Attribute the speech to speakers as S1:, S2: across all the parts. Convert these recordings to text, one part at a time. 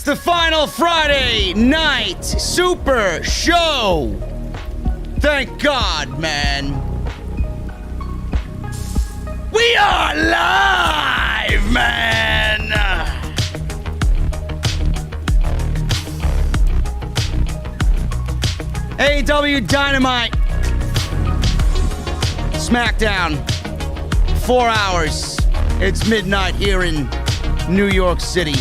S1: It's the final Friday night super show. Thank God, man. We are live, man. AEW Dynamite. SmackDown. 4 hours. It's midnight here in New York City.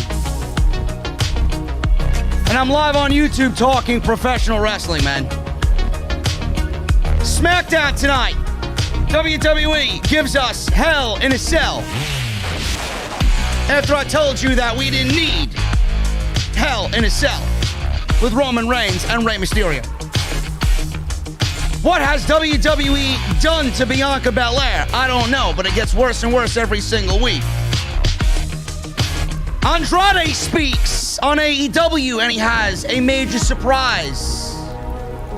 S1: And I'm live on YouTube talking professional wrestling, man. SmackDown tonight. WWE gives us Hell in a Cell. After I told you that we didn't need Hell in a Cell with Roman Reigns and Rey Mysterio. What has WWE done to Bianca Bel-Air? I don't know, but it gets worse and worse every single week. Andrade speaks on AEW, and he has a major surprise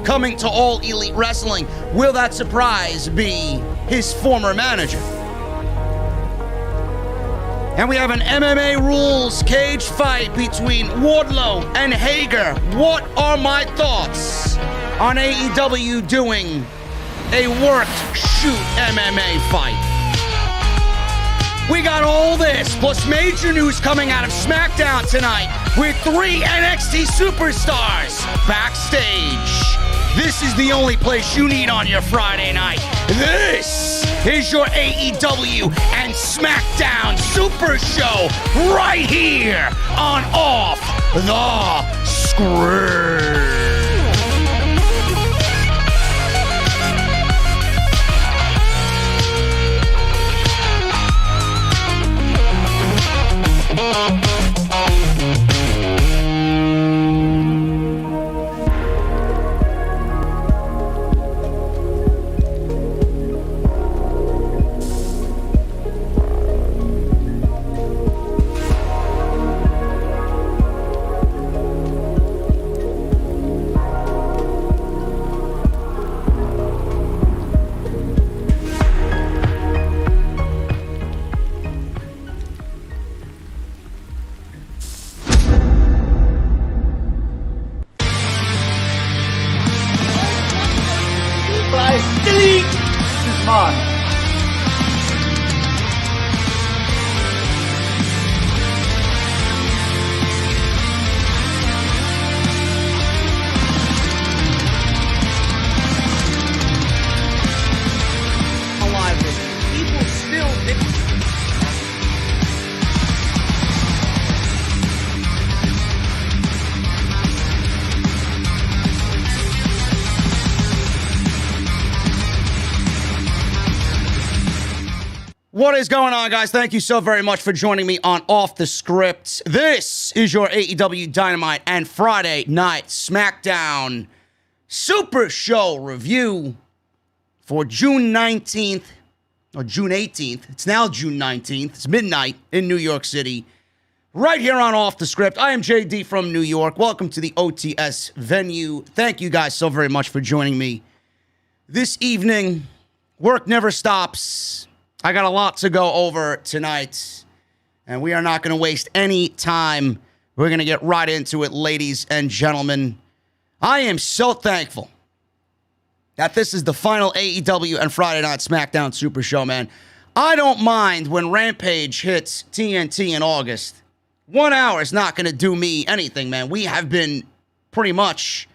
S1: coming to All Elite Wrestling. Will that surprise be his former manager? And we have an MMA rules cage fight between Wardlow and Hager. What are my thoughts on AEW doing a worked shoot MMA fight? We got all this, plus major news coming out of SmackDown tonight with 3 NXT superstars backstage. This is the only place you need on your Friday night. This is your AEW and SmackDown Super Show right here on Off the Script. What is going on, guys? Thank you so very much for joining me on Off the Script. This is your AEW Dynamite and Friday Night SmackDown Super Show review for June 19th, or June 18th. It's now June 19th. It's midnight in New York City. Right here on Off the Script. I am JD from New York. Welcome to the OTS venue. Thank you guys so very much for joining me this evening. Work never stops. I got a lot to go over tonight, and we are not going to waste any time. We're going to get right into it, ladies and gentlemen. I am so thankful that this is the final AEW and Friday Night SmackDown Super Show, man. I don't mind when Rampage hits TNT in August. 1 hour is not going to do me anything, man. We have been pretty much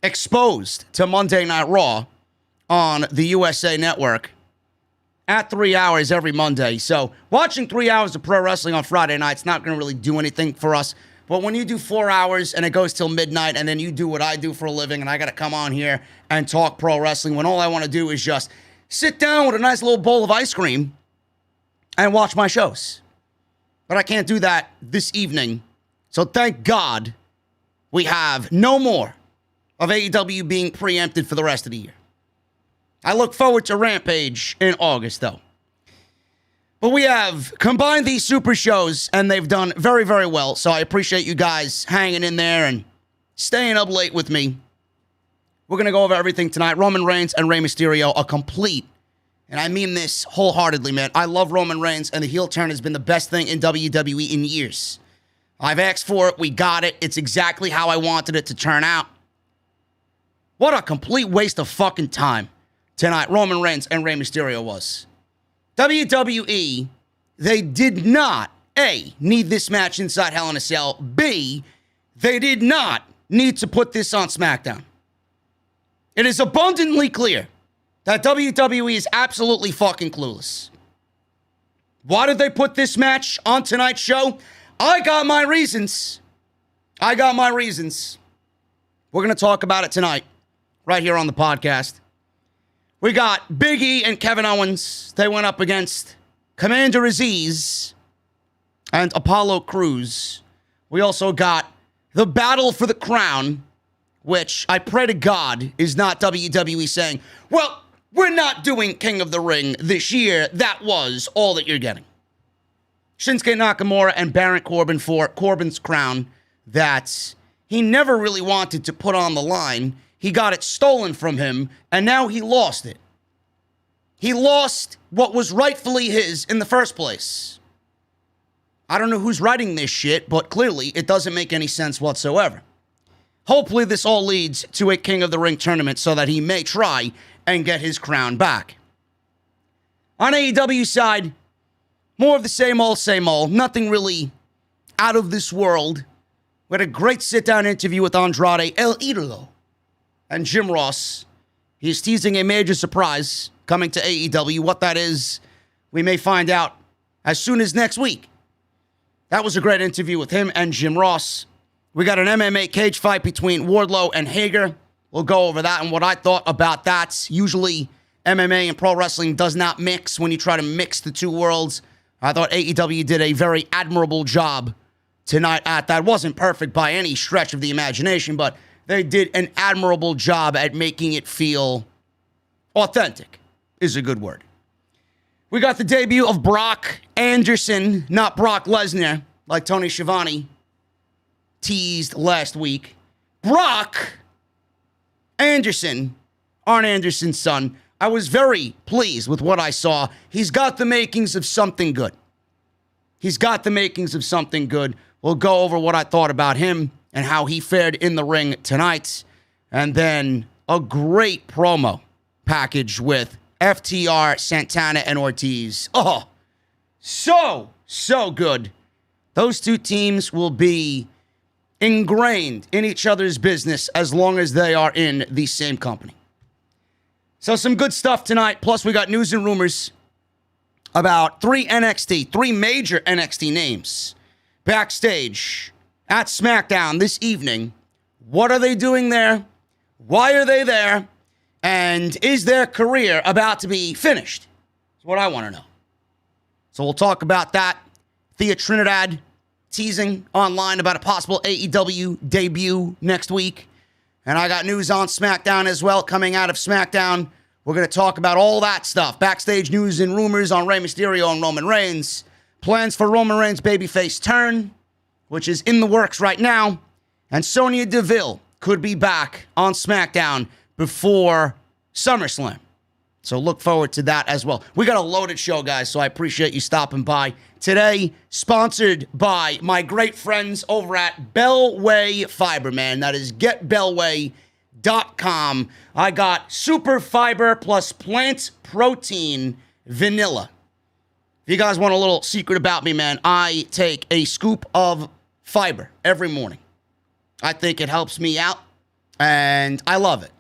S1: exposed to Monday Night Raw on the USA Network at 3 hours every Monday. So watching 3 hours of pro wrestling on Friday night's not going to really do anything for us. But when you do 4 hours and it goes till midnight, and then you do what I do for a living, and I got to come on here and talk pro wrestling, when all I want to do is just sit down with a nice little bowl of ice cream and watch my shows. But I can't do that this evening. So thank God we have no more of AEW being preempted for the rest of the year. I look forward to Rampage in August, though. But we have combined these super shows, and they've done very, very well. So I appreciate you guys hanging in there and staying up late with me. We're going to go over everything tonight. Roman Reigns and Rey Mysterio are complete. And I mean this wholeheartedly, man. I love Roman Reigns, and the heel turn has been the best thing in WWE in years. I've asked for it. We got it. It's exactly how I wanted it to turn out. What a complete waste of fucking time tonight Roman Reigns and Rey Mysterio was. WWE, they did not, A, need this match inside Hell in a Cell. B, they did not need to put this on SmackDown. It is abundantly clear that WWE is absolutely fucking clueless. Why did they put this match on tonight's show? I got my reasons. We're going to talk about it tonight, right here on the podcast. We got Big E and Kevin Owens. They went up against Commander Aziz and Apollo Crews. We also got the Battle for the Crown, which I pray to God is not WWE saying, well, we're not doing King of the Ring this year. That was all that you're getting. Shinsuke Nakamura and Baron Corbin for Corbin's crown that he never really wanted to put on the line. He got it stolen from him, and now he lost it. He lost what was rightfully his in the first place. I don't know who's writing this shit, but clearly it doesn't make any sense whatsoever. Hopefully this all leads to a King of the Ring tournament so that he may try and get his crown back. On AEW side, more of the same old. Nothing really out of this world. We had a great sit-down interview with Andrade El Idolo and Jim Ross. He's teasing a major surprise coming to AEW. What that is, we may find out as soon as next week. That was a great interview with him and Jim Ross. We got an MMA cage fight between Wardlow and Hager. We'll go over that and what I thought about that. Usually, MMA and pro wrestling does not mix when you try to mix the two worlds. I thought AEW did a very admirable job tonight at that. Wasn't perfect by any stretch of the imagination, but they did an admirable job at making it feel authentic, is a good word. We got the debut of Brock Anderson, not Brock Lesnar, like Tony Schiavone teased last week. Brock Anderson, Arn Anderson's son. I was very pleased with what I saw. He's got the makings of something good. We'll go over what I thought about him and how he fared in the ring tonight. And then a great promo package with FTR, Santana, and Ortiz. Oh, so good. Those two teams will be ingrained in each other's business as long as they are in the same company. So some good stuff tonight. Plus, we got news and rumors about three major NXT names backstage at SmackDown this evening. What are they doing there? Why are they there? And is their career about to be finished? That's what I want to know. So we'll talk about that. Thea Trinidad teasing online about a possible AEW debut next week. And I got news on SmackDown as well coming out of SmackDown. We're going to talk about all that stuff. Backstage news and rumors on Rey Mysterio and Roman Reigns. Plans for Roman Reigns' babyface turn, which is in the works right now. And Sonya Deville could be back on SmackDown before SummerSlam. So look forward to that as well. We got a loaded show, guys, so I appreciate you stopping by. Today, sponsored by my great friends over at Bellway Fiber, man. That is getbellway.com. I got super fiber plus plant protein vanilla. If you guys want a little secret about me, man, I take a scoop of fiber every morning. I think it helps me out, and I love it.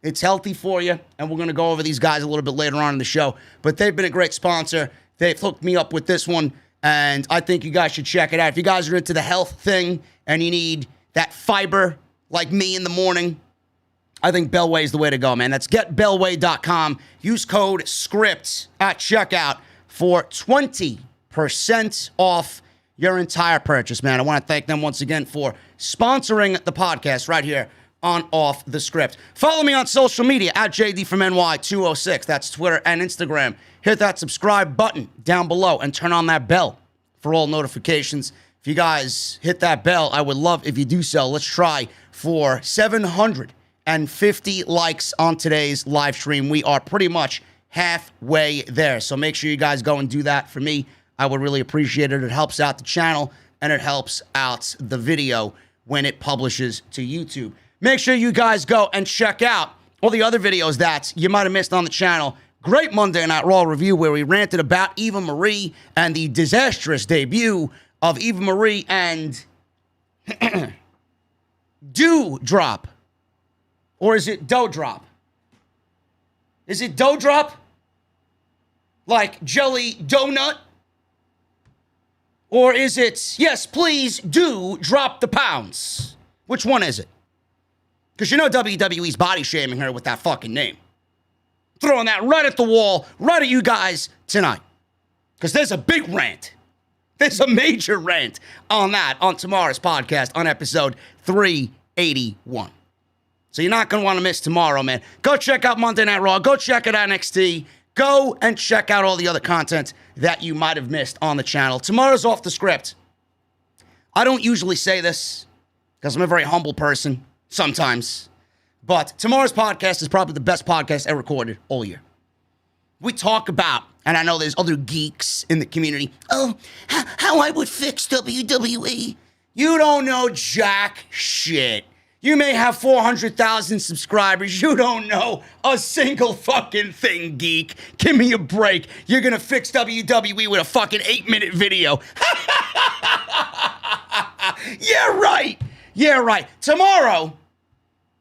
S1: It's healthy for you, and we're going to go over these guys a little bit later on in the show. But they've been a great sponsor. They've hooked me up with this one, and I think you guys should check it out. If you guys are into the health thing and you need that fiber like me in the morning, I think Bellway is the way to go, man. That's getbellway.com. Use code SCRIPT at checkout for 20% off your entire purchase, man. I want to thank them once again for sponsoring the podcast right here on Off the Script. Follow me on social media at JDfromNY206. That's Twitter and Instagram. Hit that subscribe button down below and turn on that bell for all notifications. If you guys hit that bell, I would love if you do so. Let's try for 750 likes on today's live stream. We are pretty much halfway there. So make sure you guys go and do that for me. I would really appreciate it. It helps out the channel. and it helps out the video when it publishes to YouTube. Make sure you guys go and check out all the other videos that you might have missed on the channel. Great Monday Night Raw review where we ranted about Eva Marie and the disastrous debut of Eva Marie and Drop. Or is it Drop? Is it Drop? Like jelly donut? Or is it, yes, please do drop the pounds? Which one is it? Because you know WWE's body shaming her with that fucking name. Throwing that right at the wall, right at you guys tonight. Because there's a big rant. There's a major rant on that on tomorrow's podcast on episode 381. So you're not going to want to miss tomorrow, man. Go check out Monday Night Raw. Go check out NXT. Go and check out all the other content that you might have missed on the channel. Tomorrow's off the script. I don't usually say this because I'm a very humble person sometimes. But tomorrow's podcast is probably the best podcast ever recorded all year. We talk about, and I know there's other geeks in the community, how I would fix WWE. You don't know jack shit. You may have 400,000 subscribers. You don't know a single fucking thing, geek. Give me a break. You're going to fix WWE with a fucking 8-minute video. Yeah, right. Yeah, right. Tomorrow,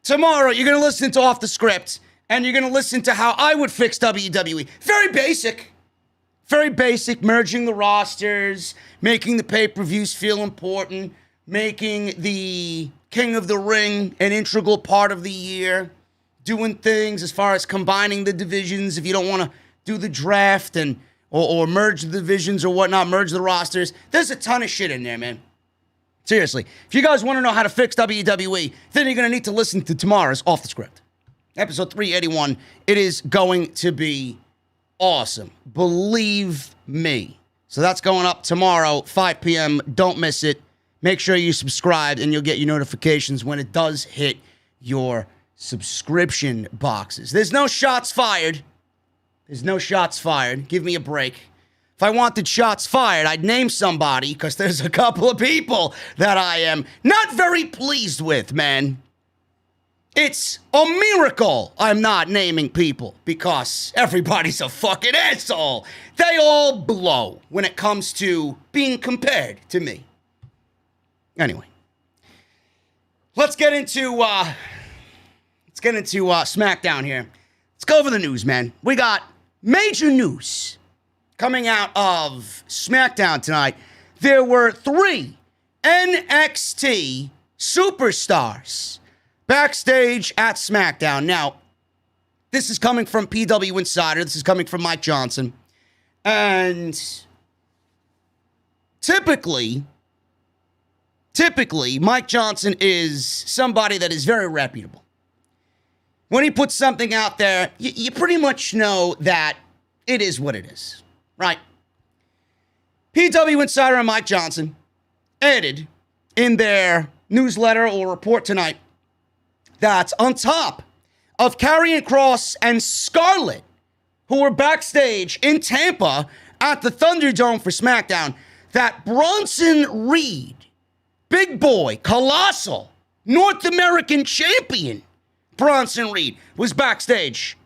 S1: you're going to listen to Off the Script, and you're going to listen to how I would fix WWE. Very basic. Very basic. Merging the rosters, making the pay-per-views feel important, making the King of the Ring an integral part of the year, doing things as far as combining the divisions if you don't want to do the draft and or merge the divisions or whatnot, merge the rosters. There's a ton of shit in there, man. Seriously. If you guys want to know how to fix WWE, then you're going to need to listen to tomorrow's Off the Script. Episode 381. It is going to be awesome. Believe me. So that's going up tomorrow, 5 p.m. Don't miss it. Make sure you subscribe and you'll get your notifications when it does hit your subscription boxes. There's no shots fired. There's no shots fired. Give me a break. If I wanted shots fired, I'd name somebody because there's a couple of people that I am not very pleased with, man. It's a miracle I'm not naming people because everybody's a fucking asshole. They all blow when it comes to being compared to me. Anyway, let's get into SmackDown here. Let's go over the news, man. We got major news coming out of SmackDown tonight. There were 3 NXT superstars backstage at SmackDown. Now, this is coming from PW Insider. This is coming from Mike Johnson. And typically, Mike Johnson is somebody that is very reputable. When he puts something out there, you pretty much know that it is what it is, right? PW Insider and Mike Johnson added in their newsletter or report tonight that on top of Karrion Kross and Scarlett, who were backstage in Tampa at the Thunderdome for SmackDown, that Bronson Reed, big boy, colossal, North American champion Bronson Reed was backstage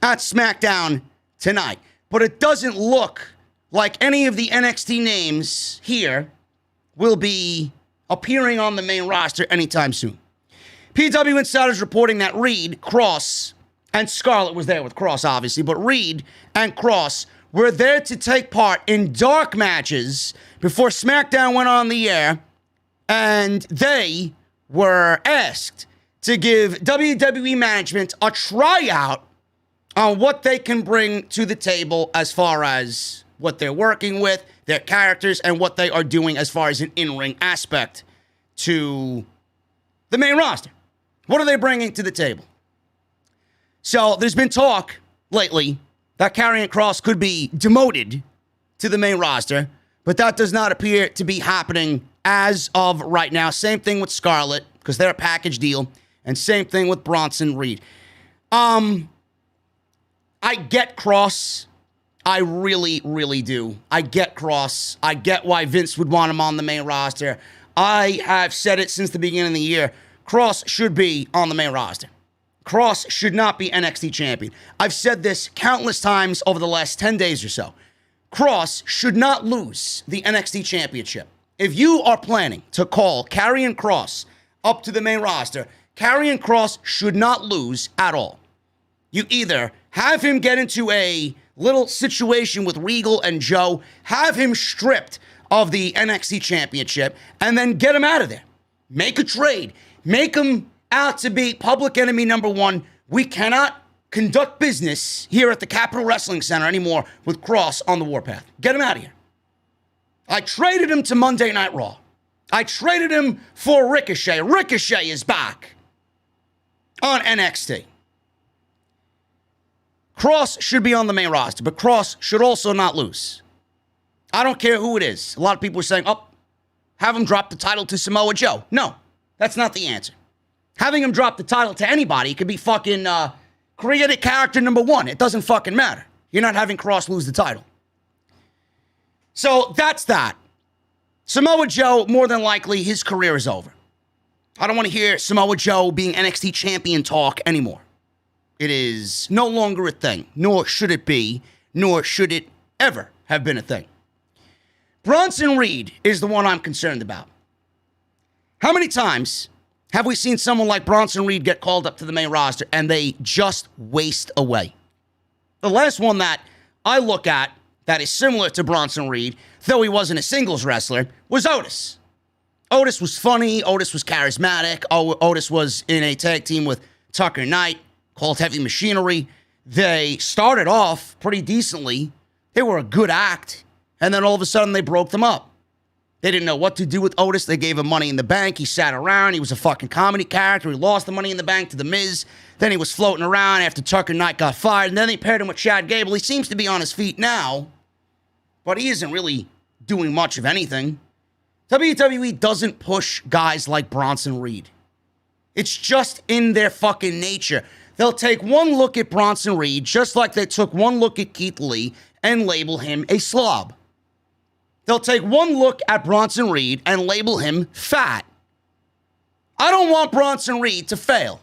S1: at SmackDown tonight. But it doesn't look like any of the NXT names here will be appearing on the main roster anytime soon. PW Insider's reporting that Reed, Kross, and Scarlett was there with Kross, obviously, but Reed and Kross were there to take part in dark matches before SmackDown went on the air, and they were asked to give WWE management a tryout on what they can bring to the table as far as what they're working with, their characters, and what they are doing as far as an in-ring aspect to the main roster. What are they bringing to the table? So there's been talk lately that Karrion Kross could be demoted to the main roster, but that does not appear to be happening as of right now. Same thing with Scarlett, because they're a package deal, and same thing with Bronson Reed. I get Kross. I really, really do. I get Cross. I get why Vince would want him on the main roster. I have said it since the beginning of the year. Cross should be on the main roster. Cross should not be NXT champion. I've said this countless times over the last 10 days or so. Cross should not lose the NXT championship. If you are planning to call Karrion Kross up to the main roster, Karrion Kross should not lose at all. You either have him get into a little situation with Regal and Joe, have him stripped of the NXT championship, and then get him out of there. Make a trade. Make him out to be public enemy number one. We cannot conduct business here at the Capitol Wrestling Center anymore with Kross on the warpath. Get him out of here. I traded him to Monday Night Raw. I traded him for Ricochet. Ricochet is back on NXT. Kross should be on the main roster, but Kross should also not lose. I don't care who it is. A lot of people are saying, oh, have him drop the title to Samoa Joe. No, that's not the answer. Having him drop the title to anybody, it could be fucking creative character number one. It doesn't fucking matter. You're not having Kross lose the title. So that's that. Samoa Joe, more than likely, his career is over. I don't want to hear Samoa Joe being NXT champion talk anymore. It is no longer a thing, nor should it be, nor should it ever have been a thing. Bronson Reed is the one I'm concerned about. How many times have we seen someone like Bronson Reed get called up to the main roster and they just waste away? The last one that I look at that is similar to Bronson Reed, though he wasn't a singles wrestler, was Otis. Otis was funny. Otis was charismatic. Otis was in a tag team with Tucker Knight called Heavy Machinery. They started off pretty decently. They were a good act. And then all of a sudden, they broke them up. They didn't know what to do with Otis. They gave him Money in the Bank. He sat around. He was a fucking comedy character. He lost the Money in the Bank to The Miz. Then he was floating around after Tucker Knight got fired. And then they paired him with Chad Gable. He seems to be on his feet now, but he isn't really doing much of anything. WWE doesn't push guys like Bronson Reed. It's just in their fucking nature. They'll take one look at Bronson Reed, just like they took one look at Keith Lee, and label him a slob. They'll take one look at Bronson Reed and label him fat. I don't want Bronson Reed to fail.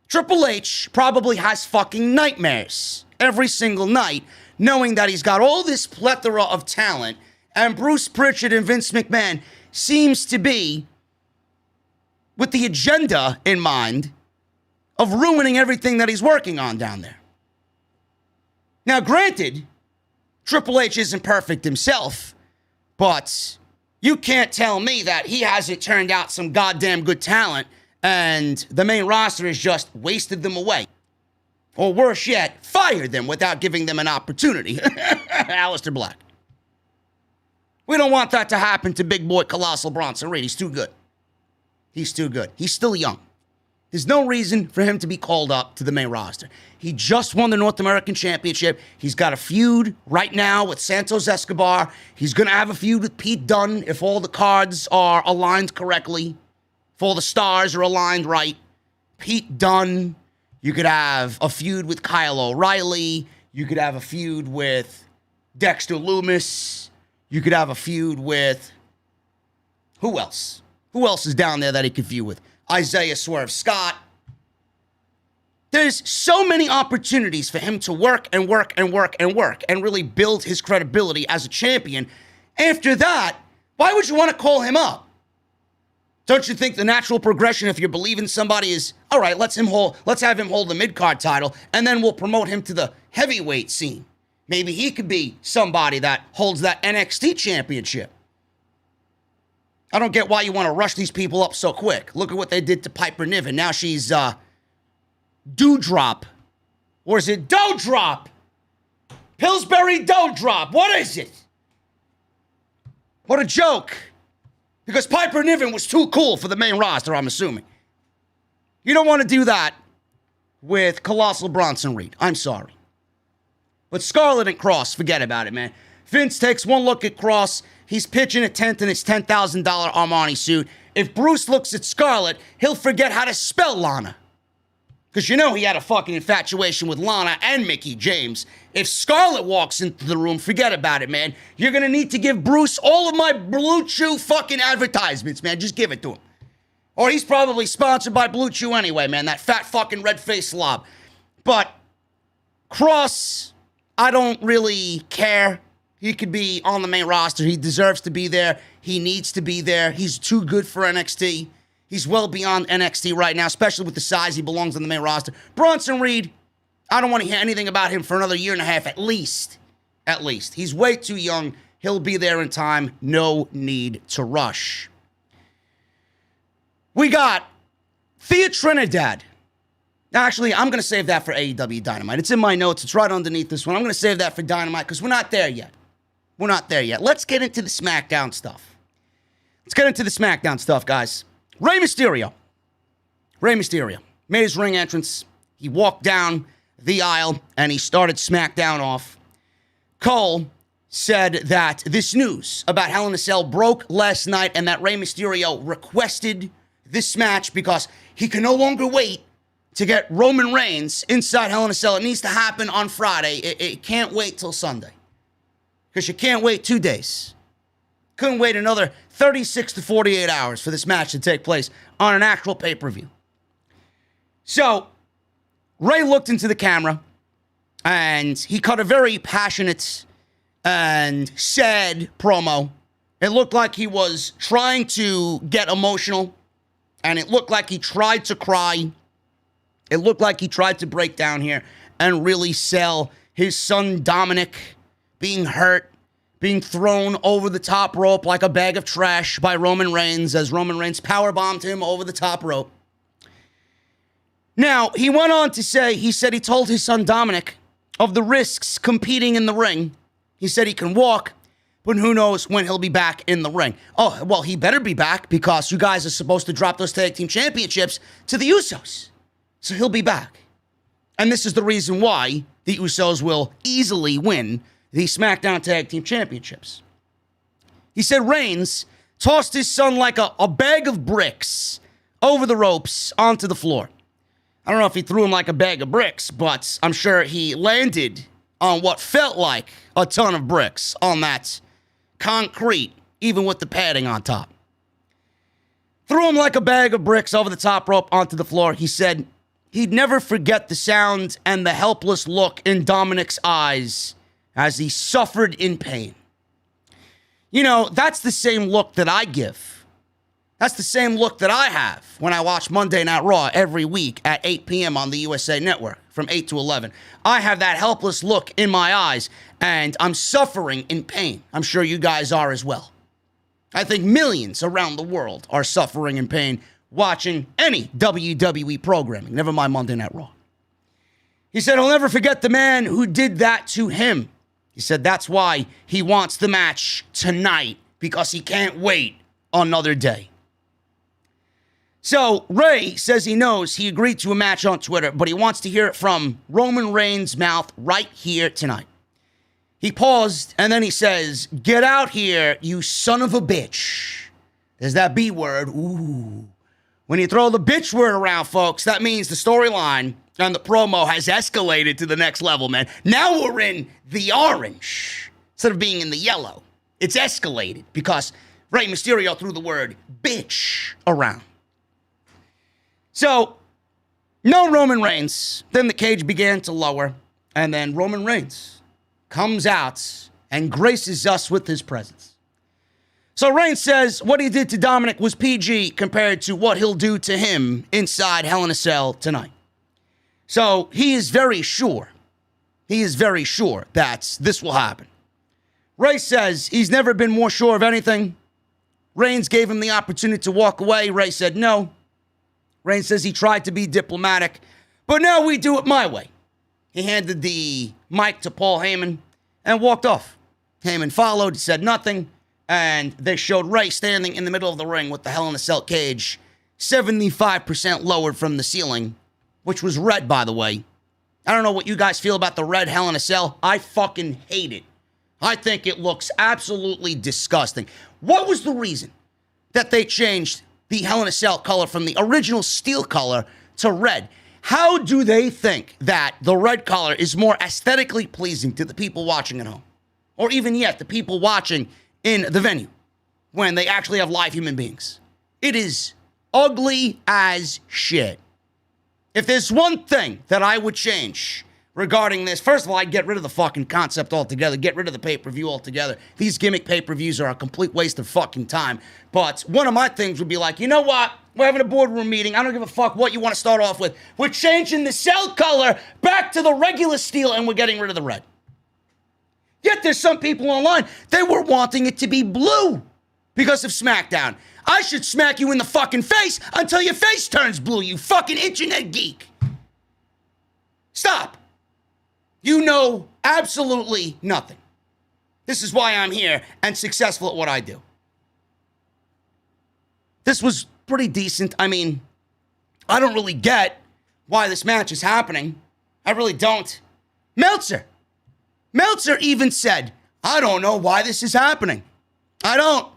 S1: Triple H probably has fucking nightmares every single night, knowing that he's got all this plethora of talent, and Bruce Pritchard and Vince McMahon seems to be with the agenda in mind of ruining everything that he's working on down there. Now, granted, Triple H isn't perfect himself, but you can't tell me that he hasn't turned out some goddamn good talent and the main roster has just wasted them away. Or worse yet, fired them without giving them an opportunity. Aleister Black. We don't want that to happen to big boy Colossal Bronson Reed. He's too good. He's too good. He's still young. There's no reason for him to be called up to the main roster. He just won the North American Championship. He's got a feud right now with Santos Escobar. He's going to have a feud with Pete Dunne if all the cards are aligned correctly, if all the stars are aligned right. Pete Dunne. You could have a feud with Kyle O'Reilly. You could have a feud with Dexter Lumis. You could have a feud with... who else? Who else is down there that he could feud with? Isaiah Swerve Scott. There's so many opportunities for him to work and work and work and work and really build his credibility as a champion. After that, why would you want to call him up? Don't you think the natural progression, if you're believing somebody, is, all right, let's have him hold the mid-card title, and then we'll promote him to the heavyweight scene. Maybe he could be somebody that holds that NXT championship. I don't get why you want to rush these people up so quick. Look at what they did to Piper Niven. Now she's Dewdrop. Or is it Doudrop? Pillsbury Doudrop. What is it? What a joke. Because Piper Niven was too cool for the main roster, I'm assuming. You don't want to do that with Colossal Bronson Reed. I'm sorry. But Scarlett and Kross, forget about it, man. Vince takes one look at Kross. He's pitching a tent in his $10,000 Armani suit. If Bruce looks at Scarlett, he'll forget how to spell Lana. Because you know he had a fucking infatuation with Lana and Mickie James. If Scarlett walks into the room, forget about it, man. You're going to need to give Bruce all of my Blue Chew fucking advertisements, man. Just give it to him. Or he's probably sponsored by Blue Chew anyway, man. That fat fucking red-faced slob. But Cross, I don't really care. He could be on the main roster. He deserves to be there. He needs to be there. He's too good for NXT. He's well beyond NXT right now, especially with the size he belongs on the main roster. Bronson Reed, I don't want to hear anything about him for another year and a half at least. At least. He's way too young. He'll be there in time. No need to rush. We got Thea Trinidad. Actually, I'm going to save that for AEW Dynamite. It's in my notes. It's right underneath this one. I'm going to save that for Dynamite because we're not there yet. We're not there yet. Let's get into the SmackDown stuff. Guys. Rey Mysterio made his ring entrance. He walked down the aisle and he started SmackDown off. Cole said that this news about Hell in a Cell broke last night and that Rey Mysterio requested this match because he can no longer wait to get Roman Reigns inside Hell in a Cell. It needs to happen on Friday. It can't wait till Sunday because you can't wait 2 days. Couldn't wait another 36 to 48 hours for this match to take place on an actual pay-per-view. So, Rey looked into the camera, and he cut a very passionate and sad promo. It looked like he was trying to get emotional, and it looked like he tried to cry. It looked like he tried to break down here and really sell his son Dominic being hurt, being thrown over the top rope like a bag of trash by Roman Reigns as Roman Reigns powerbombed him over the top rope. Now, he went on to say, he told his son Dominic of the risks competing in the ring. He said he can walk, but who knows when he'll be back in the ring. Oh, well, he better be back because you guys are supposed to drop those tag team championships to the Usos. So he'll be back. And this is the reason why the Usos will easily win the SmackDown Tag Team Championships. He said Reigns tossed his son like a bag of bricks over the ropes onto the floor. I don't know if he threw him like a bag of bricks, but I'm sure he landed on what felt like a ton of bricks on that concrete, even with the padding on top. Threw him like a bag of bricks over the top rope onto the floor. He said he'd never forget the sound and the helpless look in Dominic's eyes as he suffered in pain. You know, that's the same look that I give. That's the same look that I have when I watch Monday Night Raw every week at 8 p.m. on the USA Network from 8 to 11. I have that helpless look in my eyes, and I'm suffering in pain. I'm sure you guys are as well. I think millions around the world are suffering in pain watching any WWE programming, never mind Monday Night Raw. He said he'll never forget the man who did that to him. He said that's why he wants the match tonight, because he can't wait another day. So Rey says he knows he agreed to a match on Twitter, but he wants to hear it from Roman Reigns' mouth right here tonight. He paused, and then he says, "Get out here, you son of a bitch." There's that B word. Ooh. When you throw the bitch word around, folks, that means the storyline and the promo has escalated to the next level, man. Now we're in the orange instead of being in the yellow. It's escalated because Rey Mysterio threw the word bitch around. So, no Roman Reigns. Then the cage began to lower, and then Roman Reigns comes out and graces us with his presence. So Reigns says what he did to Dominic was PG compared to what he'll do to him inside Hell in a Cell tonight. So he is very sure that this will happen. Rey says he's never been more sure of anything. Reigns gave him the opportunity to walk away. Rey said no. Reigns says he tried to be diplomatic, but now we do it my way. He handed the mic to Paul Heyman and walked off. Heyman followed, said nothing, and they showed Rey standing in the middle of the ring with the Hell in a Cell cage, 75% lowered from the ceiling, which was red, by the way. I don't know what you guys feel about the red Hell in a Cell. I fucking hate it. I think it looks absolutely disgusting. What was the reason that they changed the Hell in a Cell color from the original steel color to red? How do they think that the red color is more aesthetically pleasing to the people watching at home? Or even yet, the people watching in the venue when they actually have live human beings? It is ugly as shit. If there's one thing that I would change regarding this, first of all, I'd get rid of the fucking concept altogether. Get rid of the pay-per-view altogether. These gimmick pay-per-views are a complete waste of fucking time. But one of my things would be like, you know what? We're having a boardroom meeting. I don't give a fuck what you want to start off with. We're changing the cell color back to the regular steel, and we're getting rid of the red. Yet there's some people online, they were wanting it to be blue because of SmackDown. I should smack you in the fucking face until your face turns blue, you fucking internet geek. Stop. You know absolutely nothing. This is why I'm here and successful at what I do. This was pretty decent. I mean, I don't really get why this match is happening. I really don't. Meltzer even said, I don't know why this is happening. I don't.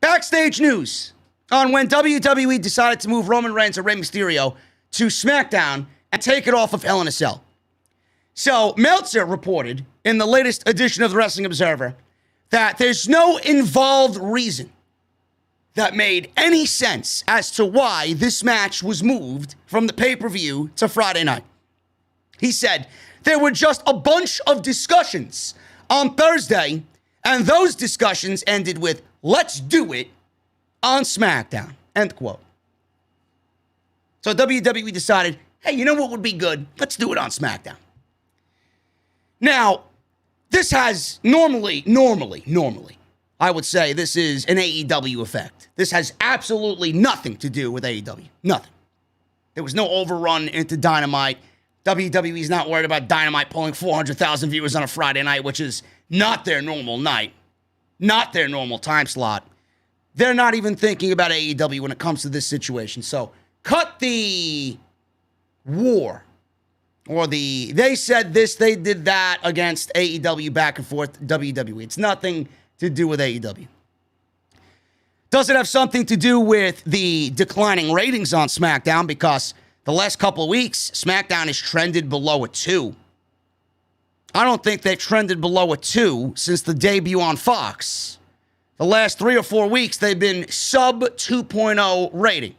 S1: Backstage news on when WWE decided to move Roman Reigns and Rey Mysterio to SmackDown and take it off of Hell in a Cell. So Meltzer reported in the latest edition of the Wrestling Observer that there's no involved reason that made any sense as to why this match was moved from the pay-per-view to Friday night. He said there were just a bunch of discussions on Thursday, and those discussions ended with, let's do it on SmackDown, end quote. So WWE decided, hey, you know what would be good? Let's do it on SmackDown. Now, this has normally, I would say this is an AEW effect. This has absolutely nothing to do with AEW. Nothing. There was no overrun into Dynamite. WWE's not worried about Dynamite pulling 400,000 viewers on a Friday night, which is not their normal night. Not their normal time slot. They're not even thinking about AEW when it comes to this situation. So, cut the war. Or they said this, they did that against AEW back and forth, WWE. It's nothing to do with AEW. Does it have something to do with the declining ratings on SmackDown? Because the last couple of weeks, SmackDown has trended below a 2. I don't think they've trended below a 2 since the debut on Fox. The last 3 or 4 weeks, they've been sub 2.0 rating.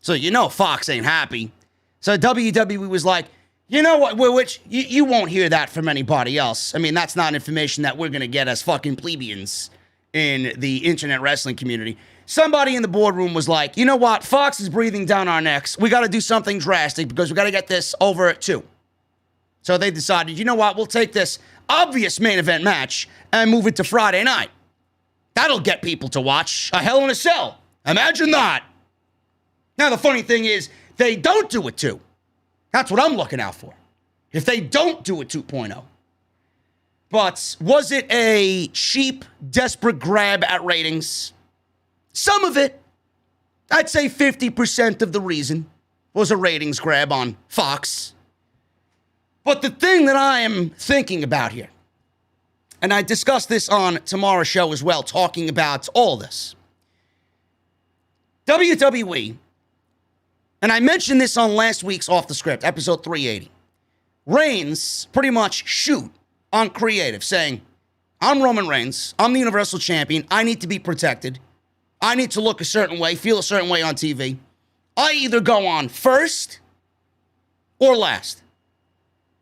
S1: So you know Fox ain't happy. So WWE was like, you know what, which you won't hear that from anybody else. I mean, that's not information that we're going to get as fucking plebeians in the internet wrestling community. Somebody in the boardroom was like, you know what, Fox is breathing down our necks. We got to do something drastic because we got to get this over at 2. So they decided, you know what, we'll take this obvious main event match and move it to Friday night. That'll get people to watch a Hell in a Cell. Imagine that. Now, the funny thing is, they don't do it 2. That's what I'm looking out for. If they don't do a 2.0. But was it a cheap, desperate grab at ratings? Some of it. I'd say 50% of the reason was a ratings grab on Fox. But the thing that I am thinking about here, and I discussed this on tomorrow's show as well, talking about all this. WWE, and I mentioned this on last week's Off the Script, episode 380. Reigns pretty much shoot on creative, saying, I'm Roman Reigns. I'm the Universal Champion. I need to be protected. I need to look a certain way, feel a certain way on TV. I either go on first or last.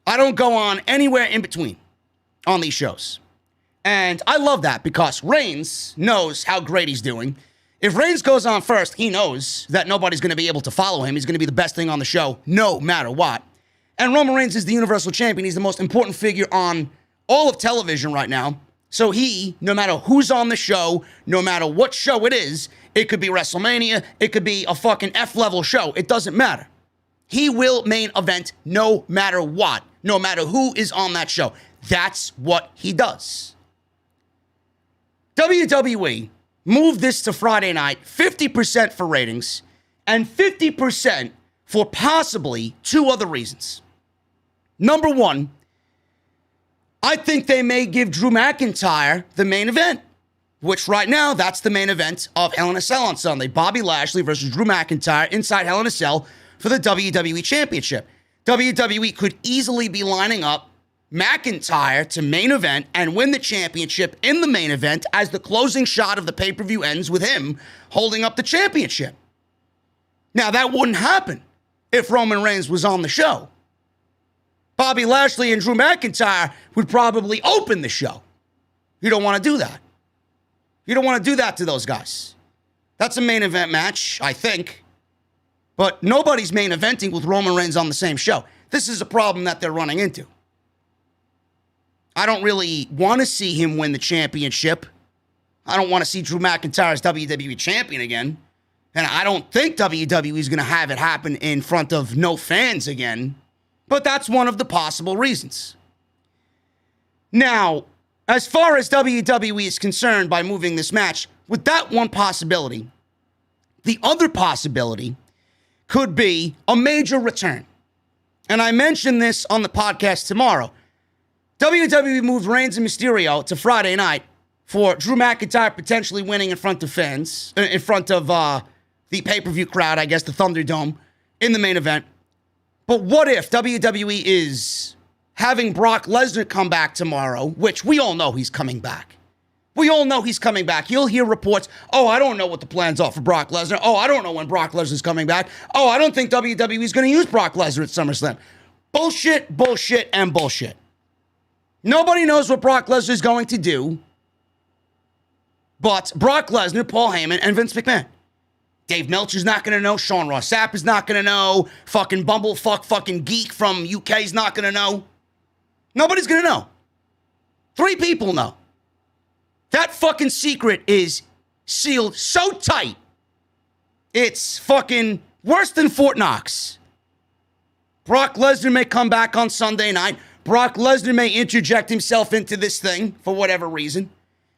S1: I don't go on anywhere in between on these shows. And I love that because Reigns knows how great he's doing. If Reigns goes on first, he knows that nobody's going to be able to follow him. He's going to be the best thing on the show, no matter what. And Roman Reigns is the Universal Champion. He's the most important figure on all of television right now. So he, no matter who's on the show, no matter what show it is, it could be WrestleMania, it could be a fucking F-level show. It doesn't matter. He will main event no matter what, no matter who is on that show. That's what he does. WWE moved this to Friday night, 50% for ratings, and 50% for possibly 2 other reasons. Number 1, I think they may give Drew McIntyre the main event, which right now, that's the main event of Hell in a Cell on Sunday. Bobby Lashley versus Drew McIntyre inside Hell in a Cell for the WWE Championship. WWE could easily be lining up McIntyre to main event and win the championship in the main event as the closing shot of the pay-per-view ends with him holding up the championship. Now, that wouldn't happen if Roman Reigns was on the show. Bobby Lashley and Drew McIntyre would probably open the show. You don't want to do that. You don't want to do that to those guys. That's a main event match, I think. But nobody's main eventing with Roman Reigns on the same show. This is a problem that they're running into. I don't really want to see him win the championship. I don't want to see Drew McIntyre as WWE champion again. And I don't think WWE is going to have it happen in front of no fans again. But that's one of the possible reasons. Now, as far as WWE is concerned by moving this match, with that one possibility, the other possibility could be a major return. And I mentioned this on the podcast tomorrow. WWE moved Reigns and Mysterio to Friday night for Drew McIntyre potentially winning in front of fans, in front of the pay-per-view crowd, I guess, the Thunderdome, in the main event. But what if WWE is having Brock Lesnar come back tomorrow, which we all know he's coming back. We all know he's coming back. You'll hear reports, oh, I don't know what the plans are for Brock Lesnar. Oh, I don't know when Brock Lesnar's coming back. Oh, I don't think WWE is going to use Brock Lesnar at SummerSlam. Bullshit, bullshit, and bullshit. Nobody knows what Brock Lesnar is going to do but Brock Lesnar, Paul Heyman, and Vince McMahon. Dave Meltzer's not going to know. Sean Ross Sapp is not going to know. Fucking bumblefuck fucking geek from UK is not going to know. Nobody's going to know. 3 people know. That fucking secret is sealed so tight, it's fucking worse than Fort Knox. Brock Lesnar may come back on Sunday night. Brock Lesnar may interject himself into this thing for whatever reason.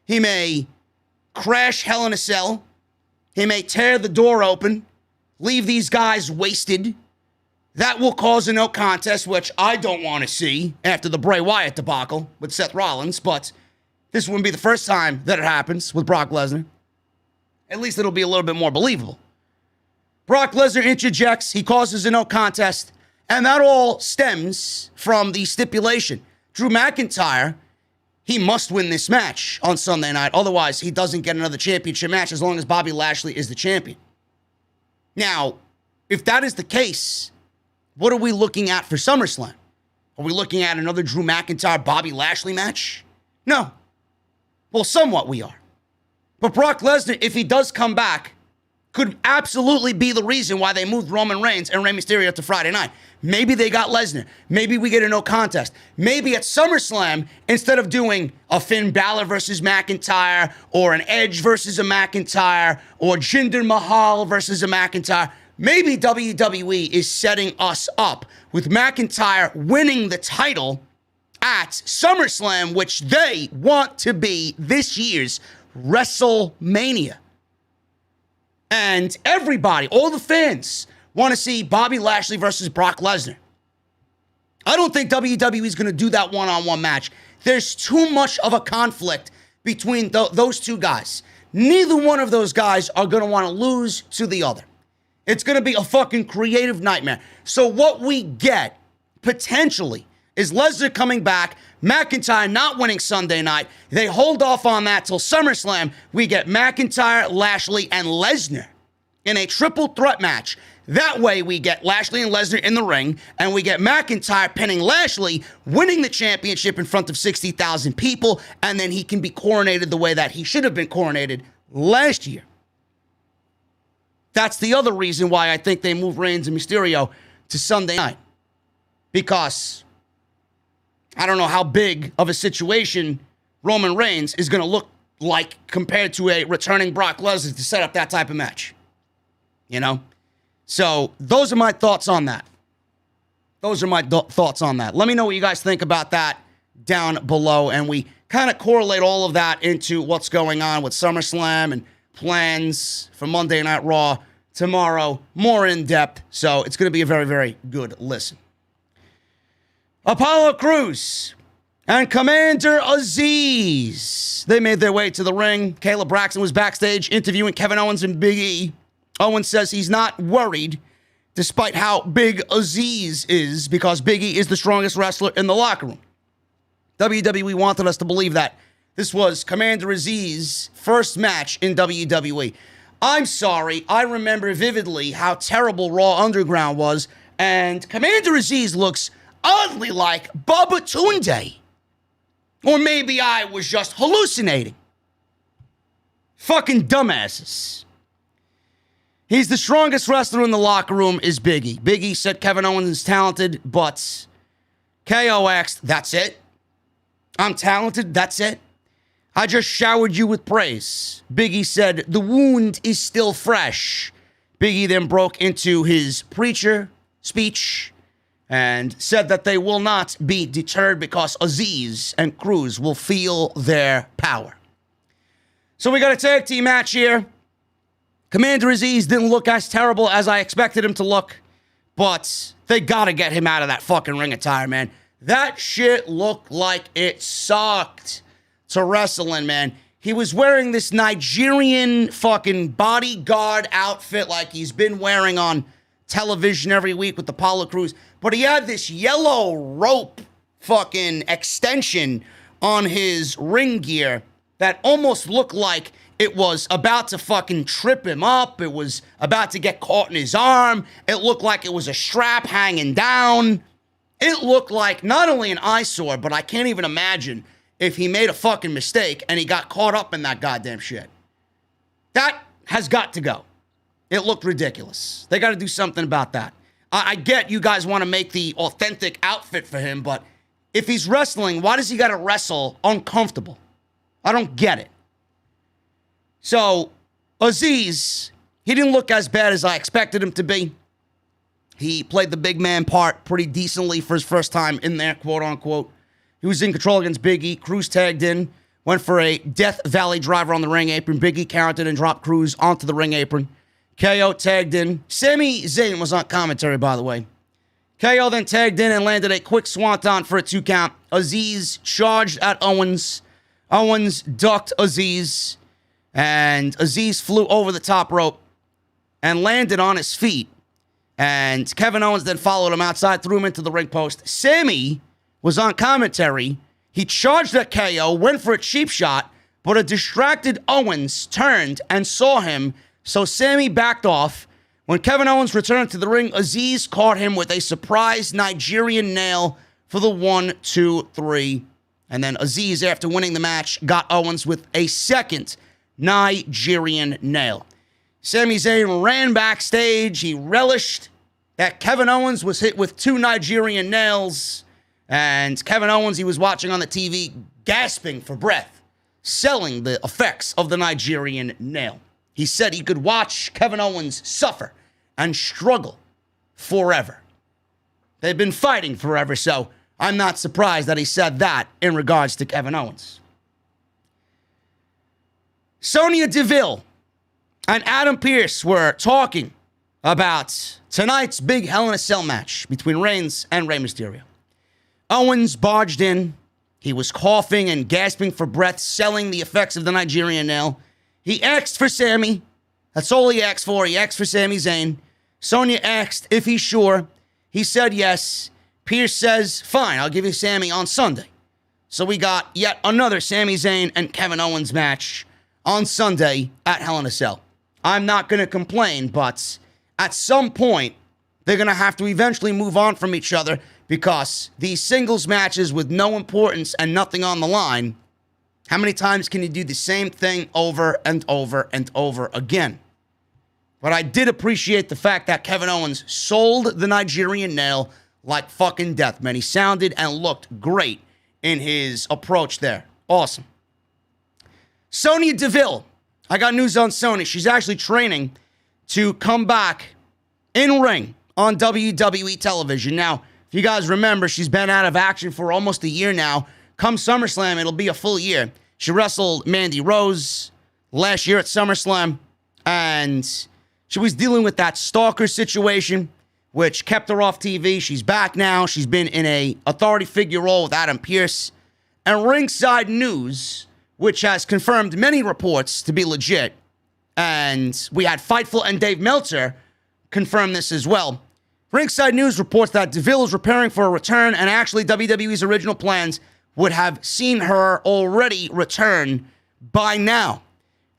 S1: He may crash Hell in a Cell. He may tear the door open, leave these guys wasted. That will cause a no contest, which I don't want to see after the Bray Wyatt debacle with Seth Rollins, but this wouldn't be the first time that it happens with Brock Lesnar. At least it'll be a little bit more believable. Brock Lesnar interjects, he causes a no contest, and that all stems from the stipulation. Drew McIntyre, he must win this match on Sunday night. Otherwise, he doesn't get another championship match as long as Bobby Lashley is the champion. Now, if that is the case, what are we looking at for SummerSlam? Are we looking at another Drew McIntyre, Bobby Lashley match? No. Well, somewhat we are. But Brock Lesnar, if he does come back, could absolutely be the reason why they moved Roman Reigns and Rey Mysterio to Friday night. Maybe they got Lesnar. Maybe we get a no contest. Maybe at SummerSlam, instead of doing a Finn Balor versus McIntyre, or an Edge versus a McIntyre, or Jinder Mahal versus a McIntyre, maybe WWE is setting us up with McIntyre winning the title at SummerSlam, which they want to be this year's WrestleMania. And everybody, all the fans, want to see Bobby Lashley versus Brock Lesnar. I don't think WWE is going to do that one-on-one match. There's too much of a conflict between those two guys. Neither one of those guys are going to want to lose to the other. It's going to be a fucking creative nightmare. So what we get, potentially, is Lesnar coming back, McIntyre not winning Sunday night. They hold off on that till SummerSlam. We get McIntyre, Lashley, and Lesnar in a triple threat match. That way we get Lashley and Lesnar in the ring, and we get McIntyre pinning Lashley, winning the championship in front of 60,000 people, and then he can be coronated the way that he should have been coronated last year. That's the other reason why I think they move Reigns and Mysterio to Sunday night. Because I don't know how big of a situation Roman Reigns is going to look like compared to a returning Brock Lesnar to set up that type of match. You know? So those are my thoughts on that. Thoughts on that. Let me know what you guys think about that down below. And we kind of correlate all of that into what's going on with SummerSlam and plans for Monday Night Raw tomorrow. More in depth. So it's going to be a very, very good listen. Apollo Crews and Commander Aziz. They made their way to the ring. Caleb Braxton was backstage interviewing Kevin Owens and Big E. Owens says he's not worried despite how big Aziz is, because Biggie is the strongest wrestler in the locker room. WWE wanted us to believe that this was Commander Aziz's first match in WWE. I'm sorry, I remember vividly how terrible Raw Underground was, and Commander Aziz looks oddly like Baba Tunde. Or maybe I was just hallucinating. Fucking dumbasses. He's the strongest wrestler in the locker room is Biggie. Biggie said Kevin Owens is talented, but KO asked, that's it? I'm talented, that's it? I just showered you with praise. Biggie said, the wound is still fresh. Biggie then broke into his preacher speech and said that they will not be deterred because Aziz and Cruz will feel their power. So we got a tag team match here. Commander Aziz didn't look as terrible as I expected him to look, but they gotta get him out of that fucking ring attire, man. That shit looked like it sucked to wrestle in, man. He was wearing this Nigerian fucking bodyguard outfit like he's been wearing on television every week with Apollo Crews, but he had this yellow rope fucking extension on his ring gear that almost looked like it was about to fucking trip him up. It was about to get caught in his arm. It looked like it was a strap hanging down. It looked like not only an eyesore, but I can't even imagine if he made a fucking mistake and he got caught up in that goddamn shit. That has got to go. It looked ridiculous. They got to do something about that. I get you guys want to make the authentic outfit for him, but if he's wrestling, why does he got to wrestle uncomfortable? I don't get it. So, Aziz, he didn't look as bad as I expected him to be. He played the big man part pretty decently for his first time in there, quote unquote. He was in control against Big E. Cruz tagged in, went for a Death Valley driver on the ring apron. Big E counted and dropped Cruz onto the ring apron. KO tagged in. Sami Zayn was on commentary, by the way. KO then tagged in and landed a quick swanton for a 2 count. Aziz charged at Owens. Owens ducked Aziz, and Aziz flew over the top rope and landed on his feet. And Kevin Owens then followed him outside, threw him into the ring post. Sami was on commentary. He charged at KO, went for a cheap shot, but a distracted Owens turned and saw him, so Sami backed off. When Kevin Owens returned to the ring, Aziz caught him with a surprise Nigerian nail for the 1, 2, 3. And then Aziz, after winning the match, got Owens with a second Nigerian nail. Sami Zayn ran backstage. He relished that Kevin Owens was hit with 2 Nigerian nails. And Kevin Owens, he was watching on the TV, gasping for breath, selling the effects of the Nigerian nail. He said he could watch Kevin Owens suffer and struggle forever. They've been fighting forever, so I'm not surprised that he said that in regards to Kevin Owens. Sonya Deville and Adam Pearce were talking about tonight's big Hell in a Cell match between Reigns and Rey Mysterio. Owens barged in. He was coughing and gasping for breath, selling the effects of the Nigerian nail. He asked for Sami. That's all he asked for. He asked for Sami Zayn. Sonya asked if he's sure. He said yes. Pearce says, fine, I'll give you Sami on Sunday. So we got yet another Sami Zayn and Kevin Owens match on Sunday at Hell in a Cell. I'm not going to complain, but at some point, they're going to have to eventually move on from each other because these singles matches with no importance and nothing on the line, how many times can you do the same thing over and over and over again? But I did appreciate the fact that Kevin Owens sold the Nigerian nail like fucking death, man. He sounded and looked great in his approach there. Awesome. Sonya Deville. I got news on Sonya. She's actually training to come back in ring on WWE television. Now, if you guys remember, she's been out of action for almost a year now. Come SummerSlam, it'll be a full year. She wrestled Mandy Rose last year at SummerSlam, and she was dealing with that stalker situation, which kept her off TV. She's back now. She's been in a authority figure role with Adam Pearce. And Ringside News, which has confirmed many reports to be legit, and we had Fightful and Dave Meltzer confirmed this as well. Ringside News reports that DeVille is preparing for a return, and actually WWE's original plans would have seen her already return by now.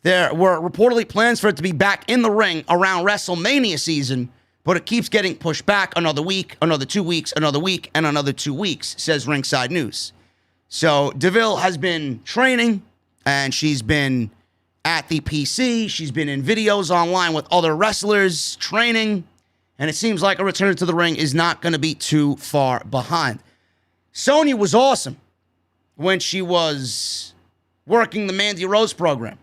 S1: There were reportedly plans for it to be back in the ring around WrestleMania season, but it keeps getting pushed back another week, another 2 weeks, another week, and another 2 weeks, says Ringside News. So DeVille has been training, and she's been at the PC. She's been in videos online with other wrestlers training, and it seems like a return to the ring is not going to be too far behind. Sonya was awesome when she was working the Mandy Rose program.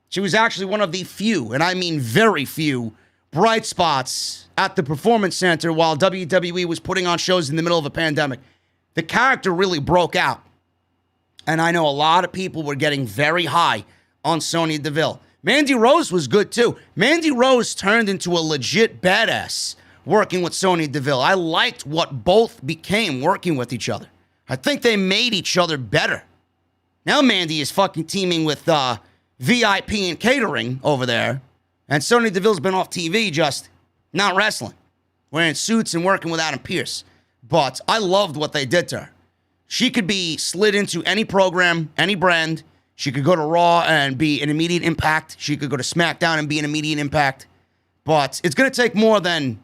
S1: She was actually one of the few, and I mean very few, bright spots at the Performance Center while WWE was putting on shows in the middle of a pandemic. The character really broke out. And I know a lot of people were getting very high on Sonya Deville. Mandy Rose was good too. Mandy Rose turned into a legit badass working with Sonya Deville. I liked what both became working with each other. I think they made each other better. Now Mandy is fucking teaming with VIP and catering over there. And Sonya Deville's been off TV just not wrestling. Wearing suits and working with Adam Pearce. But I loved what they did to her. She could be slid into any program, any brand. She could go to Raw and be an immediate impact. She could go to SmackDown and be an immediate impact. But it's going to take more than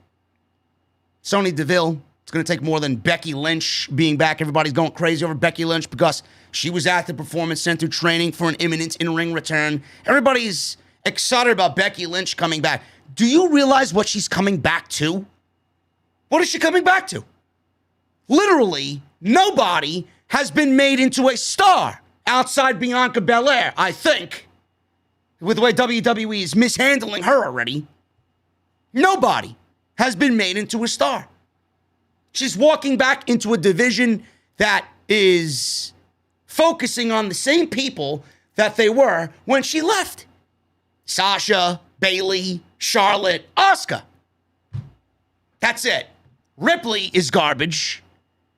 S1: Sonya Deville. It's going to take more than Becky Lynch being back. Everybody's going crazy over Becky Lynch because she was at the Performance Center training for an imminent in-ring return. Everybody's excited about Becky Lynch coming back. Do you realize what she's coming back to? What is she coming back to? Literally, nobody has been made into a star outside Bianca Bel-Air, I think. With the way WWE is mishandling her already. Nobody has been made into a star. She's walking back into a division that is focusing on the same people that they were when she left. Sasha, Bayley, Charlotte, Asuka. That's it. Ripley is garbage.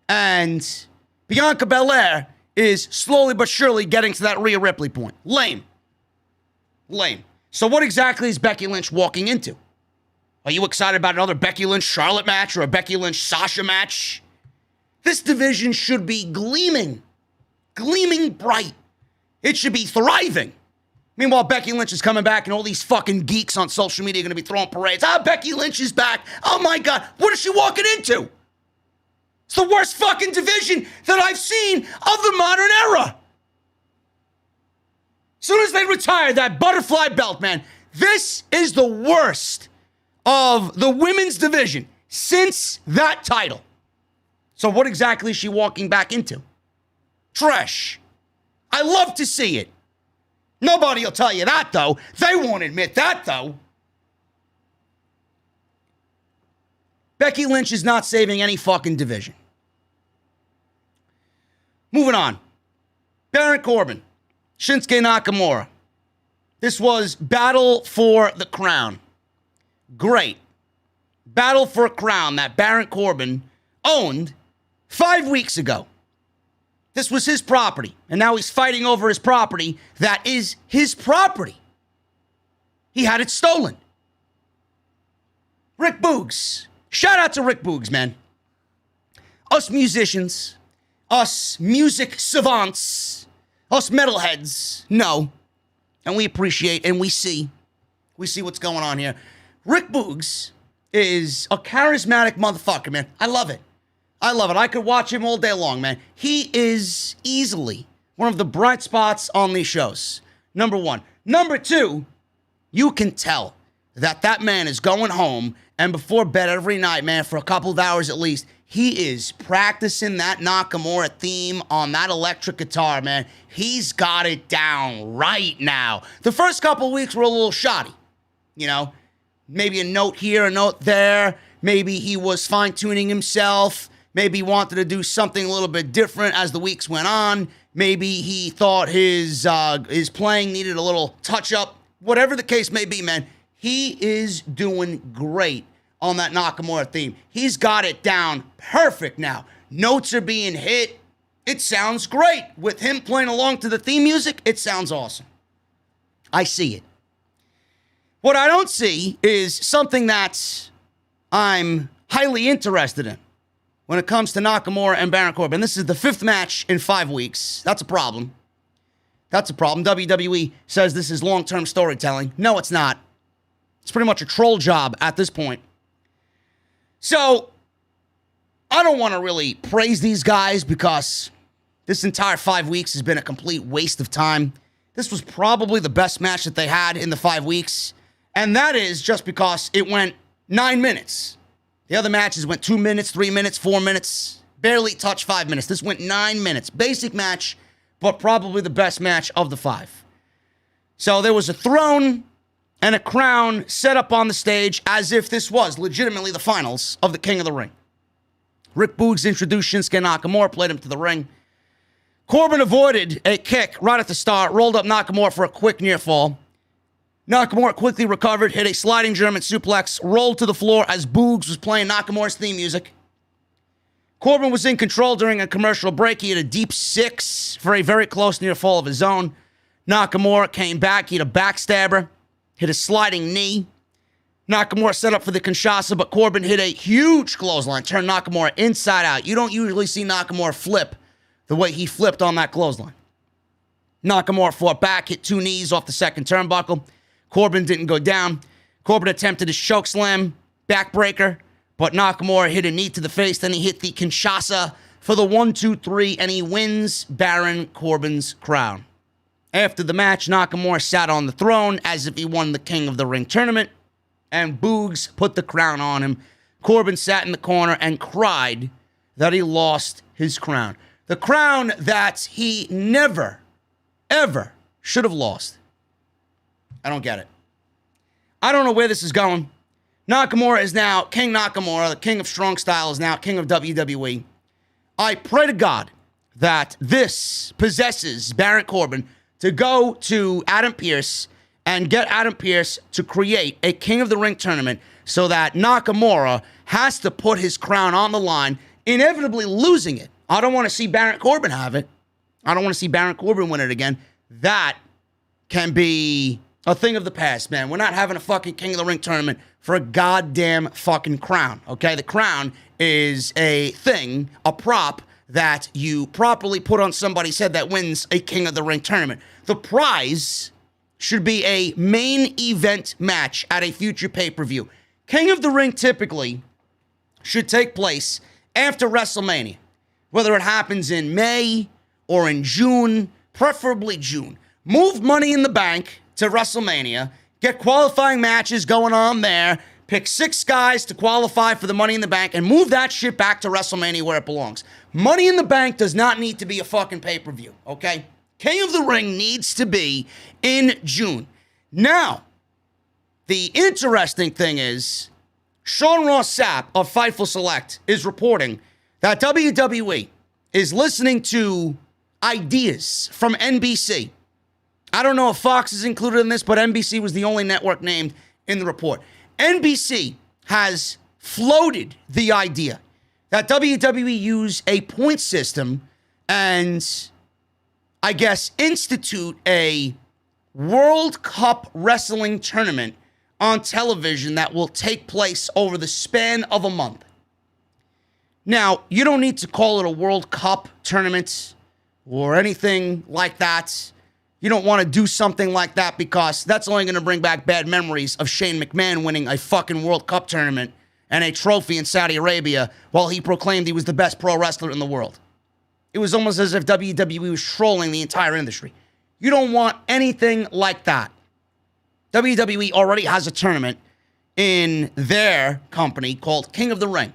S1: And Bianca Belair is slowly but surely getting to that Rhea Ripley point. Lame. Lame. So what exactly is Becky Lynch walking into? Are you excited about another Becky Lynch-Charlotte match or a Becky Lynch-Sasha match? This division should be gleaming bright. It should be thriving. Meanwhile, Becky Lynch is coming back and all these fucking geeks on social media are going to be throwing parades. Becky Lynch is back. Oh my God, what is she walking into? It's the worst fucking division that I've seen of the modern era. As soon as they retire that butterfly belt, man, this is the worst of the women's division since that title. So what exactly is she walking back into? Trash. I love to see it. Nobody will tell you that, though. They won't admit that, though. Becky Lynch is not saving any fucking division. Moving on. Baron Corbin. Shinsuke Nakamura. This was Battle for the Crown. Great. Battle for a crown that Baron Corbin owned 5 weeks ago. This was his property, and now he's fighting over his property that is his property. He had it stolen. Rick Boogs. Shout out to Rick Boogs, man. Us musicians, us music savants, us metalheads know, and we appreciate, and we see what's going on here. Rick Boogs is a charismatic motherfucker, man. I love it. I could watch him all day long, man. He is easily one of the bright spots on these shows. Number one. Number two, you can tell that man is going home and before bed every night, man, for a couple of hours at least, he is practicing that Nakamura theme on that electric guitar, man. He's got it down right now. The first couple of weeks were a little shoddy, you know. Maybe a note here, a note there. Maybe he was fine-tuning himself. Maybe he wanted to do something a little bit different as the weeks went on. Maybe he thought his playing needed a little touch-up. Whatever the case may be, man, he is doing great on that Nakamura theme. He's got it down perfect now. Notes are being hit. It sounds great. With him playing along to the theme music, it sounds awesome. I see it. What I don't see is something that I'm highly interested in when it comes to Nakamura and Baron Corbin. This is the 5th match in 5 weeks. That's a problem. That's a problem. WWE says this is long-term storytelling. No, it's not. It's pretty much a troll job at this point. So, I don't want to really praise these guys because this entire 5 weeks has been a complete waste of time. This was probably the best match that they had in the 5 weeks. And that is just because it went 9 minutes. The other matches went 2 minutes, 3 minutes, 4 minutes. Barely touched 5 minutes. This went 9 minutes. Basic match, but probably the best match of the 5. So there was a throne and a crown set up on the stage as if this was legitimately the finals of the King of the Ring. Rick Boogs introduced Shinsuke Nakamura, played him to the ring. Corbin avoided a kick right at the start, rolled up Nakamura for a quick near fall. Nakamura quickly recovered, hit a sliding German suplex, rolled to the floor as Boogs was playing Nakamura's theme music. Corbin was in control during a commercial break. He hit a deep 6 for a very close near fall of his own. Nakamura came back, he hit a backstabber, hit a sliding knee. Nakamura set up for the Kinshasa, but Corbin hit a huge clothesline, turned Nakamura inside out. You don't usually see Nakamura flip the way he flipped on that clothesline. Nakamura fought back, hit 2 knees off the second turnbuckle. Corbin didn't go down. Corbin attempted his choke slam, backbreaker, but Nakamura hit a knee to the face. Then he hit the Kinshasa for the 1-2-3, and he wins Baron Corbin's crown. After the match, Nakamura sat on the throne as if he won the King of the Ring tournament, and Boogs put the crown on him. Corbin sat in the corner and cried that he lost his crown. The crown that he never, ever should have lost. I don't get it. I don't know where this is going. Nakamura is now King Nakamura. The King of Strong Style is now King of WWE. I pray to God that this possesses Baron Corbin to go to Adam Pearce and get Adam Pearce to create a King of the Ring tournament so that Nakamura has to put his crown on the line, inevitably losing it. I don't want to see Baron Corbin have it. I don't want to see Baron Corbin win it again. That can be a thing of the past, man. We're not having a fucking King of the Ring tournament for a goddamn fucking crown, okay? The crown is a thing, a prop that you properly put on somebody's head that wins a King of the Ring tournament. The prize should be a main event match at a future pay-per-view. King of the Ring typically should take place after WrestleMania, whether it happens in May or in June, preferably June. Move Money in the Bank to WrestleMania, get qualifying matches going on there, pick 6 guys to qualify for the Money in the Bank, and move that shit back to WrestleMania where it belongs. Money in the Bank does not need to be a fucking pay-per-view, okay? King of the Ring needs to be in June. Now, the interesting thing is, Sean Ross Sapp of Fightful Select is reporting that WWE is listening to ideas from NBC. I don't know if Fox is included in this, but NBC was the only network named in the report. NBC has floated the idea that WWE use a point system and, I guess, institute a World Cup wrestling tournament on television that will take place over the span of a month. Now, you don't need to call it a World Cup tournament or anything like that. You don't want to do something like that because that's only going to bring back bad memories of Shane McMahon winning a fucking World Cup tournament and a trophy in Saudi Arabia while he proclaimed he was the best pro wrestler in the world. It was almost as if WWE was trolling the entire industry. You don't want anything like that. WWE already has a tournament in their company called King of the Ring.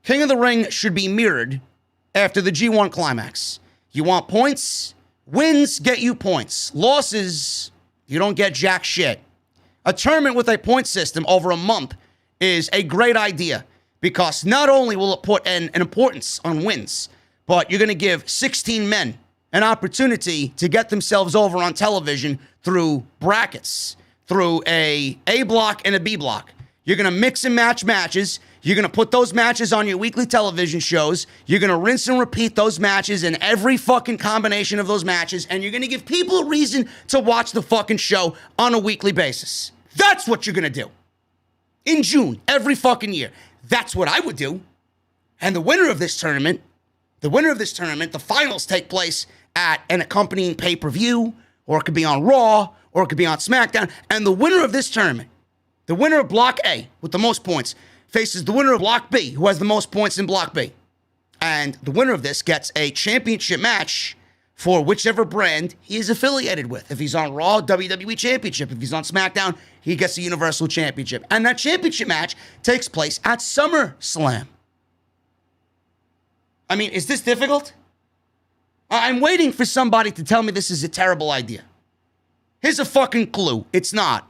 S1: King of the Ring should be mirrored after the G1 Climax. You want points? Wins get you points. Losses, you don't get jack shit. A tournament with a point system over a month is a great idea because not only will it put an importance on wins, but you're going to give 16 men an opportunity to get themselves over on television through brackets, through a block and a B block. You're going to mix and match matches. You're going to put those matches on your weekly television shows. You're going to rinse and repeat those matches in every fucking combination of those matches. And you're going to give people a reason to watch the fucking show on a weekly basis. That's what you're going to do. in June every fucking year. That's what I would do. And the winner of this tournament, the finals take place at an accompanying pay-per-view, or it could be on Raw, or it could be on SmackDown. And the winner of this tournament, the winner of Block A with the most points, faces the winner of Block B, who has the most points in Block B. And the winner of this gets a championship match for whichever brand he is affiliated with. If he's on Raw, WWE Championship. If he's on SmackDown, he gets the Universal Championship. And that championship match takes place at SummerSlam. I mean, is this difficult? I'm waiting for somebody to tell me this is a terrible idea. Here's a fucking clue. It's not.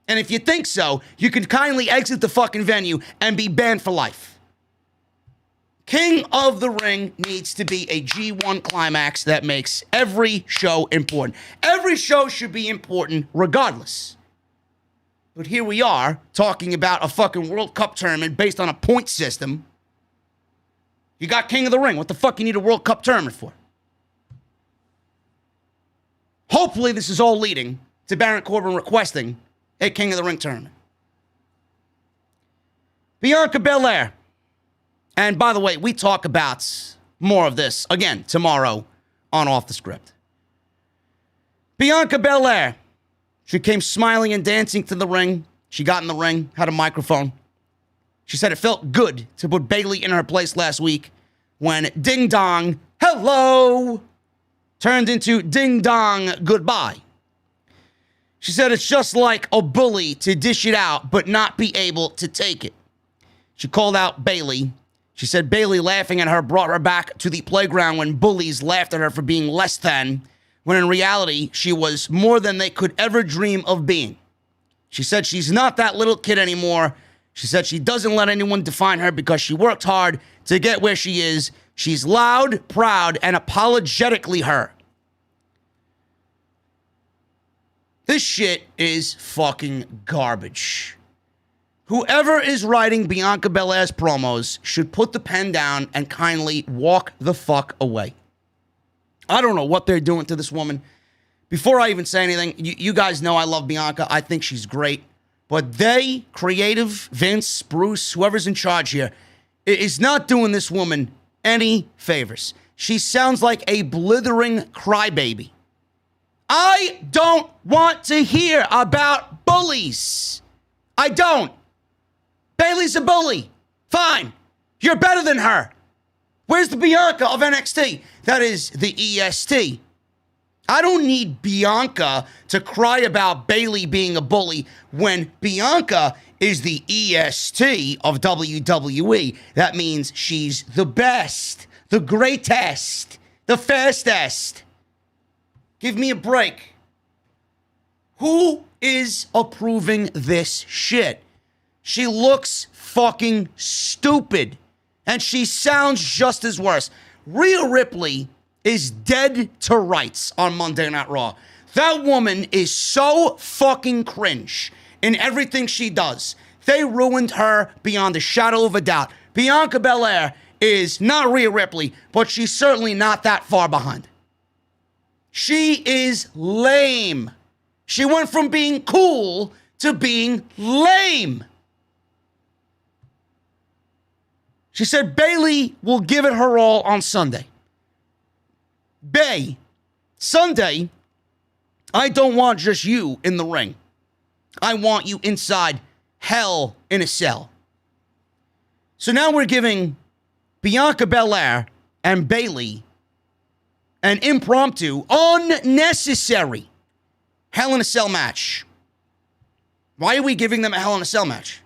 S1: And if you think so, you can kindly exit the fucking venue and be banned for life. King of the Ring needs to be a G1 climax that makes every show important. Every show should be important regardless. But here we are talking about a fucking World Cup tournament based on a point system. You got King of the Ring. What the fuck you need a World Cup tournament for? Hopefully this is all leading to Baron Corbin requesting a King of the Ring tournament. Bianca Belair. And by the way, we talk about more of this again tomorrow on Off the Script. Bianca Belair. She came smiling and dancing to the ring. She got in the ring, had a microphone. She said it felt good to put Bayley in her place last week when ding dong, hello, turned into ding dong, goodbye. She said it's just like a bully to dish it out but not be able to take it. She called out Bayley. She said Bayley laughing at her brought her back to the playground when bullies laughed at her for being less than, when in reality, she was more than they could ever dream of being. She said she's not that little kid anymore. She said she doesn't let anyone define her because she worked hard to get where she is. She's loud, proud, and apologetically her. This shit is fucking garbage. Whoever is writing Bianca Belair's promos should put the pen down and kindly walk the fuck away. I don't know what they're doing to this woman. Before I even say anything, you guys know I love Bianca. I think she's great. But they, creative, Vince, Bruce, whoever's in charge here, is not doing this woman any favors. She sounds like a blithering crybaby. I don't want to hear about bullies. I don't. Bayley's a bully. Fine. You're better than her. Where's the Bianca of NXT? That is the EST. I don't need Bianca to cry about Bayley being a bully when Bianca is the EST of WWE. That means she's the best, the greatest, the fastest. Give me a break. Who is approving this shit? She looks fucking stupid. And she sounds just as worse. Rhea Ripley is dead to rights on Monday Night Raw. That woman is so fucking cringe in everything she does. They ruined her beyond a shadow of a doubt. Bianca Belair is not Rhea Ripley, but she's certainly not that far behind. She is lame. She went from being cool to being lame. She said Bayley will give it her all on Sunday. Sunday, I don't want just you in the ring. I want you inside hell in a cell. So now we're giving Bianca Belair and Bayley an impromptu, unnecessary Hell in a Cell match. Why are we giving them a Hell in a Cell match?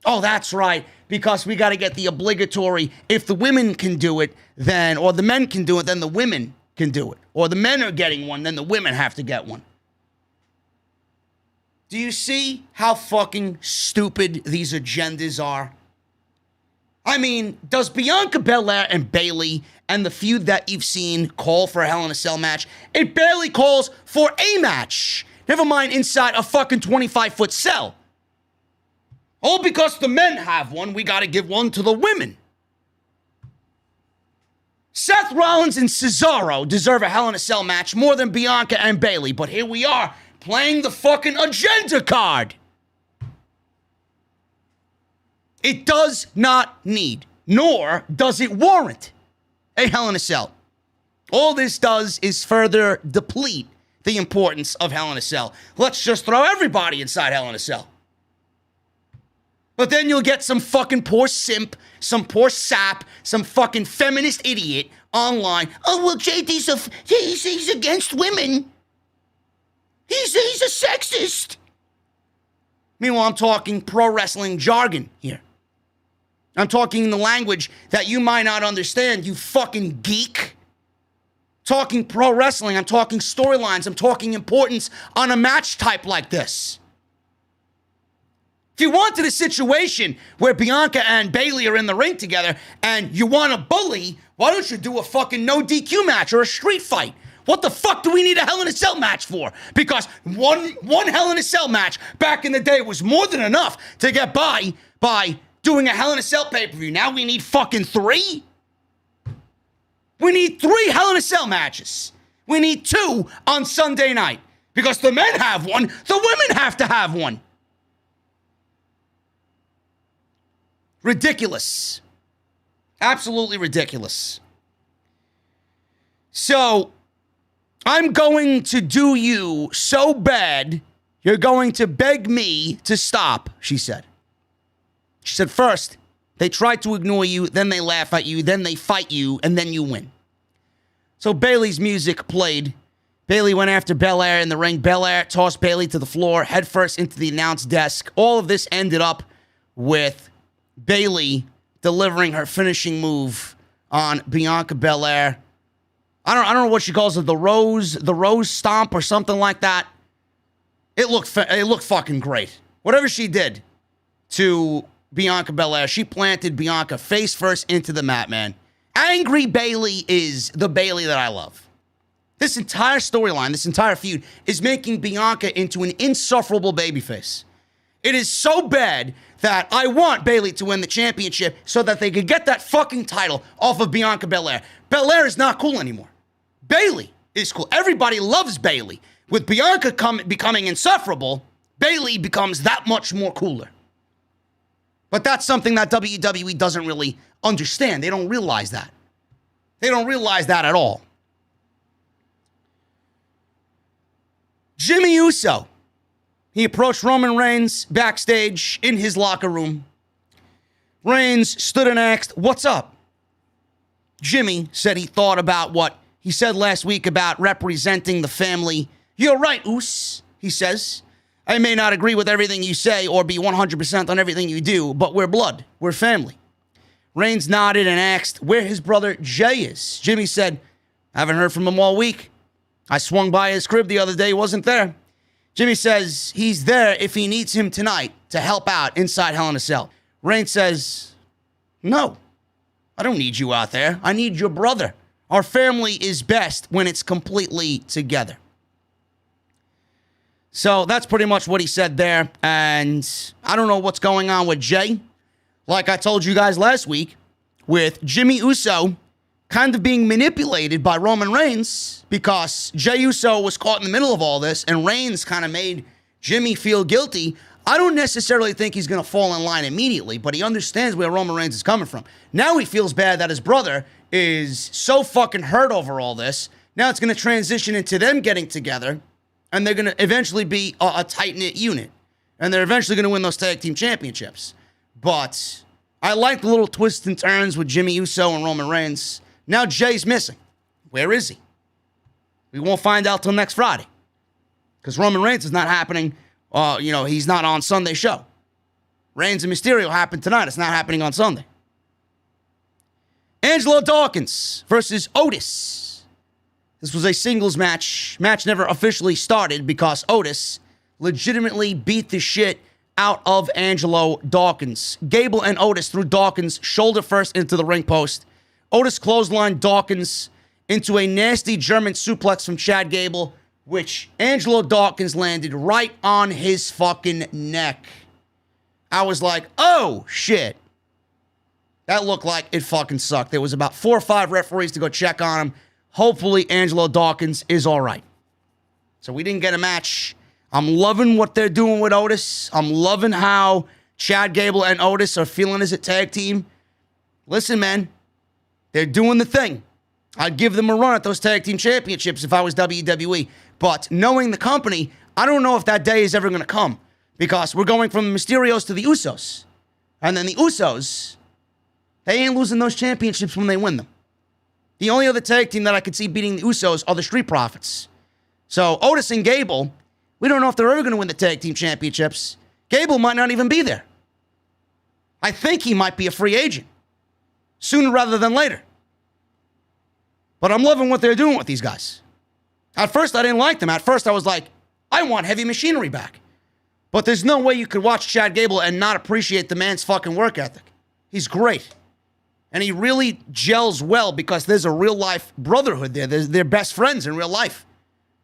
S1: Oh, that's right. Because we got to get the obligatory, if the women can do it, then, or the men can do it, then the women can do it. Or the men are getting one, then the women have to get one. Do you see how fucking stupid these agendas are? I mean, does Bianca Belair and Bayley and the feud that you've seen call for a Hell in a Cell match? It barely calls for a match. Never mind inside a fucking 25-foot cell. All because the men have one, we got to give one to the women. Seth Rollins and Cesaro deserve a Hell in a Cell match more than Bianca and Bayley, but here we are playing the fucking agenda card. It does not need, nor does it warrant, a Hell in a Cell. All this does is further deplete the importance of Hell in a Cell. Let's just throw everybody inside Hell in a Cell. But then you'll get some fucking poor simp, some poor sap, some fucking feminist idiot online. Oh, well, he's against women. He's a sexist. Meanwhile, I'm talking pro wrestling jargon here. I'm talking in the language that you might not understand, you fucking geek. Talking pro wrestling, I'm talking storylines, I'm talking importance on a match type like this. If you wanted a situation where Bianca and Bayley are in the ring together and you want to bully, why don't you do a fucking no DQ match or a street fight? What the fuck do we need a Hell in a Cell match for? Because one Hell in a Cell match back in the day was more than enough to get by doing a Hell in a Cell pay-per-view. Now we need fucking 3? We need 3 Hell in a Cell matches. We need 2 on Sunday night. Because the men have one, the women have to have one. Ridiculous. Absolutely ridiculous. So, I'm going to do you so bad, you're going to beg me to stop, she said. She said, first, they try to ignore you, then they laugh at you, then they fight you, and then you win. So Bayley's music played. Bayley went after Bel-Air in the ring. Bel-Air tossed Bayley to the floor, headfirst into the announce desk. All of this ended up with Bayley delivering her finishing move on Bianca Belair. I don't know what she calls it, the rose stomp or something like that. It looked fucking great. Whatever she did to Bianca Belair, she planted Bianca face first into the mat, man. Angry Bayley is the Bayley that I love. This entire storyline, this entire feud is making Bianca into an insufferable babyface. It is so bad that I want Bayley to win the championship so that they could get that fucking title off of Bianca Belair. Belair is not cool anymore. Bayley is cool. Everybody loves Bayley. With Bianca becoming insufferable, Bayley becomes that much more cooler. But that's something that WWE doesn't really understand. They don't realize that. They don't realize that at all. Jimmy Uso. He approached Roman Reigns backstage in his locker room. Reigns stood and asked, "What's up?" Jimmy said he thought about what he said last week about representing the family. "You're right, Us," he says. "I may not agree with everything you say or be 100% on everything you do, but we're blood. We're family." Reigns nodded and asked where his brother Jay is. Jimmy said, "Haven't heard from him all week. I swung by his crib the other day. He wasn't there." Jimmy says he's there if he needs him tonight to help out inside Hell in a Cell. Reigns says, "No, I don't need you out there. I need your brother. Our family is best when it's completely together." So that's pretty much what he said there. And I don't know what's going on with Jay. Like I told you guys last week, with Jimmy Uso kind of being manipulated by Roman Reigns because Jey Uso was caught in the middle of all this and Reigns kind of made Jimmy feel guilty. I don't necessarily think he's going to fall in line immediately, but he understands where Roman Reigns is coming from. Now he feels bad that his brother is so fucking hurt over all this. Now it's going to transition into them getting together, and they're going to eventually be a tight-knit unit. And they're eventually going to win those tag team championships. But I like the little twists and turns with Jimmy Uso and Roman Reigns. Now Jay's missing. Where is he? We won't find out till next Friday. Because Roman Reigns is not happening. He's not on Sunday show. Reigns and Mysterio happened tonight. It's not happening on Sunday. Angelo Dawkins versus Otis. This was a singles match. Match never officially started because Otis legitimately beat the shit out of Angelo Dawkins. Gable and Otis threw Dawkins shoulder first into the ring post. Otis clotheslined Dawkins into a nasty German suplex from Chad Gable, which Angelo Dawkins landed right on his fucking neck. I was like, oh, shit. That looked like it fucking sucked. There was about 4 or 5 referees to go check on him. Hopefully, Angelo Dawkins is all right. So we didn't get a match. I'm loving what they're doing with Otis. I'm loving how Chad Gable and Otis are feeling as a tag team. Listen, man, they're doing the thing. I'd give them a run at those tag team championships if I was WWE. But knowing the company, I don't know if that day is ever going to come, because we're going from the Mysterios to the Usos. And then the Usos, they ain't losing those championships when they win them. The only other tag team that I could see beating the Usos are the Street Profits. So Otis and Gable, we don't know if they're ever going to win the tag team championships. Gable might not even be there. I think he might be a free agent sooner rather than later. But I'm loving what they're doing with these guys. At first, I didn't like them. At first, I was like, I want Heavy Machinery back. But there's no way you could watch Chad Gable and not appreciate the man's fucking work ethic. He's great. And he really gels well because there's a real-life brotherhood there. They're best friends in real life.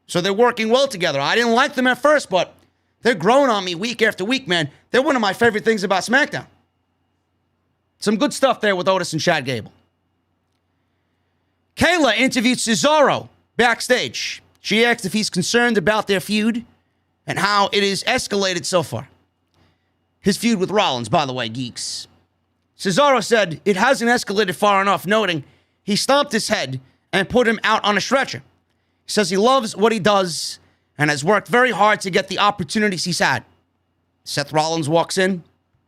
S1: So they're working well together. I didn't like them at first, but they're growing on me week after week, man. They're one of my favorite things about SmackDown. Some good stuff there with Otis and Chad Gable. Kayla interviewed Cesaro backstage. She asked if he's concerned about their feud and how it is escalated so far. His feud with Rollins, by the way, geeks. Cesaro said it hasn't escalated far enough, noting he stomped his head and put him out on a stretcher. He says he loves what he does and has worked very hard to get the opportunities he's had. Seth Rollins walks in.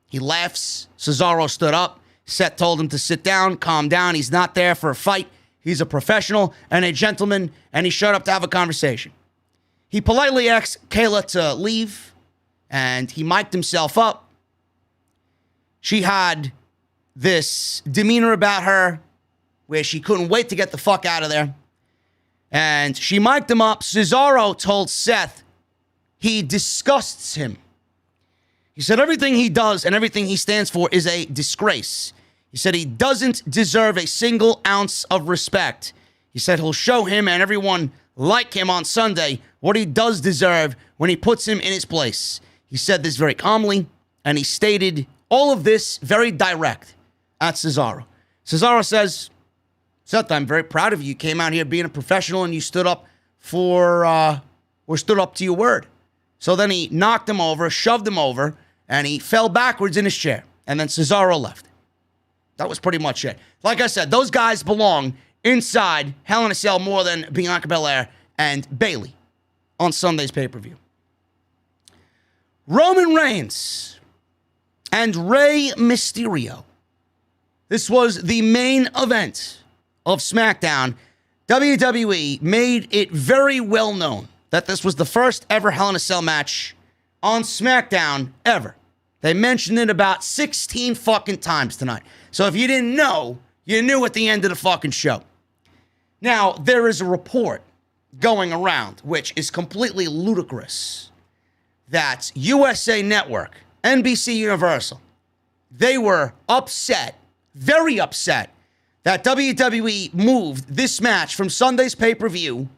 S1: He laughs. Cesaro stood up. Seth told him to sit down, calm down. He's not there for a fight. He's a professional and a gentleman, and he showed up to have a conversation. He politely asked Kayla to leave, and he mic'd himself up. She had this demeanor about her where she couldn't wait to get the fuck out of there. And she mic'd him up. Cesaro told Seth he disgusts him. He said everything he does and everything he stands for is a disgrace. He said he doesn't deserve a single ounce of respect. He said he'll show him and everyone like him on Sunday what he does deserve when he puts him in his place. He said this very calmly, and he stated all of this very direct at Cesaro. Cesaro says, Seth, I'm very proud of you. You came out here being a professional and you stood up stood up to your word. So then he knocked him over, shoved him over, and he fell backwards in his chair. And then Cesaro left. That was pretty much it. Like I said, those guys belong inside Hell in a Cell more than Bianca Bel-Air and Bayley on Sunday's pay-per-view. Roman Reigns and Rey Mysterio. This was the main event of SmackDown. WWE made it very well known that this was the first ever Hell in a Cell match on SmackDown ever. They mentioned it about 16 fucking times tonight. So if you didn't know, you knew at the end of the fucking show. Now, there is a report going around, which is completely ludicrous, that USA Network, NBC Universal, they were upset, very upset, that WWE moved this match from Sunday's pay-per-view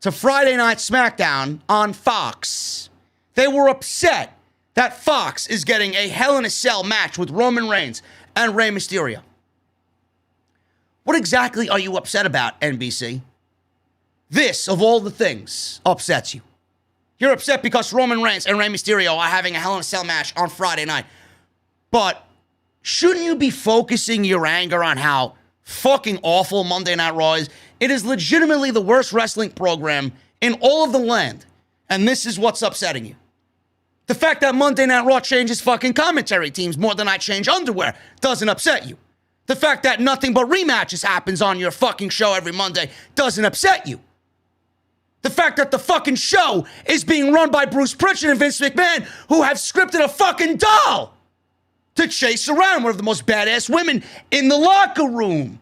S1: to Friday Night SmackDown on Fox. They were upset that Fox is getting a Hell in a Cell match with Roman Reigns and Rey Mysterio. What exactly are you upset about, NBC? This, of all the things, upsets you. You're upset because Roman Reigns and Rey Mysterio are having a Hell in a Cell match on Friday night. But shouldn't you be focusing your anger on how fucking awful Monday Night Raw is? It is legitimately the worst wrestling program in all of the land. And this is what's upsetting you. The fact that Monday Night Raw changes fucking commentary teams more than I change underwear doesn't upset you. The fact that nothing but rematches happens on your fucking show every Monday doesn't upset you. The fact that the fucking show is being run by Bruce Prichard and Vince McMahon, who have scripted a fucking doll to chase around one of the most badass women in the locker room.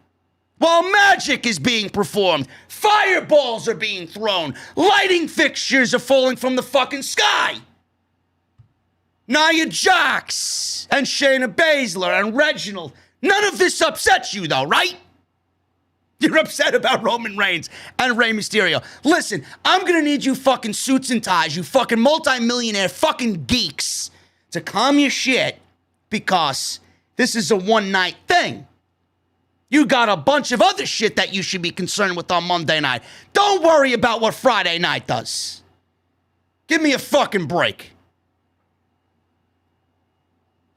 S1: While magic is being performed, fireballs are being thrown, lighting fixtures are falling from the fucking sky. Nia Jax and Shayna Baszler and Reginald. None of this upsets you though, right? You're upset about Roman Reigns and Rey Mysterio. Listen, I'm gonna need you fucking suits and ties, you fucking multi-millionaire fucking geeks, to calm your shit, because this is a one-night thing. You got a bunch of other shit that you should be concerned with on Monday night. Don't worry about what Friday night does. Give me a fucking break.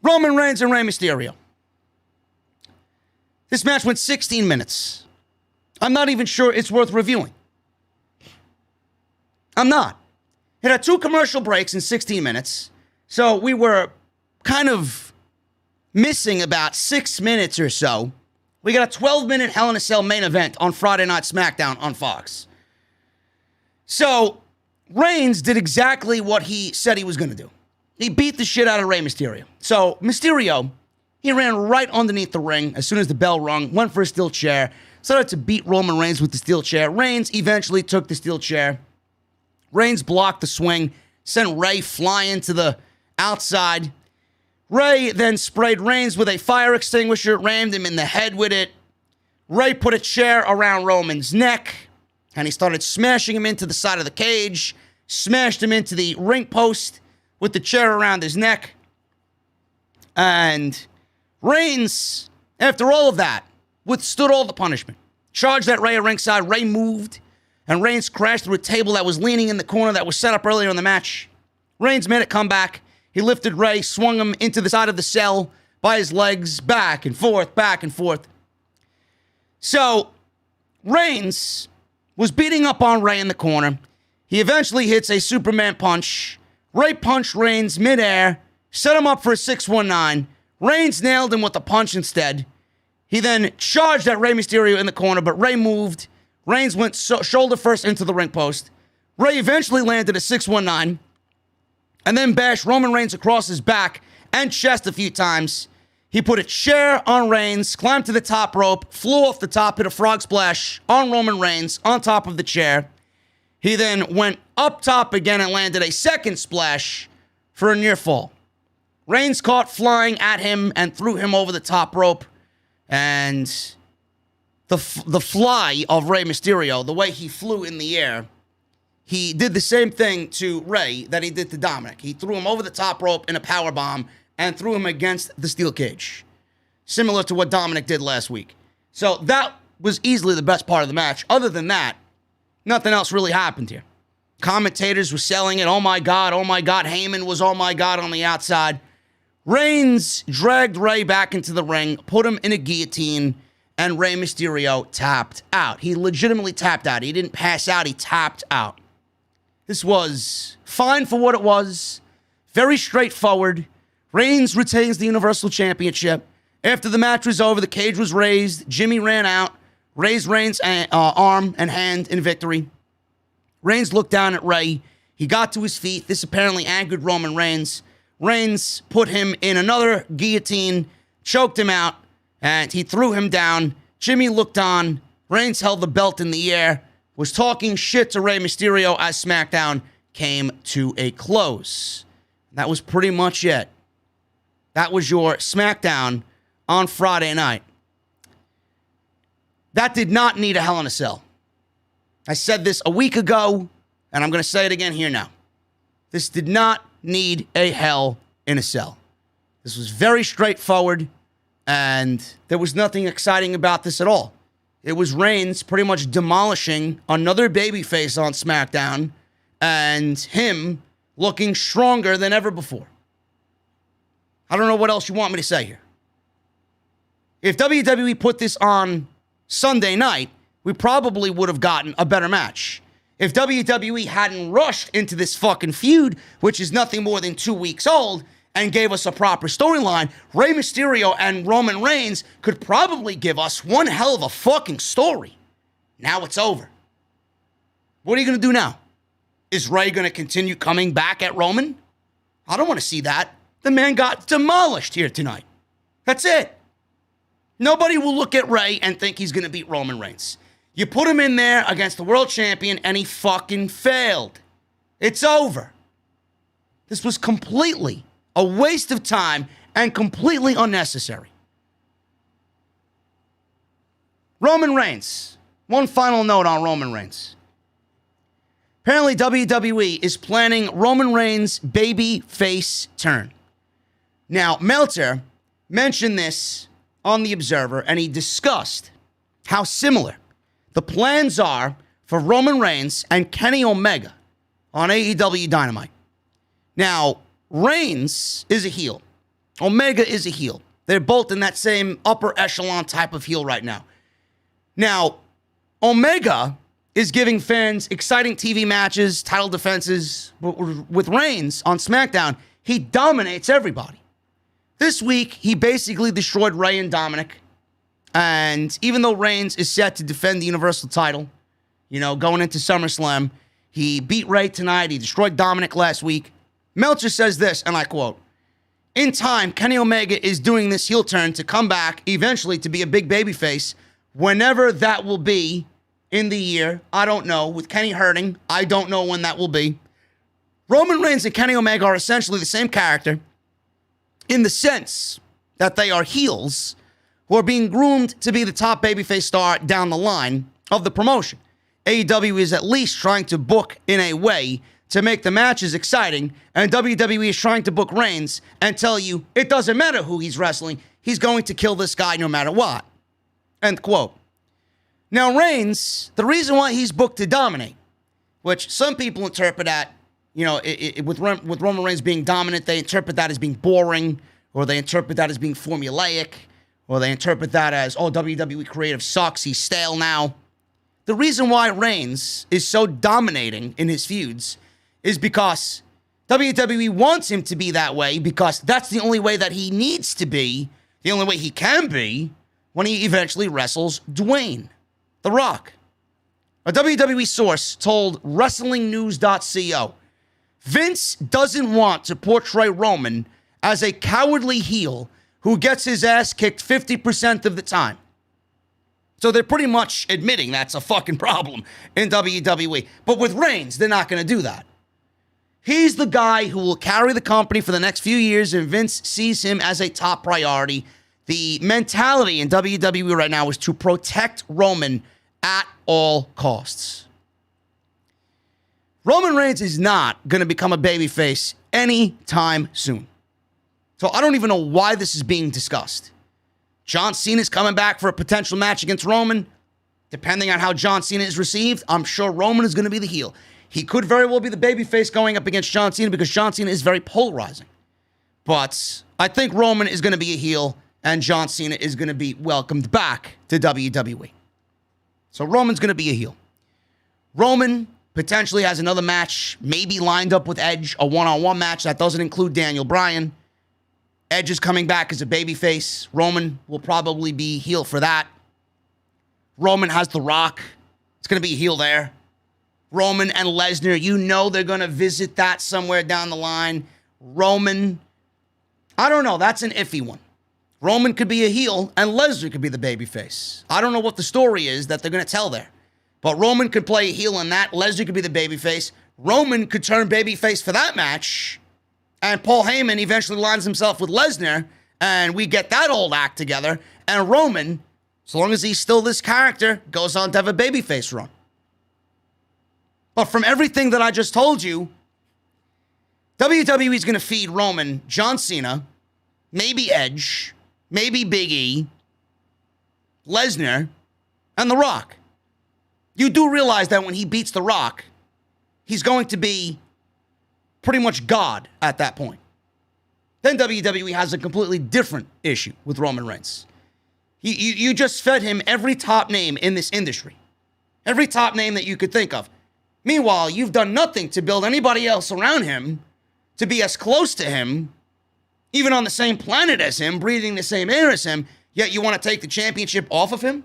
S1: Roman Reigns and Rey Mysterio. This match went 16 minutes. I'm not even sure it's worth reviewing. I'm not. It had 2 commercial breaks in 16 minutes, so we were kind of missing about 6 minutes or so. We got a 12-minute Hell in a Cell main event on Friday Night SmackDown on Fox. So, Reigns did exactly what he said he was going to do. He beat the shit out of Rey Mysterio. So, Mysterio, he ran right underneath the ring as soon as the bell rung, went for a steel chair, started to beat Roman Reigns with the steel chair. Reigns eventually took the steel chair. Reigns blocked the swing, sent Rey flying to the outside. Rey then sprayed Reigns with a fire extinguisher, rammed him in the head with it. Rey put a chair around Roman's neck, and he started smashing him into the side of the cage, smashed him into the ring post with the chair around his neck. And Reigns, after all of that, withstood all the punishment. Charged at Rey at ringside. Rey moved, and Reigns crashed through a table that was leaning in the corner that was set up earlier in the match. Reigns made it come back. He lifted Rey, swung him into the side of the cell by his legs, back and forth, back and forth. So, Reigns was beating up on Rey in the corner. He eventually hits a Superman punch. Rey punched Reigns midair, set him up for a 619. Reigns nailed him with a punch instead. He then charged at Rey Mysterio in the corner, but Rey moved. Reigns went shoulder first into the ring post. Rey eventually landed a 619. And then bashed Roman Reigns across his back and chest a few times. He put a chair on Reigns, climbed to the top rope, flew off the top, hit a frog splash on Roman Reigns on top of the chair. He then went up top again and landed a second splash for a near fall. Reigns caught flying at him and threw him over the top rope. And the fly of Rey Mysterio, the way he flew in the air, he did the same thing to Rey that he did to Dominic. He threw him over the top rope in a powerbomb and threw him against the steel cage. Similar to what Dominic did last week. So that was easily the best part of the match. Other than that, nothing else really happened here. Commentators were selling it. Oh my God, Heyman was oh my God on the outside. Reigns dragged Rey back into the ring, put him in a guillotine, and Rey Mysterio tapped out. He legitimately tapped out. He didn't pass out, he tapped out. This was fine for what it was. Very straightforward. Reigns retains the Universal Championship. After the match was over, the cage was raised. Jimmy ran out, raised Reigns' arm and hand in victory. Reigns looked down at Rey. He got to his feet. This apparently angered Roman Reigns. Reigns put him in another guillotine, choked him out, and he threw him down. Jimmy looked on. Reigns held the belt in the air, was talking shit to Rey Mysterio as SmackDown came to a close. That was pretty much it. That was your SmackDown on Friday night. That did not need a Hell in a Cell. I said this a week ago, and I'm going to say it again here now. This did not need a Hell in a Cell. This was very straightforward, and there was nothing exciting about this at all. It was Reigns pretty much demolishing another babyface on SmackDown and him looking stronger than ever before. I don't know what else you want me to say here. If WWE put this on Sunday night, we probably would have gotten a better match. If WWE hadn't rushed into this fucking feud, which is nothing more than 2 weeks old, and gave us a proper storyline, Rey Mysterio and Roman Reigns could probably give us one hell of a fucking story. Now it's over. What are you going to do now? Is Rey going to continue coming back at Roman? I don't want to see that. The man got demolished here tonight. That's it. Nobody will look at Rey and think he's going to beat Roman Reigns. You put him in there against the world champion and he fucking failed. It's over. This was completely a waste of time and completely unnecessary. Roman Reigns. One final note on Roman Reigns. Apparently WWE is planning Roman Reigns' baby face turn. Now, Meltzer mentioned this on The Observer, and he discussed how similar the plans are for Roman Reigns and Kenny Omega on AEW Dynamite. Now, Reigns is a heel. Omega is a heel. They're both in that same upper echelon type of heel right now. Now, Omega is giving fans exciting TV matches, title defenses. With Reigns on SmackDown, he dominates everybody. This week, he basically destroyed Rey and Dominic. And even though Reigns is set to defend the Universal title, going into SummerSlam, he beat Rey tonight. He destroyed Dominic last week. Meltzer says this, and I quote, "In time, Kenny Omega is doing this heel turn to come back eventually to be a big babyface, whenever that will be in the year. I don't know. With Kenny hurting, I don't know when that will be. Roman Reigns and Kenny Omega are essentially the same character in the sense that they are heels who are being groomed to be the top babyface star down the line of the promotion. AEW is at least trying to book in a way to make the matches exciting, and WWE is trying to book Reigns and tell you it doesn't matter who he's wrestling, he's going to kill this guy no matter what." End quote. Now, Reigns, the reason why he's booked to dominate, which some people interpret that, with Roman Reigns being dominant, they interpret that as being boring, or they interpret that as being formulaic, or they interpret that as, oh, WWE creative sucks, he's stale now. The reason why Reigns is so dominating in his feuds is because WWE wants him to be that way, because that's the only way that he needs to be, the only way he can be, when he eventually wrestles Dwayne The Rock. A WWE source told WrestlingNews.co, Vince doesn't want to portray Roman as a cowardly heel who gets his ass kicked 50% of the time. So they're pretty much admitting that's a fucking problem in WWE. But with Reigns, they're not going to do that. He's the guy who will carry the company for the next few years, and Vince sees him as a top priority. The mentality in WWE right now is to protect Roman at all costs. Roman Reigns is not going to become a babyface anytime soon. So I don't even know why this is being discussed. John Cena's coming back for a potential match against Roman. Depending on how John Cena is received, I'm sure Roman is going to be the heel. He could very well be the babyface going up against John Cena because John Cena is very polarizing. But I think Roman is going to be a heel and John Cena is going to be welcomed back to WWE. So Roman's going to be a heel. Roman potentially has another match, maybe lined up with Edge, a one-on-one match that doesn't include Daniel Bryan. Edge is coming back as a babyface. Roman will probably be heel for that. Roman has The Rock. It's going to be a heel there. Roman and Lesnar, they're going to visit that somewhere down the line. Roman, I don't know. That's an iffy one. Roman could be a heel and Lesnar could be the babyface. I don't know what the story is that they're going to tell there. But Roman could play a heel in that. Lesnar could be the babyface. Roman could turn babyface for that match. And Paul Heyman eventually lines himself with Lesnar. And we get that old act together. And Roman, as long as he's still this character, goes on to have a babyface run. But from everything that I just told you, WWE is going to feed Roman John Cena, maybe Edge, maybe Big E, Lesnar, and The Rock. You do realize that when he beats The Rock, he's going to be pretty much God at that point. Then WWE has a completely different issue with Roman Reigns. You just fed him every top name in this industry. Every top name that you could think of. Meanwhile, you've done nothing to build anybody else around him to be as close to him, even on the same planet as him, breathing the same air as him, yet you want to take the championship off of him?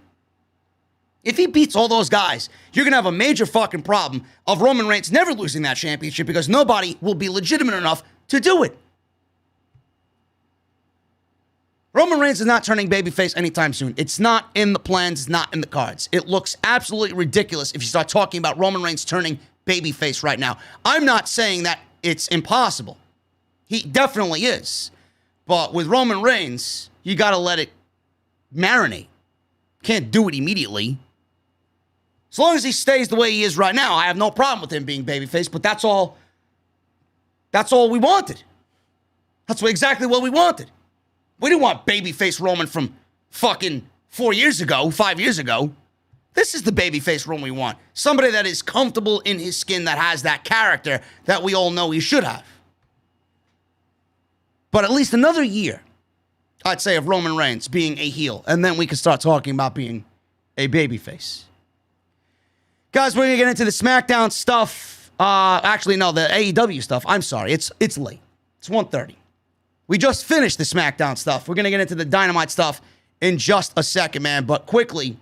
S1: If he beats all those guys, you're going to have a major fucking problem of Roman Reigns never losing that championship because nobody will be legitimate enough to do it. Roman Reigns is not turning babyface anytime soon. It's not in the plans. It's not in the cards. It looks absolutely ridiculous if you start talking about Roman Reigns turning babyface right now. I'm not saying that it's impossible. He definitely is. But with Roman Reigns, you got to let it marinate. Can't do it immediately. As long as he stays the way he is right now, I have no problem with him being babyface, but that's all we wanted. That's exactly what we wanted. We didn't want babyface Roman from fucking 4 years ago, 5 years ago. This is the babyface Roman we want. Somebody that is comfortable in his skin, that has that character that we all know he should have. But at least another year, I'd say, of Roman Reigns being a heel. And then we can start talking about being a babyface. Guys, we're going to get into the SmackDown stuff. Actually, no, the AEW stuff. I'm sorry. It's late. It's 1:30. We just finished the SmackDown stuff. We're going to get into the Dynamite stuff in just a second, man. But quickly,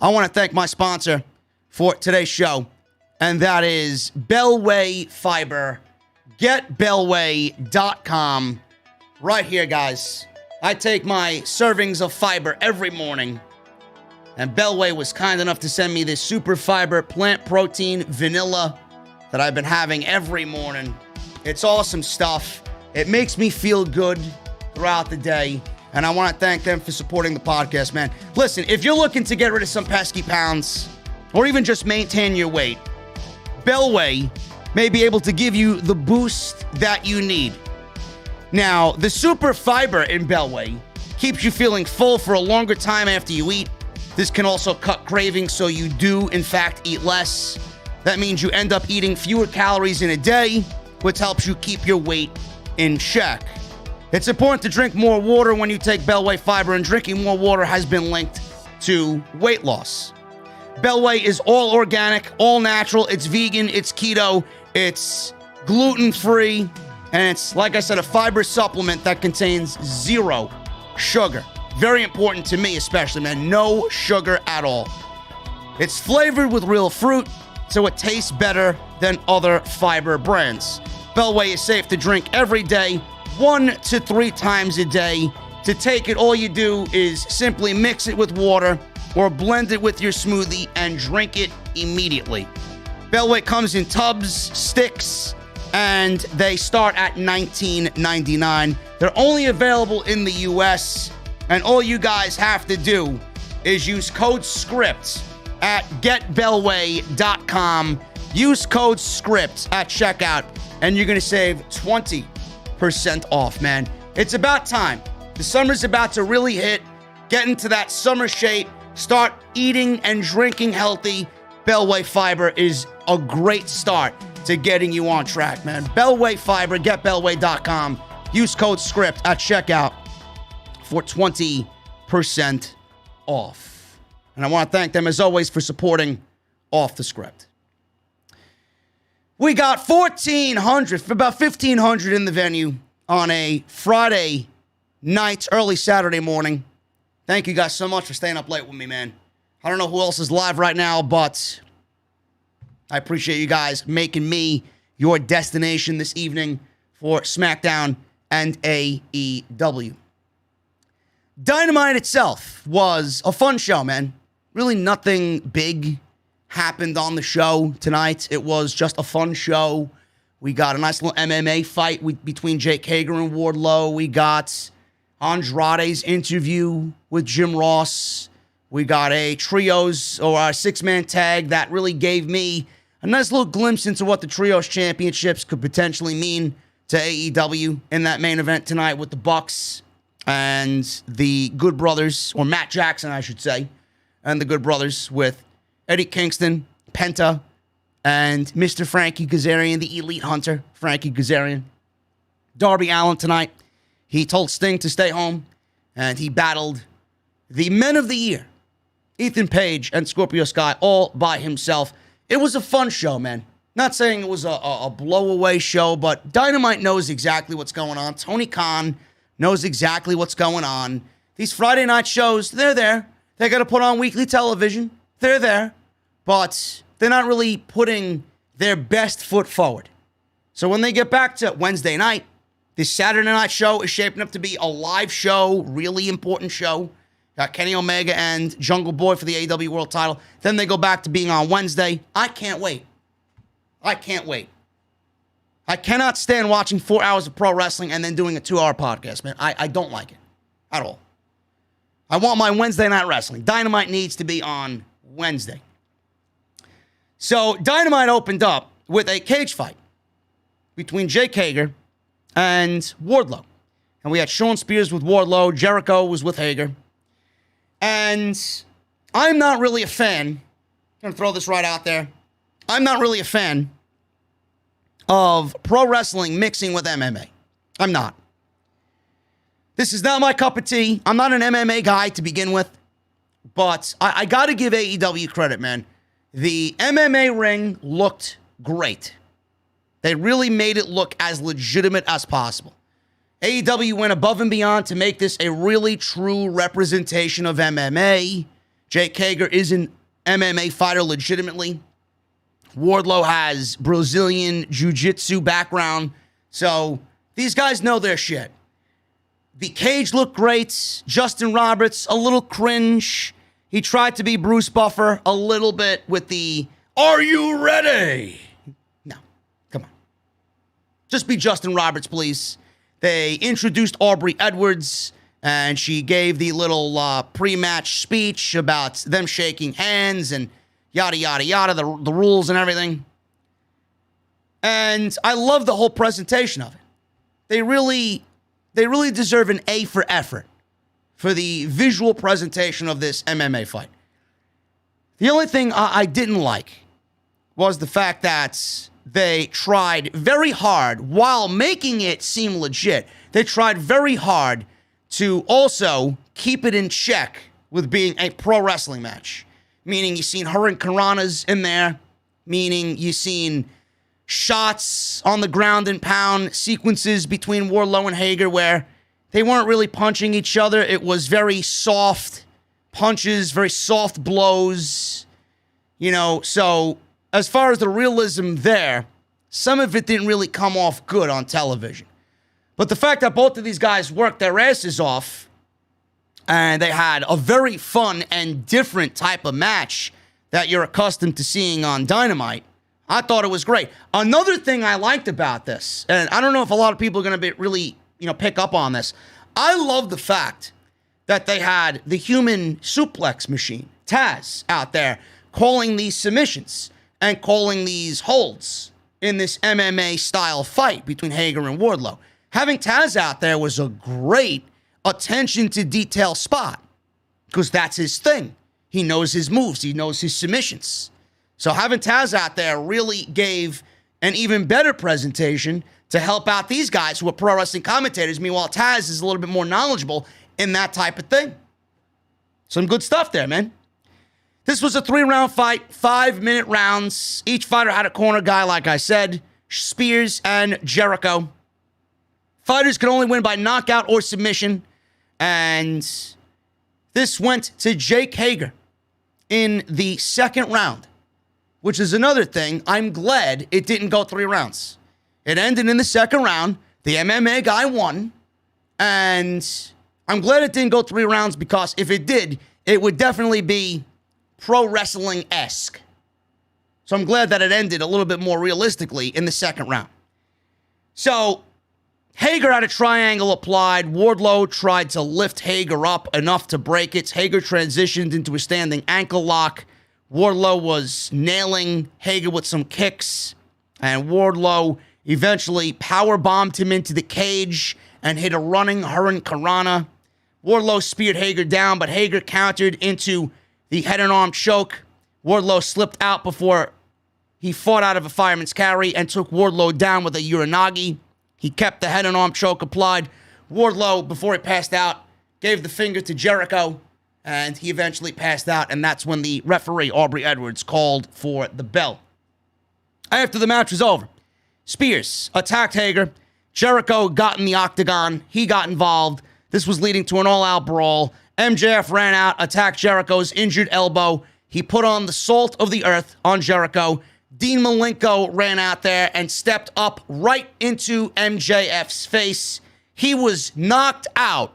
S1: I want to thank my sponsor for today's show, and that is Bel-Way Fiber. GetBelway.com. Right here, guys. I take my servings of fiber every morning, and Bel-Way was kind enough to send me this super fiber plant protein vanilla that I've been having every morning. It's awesome stuff. It makes me feel good throughout the day, and I want to thank them for supporting the podcast, man. Listen, if you're looking to get rid of some pesky pounds or even just maintain your weight, Bel-Way may be able to give you the boost that you need. Now, the super fiber in Bel-Way keeps you feeling full for a longer time after you eat. This can also cut cravings, so you do, in fact, eat less. That means you end up eating fewer calories in a day, which helps you keep your weight in check. It's important to drink more water when you take Bel-Way Fiber, and drinking more water has been linked to weight loss. Bel-Way is all organic, all natural, it's vegan, it's keto, it's gluten-free, and it's, like I said, a fiber supplement that contains 0 sugar. Very important to me especially, man. No sugar at all. It's flavored with real fruit, so it tastes better than other fiber brands. Bel-Way is safe to drink every day, 1 to 3 times a day. To take it, all you do is simply mix it with water or blend it with your smoothie and drink it immediately. Bel-Way comes in tubs, sticks, and they start at $19.99. They're only available in the US, and all you guys have to do is use code SCRIPT at getbelway.com. Use code SCRIPT at checkout, and you're going to save 20% off, man. It's about time. The summer's about to really hit. Get into that summer shape. Start eating and drinking healthy. Bel-Way Fiber is a great start to getting you on track, man. Bel-Way Fiber, getbelway.com. Use code SCRIPT at checkout for 20% off. And I want to thank them, as always, for supporting Off the Script. We got about 1,500 in the venue on a Friday night, early Saturday morning. Thank you guys so much for staying up late with me, man. I don't know who else is live right now, but I appreciate you guys making me your destination this evening for SmackDown and AEW. Dynamite itself was a fun show, man. Really nothing big happened on the show tonight. It was just a fun show. We got a nice little MMA fight between Jake Hager and Wardlow. We got Andrade's interview with Jim Ross. We got a trios or a 6-man tag that really gave me a nice little glimpse into what the trios championships could potentially mean to AEW in that main event tonight with the Bucks and the Good Brothers, or Matt Jackson, I should say, and the Good Brothers with Eddie Kingston, Penta, and Mr. Frankie Kazarian, the Elite Hunter, Frankie Kazarian. Darby Allin tonight. He told Sting to stay home, and he battled the Men of the Year, Ethan Page and Scorpio Sky, all by himself. It was a fun show, man. Not saying it was a blowaway show, but Dynamite knows exactly what's going on. Tony Khan knows exactly what's going on. These Friday night shows, they're there. They got to put on weekly television. They're there. But they're not really putting their best foot forward. So when they get back to Wednesday night, this Saturday night show is shaping up to be a live show, really important show. Got Kenny Omega and Jungle Boy for the AEW World title. Then they go back to being on Wednesday. I can't wait. I can't wait. I cannot stand watching 4 hours of pro wrestling and then doing a 2-hour podcast, man. I don't like it at all. I want my Wednesday night wrestling. Dynamite needs to be on Wednesday. So Dynamite opened up with a cage fight between Jake Hager and Wardlow. And we had Shawn Spears with Wardlow. Jericho was with Hager. And I'm not really a fan. I'm going to throw this right out there. I'm not really a fan of pro wrestling mixing with MMA. I'm not. This is not my cup of tea. I'm not an MMA guy to begin with. But I got to give AEW credit, man. The MMA ring looked great. They really made it look as legitimate as possible. AEW went above and beyond to make this a really true representation of MMA. Jake Hager is an MMA fighter legitimately. Wardlow has Brazilian jiu-jitsu background. So these guys know their shit. The cage looked great. Justin Roberts, a little cringe. He tried to be Bruce Buffer a little bit with the, "Are you ready?" No, come on. Just be Justin Roberts, please. They introduced Aubrey Edwards, and she gave the little pre-match speech about them shaking hands and yada, yada, yada, the rules and everything. And I love the whole presentation of it. They really deserve an A for effort for the visual presentation of this MMA fight. The only thing I didn't like was the fact that they tried very hard, while making it seem legit, they tried very hard to also keep it in check with being a pro wrestling match. Meaning you've seen Hurricane Karanas in there, meaning you've seen shots on the ground and pound sequences between Wardlow and Hager where they weren't really punching each other. It was very soft punches, very soft blows, so as far as the realism there, some of it didn't really come off good on television. But the fact that both of these guys worked their asses off and they had a very fun and different type of match that you're accustomed to seeing on Dynamite, I thought it was great. Another thing I liked about this, and I don't know if a lot of people are going to really, pick up on this. I love the fact that they had the human suplex machine, Taz, out there calling these submissions and calling these holds in this MMA style fight between Hager and Wardlow. Having Taz out there was a great attention to detail spot because that's his thing. He knows his moves. He knows his submissions. So having Taz out there really gave an even better presentation to help out these guys who are pro wrestling commentators. Meanwhile, Taz is a little bit more knowledgeable in that type of thing. Some good stuff there, man. This was a 3-round fight, 5-minute rounds. Each fighter had a corner guy, like I said, Spears and Jericho. Fighters could only win by knockout or submission. And this went to Jake Hager in the second round, which is another thing. I'm glad it didn't go 3 rounds. It ended in the second round. The MMA guy won. And I'm glad it didn't go 3 rounds because if it did, it would definitely be pro wrestling-esque. So I'm glad that it ended a little bit more realistically in the second round. So Hager had a triangle applied. Wardlow tried to lift Hager up enough to break it. Hager transitioned into a standing ankle lock. Wardlow was nailing Hager with some kicks. And Wardlow eventually powerbombed him into the cage and hit a running Hurricane Karana. Wardlow speared Hager down, but Hager countered into the head and arm choke. Wardlow slipped out before he fought out of a fireman's carry and took Wardlow down with a Uranagi. He kept the head and arm choke applied. Wardlow, before he passed out, gave the finger to Jericho, and he eventually passed out, and that's when the referee, Aubrey Edwards, called for the bell. After the match was over, Spears attacked Hager. Jericho got in the octagon. He got involved. This was leading to an all-out brawl. MJF ran out, attacked Jericho's injured elbow. He put on the salt of the earth on Jericho. Dean Malenko ran out there and stepped up right into MJF's face. He was knocked out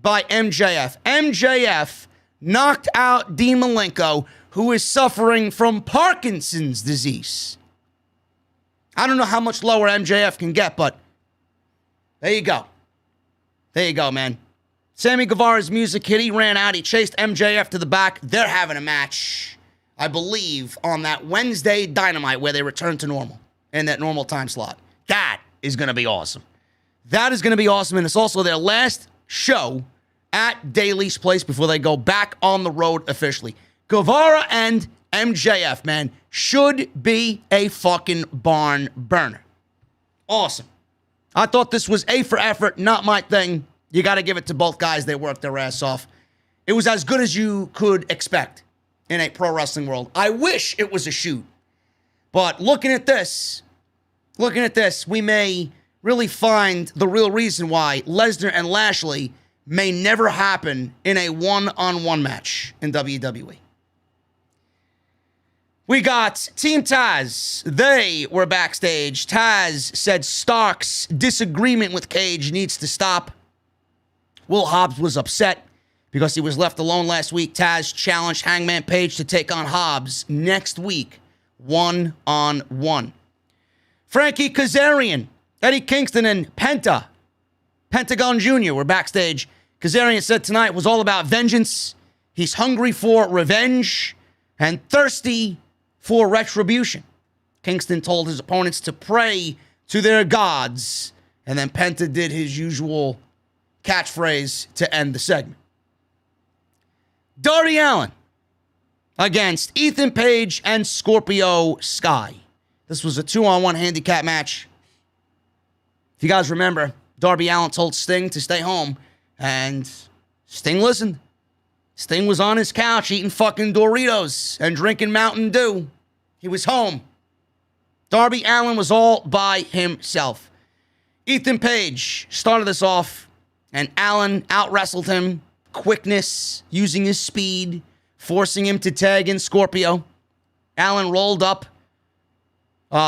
S1: by MJF. MJF knocked out Dean Malenko, who is suffering from Parkinson's disease. I don't know how much lower MJF can get, but there you go. There you go, man. Sammy Guevara's music hit. He ran out. He chased MJF to the back. They're having a match, I believe, on that Wednesday Dynamite where they return to normal in that normal time slot. That is going to be awesome. That is going to be awesome, and it's also their last show at Daly's Place before they go back on the road officially. Guevara and MJF, man, should be a fucking barn burner. Awesome. I thought this was A for effort, not my thing. You got to give it to both guys. They worked their ass off. It was as good as you could expect in a pro wrestling world. I wish it was a shoot. But looking at this, we may really find the real reason why Lesnar and Lashley may never happen in a one-on-one match in WWE. We got Team Taz. They were backstage. Taz said Stark's disagreement with Cage needs to stop. Will Hobbs was upset because he was left alone last week. Taz challenged Hangman Page to take on Hobbs next week, one-on-one. Frankie Kazarian, Eddie Kingston, and Pentagon Jr. were backstage. Kazarian said tonight was all about vengeance. He's hungry for revenge and thirsty for retribution. Kingston told his opponents to pray to their gods, and then Penta did his usual catchphrase to end the segment. Darby Allin against Ethan Page and Scorpio Sky. This was a 2-on-1 handicap match. If you guys remember, Darby Allin told Sting to stay home, and Sting listened. Sting was on his couch eating fucking Doritos and drinking Mountain Dew. He was home. Darby Allin was all by himself. Ethan Page started this off, and Allin out-wrestled him. Quickness, using his speed, forcing him to tag in Scorpio. Allin rolled up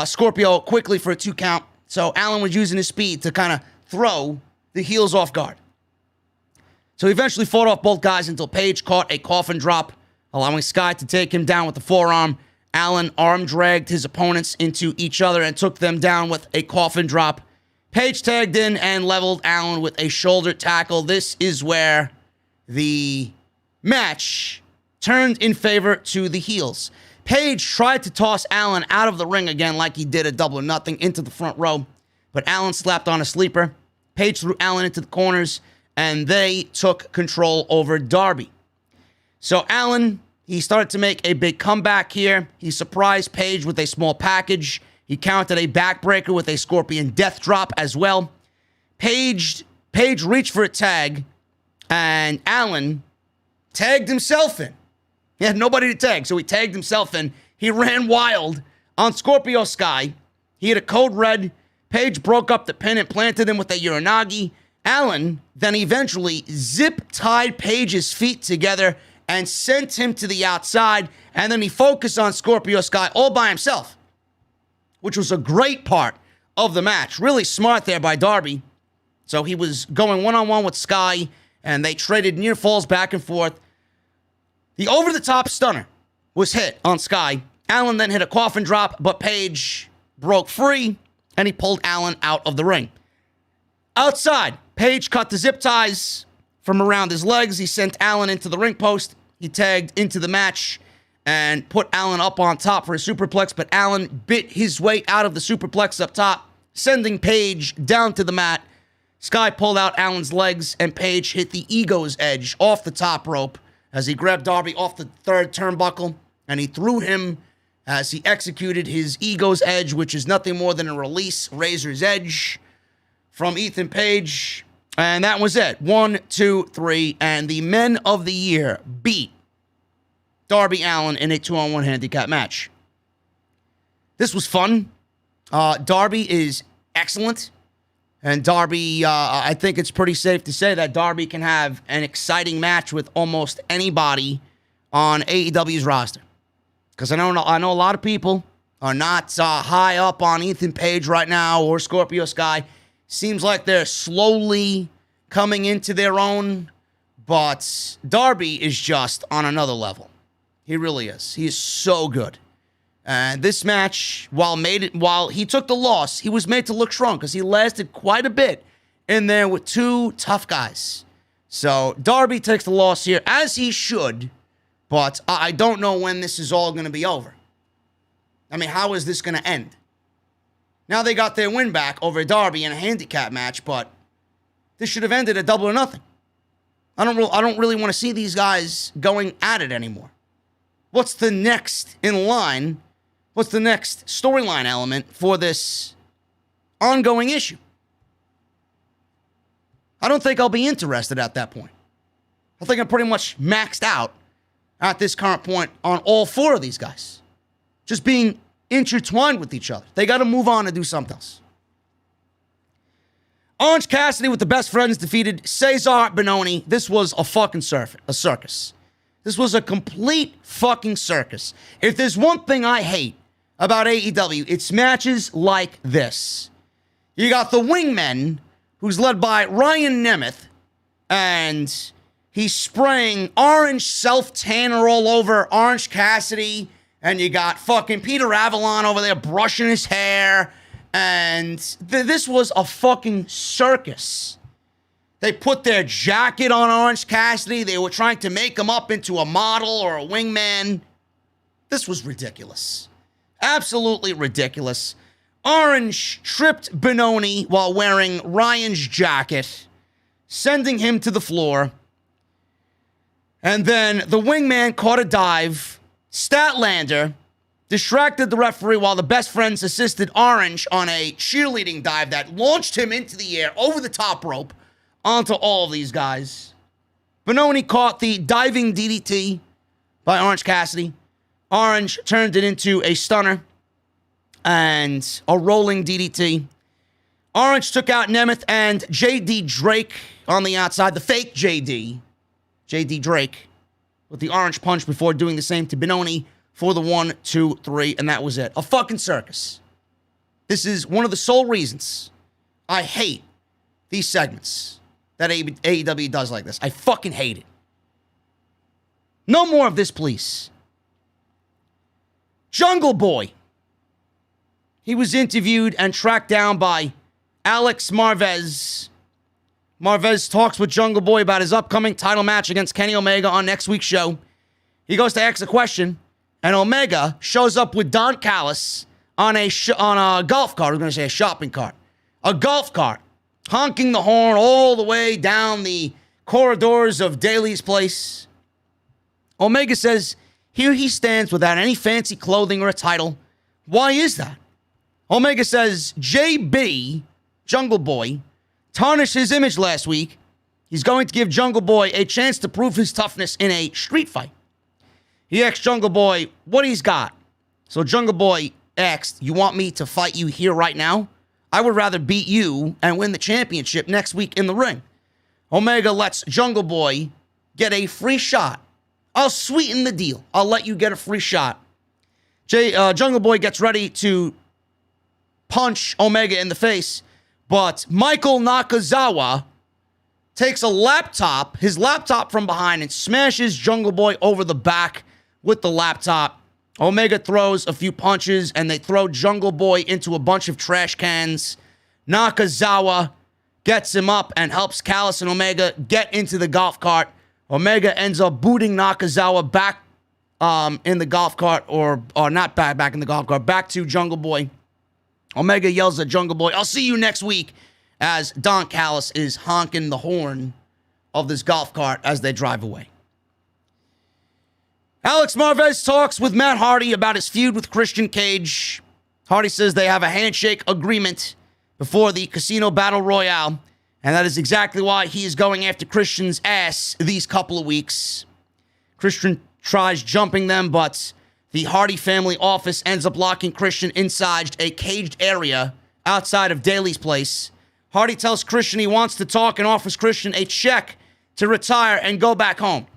S1: Scorpio quickly for a 2 count. So Allin was using his speed to kind of throw the heels off guard. So he eventually fought off both guys until Page caught a coffin drop, allowing Sky to take him down with the forearm. Allin arm dragged his opponents into each other and took them down with a coffin drop. Page tagged in and leveled Allin with a shoulder tackle. This is where the match turned in favor to the heels. Page tried to toss Allin out of the ring again like he did a double or nothing into the front row, but Allin slapped on a sleeper. Page threw Allin into the corners, and they took control over Darby. So Allin, he started to make a big comeback here. He surprised Page with a small package. He counted a backbreaker with a Scorpion Death Drop as well. Page reached for a tag, and Allin tagged himself in. He had nobody to tag, so he tagged himself in. He ran wild on Scorpio Sky. He hit a code red. Page broke up the pin and planted him with a Uranagi. Allin then eventually zip-tied Page's feet together and sent him to the outside, and then he focused on Scorpio Sky all by himself, which was a great part of the match. Really smart there by Darby. So he was going one-on-one with Sky, and they traded near falls back and forth. The over-the-top stunner was hit on Sky. Allin then hit a coffin drop, but Page broke free, and he pulled Allin out of the ring. Outside, Page cut the zip ties from around his legs. He sent Allin into the ring post. He tagged into the match and put Allin up on top for a superplex, but Allin bit his way out of the superplex up top, sending Page down to the mat. Sky pulled out Allin's legs, and Page hit the Ego's Edge off the top rope as he grabbed Darby off the third turnbuckle, and he threw him as he executed his Ego's Edge, which is nothing more than a release Razor's Edge from Ethan Page. And that was it. 1, 2, 3, and the Men of the Year beat Darby Allin in a 2-on-1 handicap match. This was fun. Darby is excellent. And Darby, I think it's pretty safe to say that Darby can have an exciting match with almost anybody on AEW's roster. Because I know a lot of people are not high up on Ethan Page right now or Scorpio Sky. Seems like they're slowly coming into their own. But Darby is just on another level. He really is. He is so good. And this match, while he took the loss, he was made to look strong because he lasted quite a bit in there with 2 tough guys. So Darby takes the loss here, as he should, but I don't know when this is all going to be over. I mean, how is this going to end? Now they got their win back over Darby in a handicap match, but this should have ended at double or nothing. I don't really want to see these guys going at it anymore. What's the next in line? What's the next storyline element for this ongoing issue? I don't think I'll be interested at that point. I think I'm pretty much maxed out at this current point on all four of these guys. Just being intertwined with each other. They got to move on and do something else. Orange Cassidy with the Best Friends defeated Cesar Bononi. This was a fucking circus. This was a complete fucking circus. If there's one thing I hate about AEW, it's matches like this. You got the Wingmen, who's led by Ryan Nemeth, and he's spraying orange self-tanner all over Orange Cassidy, and you got fucking Peter Avalon over there brushing his hair, and this was a fucking circus. They put their jacket on Orange Cassidy. They were trying to make him up into a model or a wingman. This was ridiculous. Absolutely ridiculous. Orange tripped Bononi while wearing Ryan's jacket, sending him to the floor. And then the wingman caught a dive. Statlander distracted the referee while the Best Friends assisted Orange on a cheerleading dive that launched him into the air over the top rope onto all of these guys. Bononi caught the diving DDT by Orange Cassidy. Orange turned it into a stunner and a rolling DDT. Orange took out Nemeth and JD Drake on the outside. The fake JD Drake, with the orange punch before doing the same to Bononi for the 1, 2, 3, and that was it. A fucking circus. This is one of the sole reasons I hate these segments that AEW does like this. I fucking hate it. No more of this, please. Jungle Boy. He was interviewed and tracked down by Alex Marvez. Marvez talks with Jungle Boy about his upcoming title match against Kenny Omega on next week's show. He goes to ask a question, and Omega shows up with Don Callis on a golf cart. I was going to say a shopping cart. A golf cart, honking the horn all the way down the corridors of Daly's place. Omega says, here he stands without any fancy clothing or a title. Why is that? Omega says, JB, Jungle Boy, tarnished his image last week. He's going to give Jungle Boy a chance to prove his toughness in a street fight. He asked Jungle Boy what he's got. So Jungle Boy asked, you want me to fight you here right now? I would rather beat you and win the championship next week in the ring. Omega lets Jungle Boy get a free shot. I'll sweeten the deal. I'll let you get a free shot. Jungle Boy gets ready to punch Omega in the face, but Michael Nakazawa takes his laptop from behind and smashes Jungle Boy over the back with the laptop. Omega throws a few punches, and they throw Jungle Boy into a bunch of trash cans. Nakazawa gets him up and helps Callis and Omega get into the golf cart. Omega ends up booting Nakazawa back in the golf cart, or not back in the golf cart, back to Jungle Boy. Omega yells at Jungle Boy, I'll see you next week, as Don Callis is honking the horn of this golf cart as they drive away. Alex Marvez talks with Matt Hardy about his feud with Christian Cage. Hardy says they have a handshake agreement before the Casino Battle Royale, and that is exactly why he is going after Christian's ass these couple of weeks. Christian tries jumping them, but the Hardy family office ends up locking Christian inside a caged area outside of Daly's place. Hardy tells Christian he wants to talk and offers Christian a check to retire and go back home.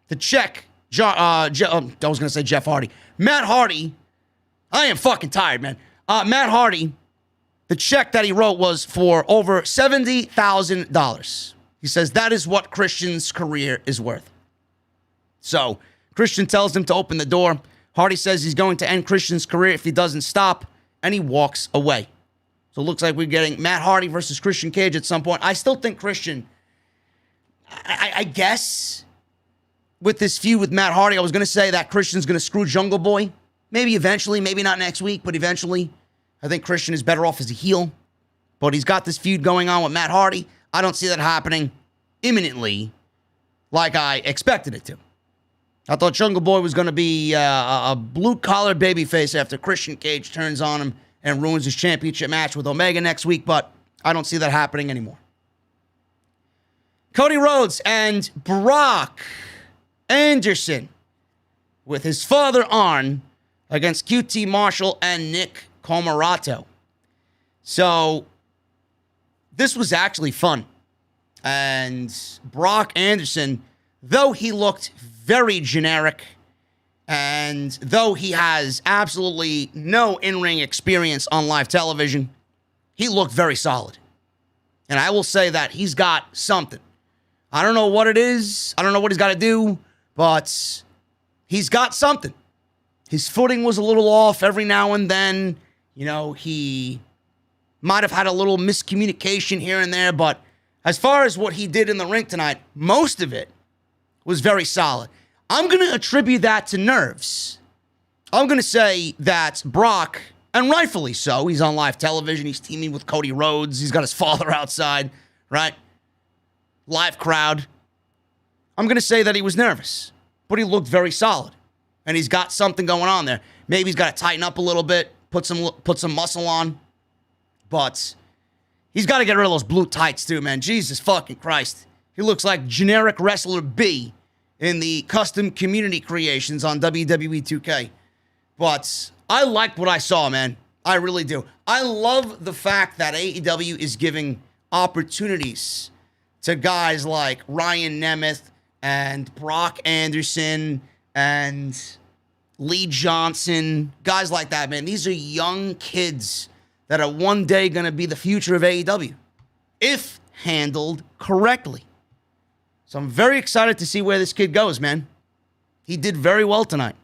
S1: The check, I was going to say Jeff Hardy. Matt Hardy, I am fucking tired, man. Matt Hardy, the check that he wrote was for over $70,000. He says that is what Christian's career is worth. So Christian tells him to open the door. Hardy says he's going to end Christian's career if he doesn't stop, and he walks away. So it looks like we're getting Matt Hardy versus Christian Cage at some point. I still think Christian, I guess, with this feud with Matt Hardy, I was going to say that Christian's going to screw Jungle Boy. Maybe eventually, maybe not next week, but eventually. I think Christian is better off as a heel. But he's got this feud going on with Matt Hardy. I don't see that happening imminently like I expected it to. I thought Jungle Boy was going to be a blue-collar babyface after Christian Cage turns on him and ruins his championship match with Omega next week, but I don't see that happening anymore. Cody Rhodes and Brock Anderson with his father Arn against QT Marshall and Nick Comoroto. So this was actually fun. And Brock Anderson, though he looked very generic, and though he has absolutely no in-ring experience on live television, he looked very solid. And I will say that he's got something. I don't know what it is. I don't know what he's got to do, but he's got something. His footing was a little off every now and then. You know, he might have had a little miscommunication here and there, but as far as what he did in the ring tonight, most of it was very solid. I'm going to attribute that to nerves. I'm going to say that Brock, and rightfully so, he's on live television. He's teaming with Cody Rhodes. He's got his father outside, right? Live crowd. I'm going to say that he was nervous, but he looked very solid. And he's got something going on there. Maybe he's got to tighten up a little bit, put some muscle on. But he's got to get rid of those blue tights too, man. Jesus fucking Christ. He looks like generic wrestler B in the custom community creations on WWE 2K. But I like what I saw, man. I really do. I love the fact that AEW is giving opportunities to guys like Ryan Nemeth and Brock Anderson and Lee Johnson, guys like that, man. These are young kids that are one day going to be the future of AEW if handled correctly. So I'm very excited to see where this kid goes, man. He did very well tonight.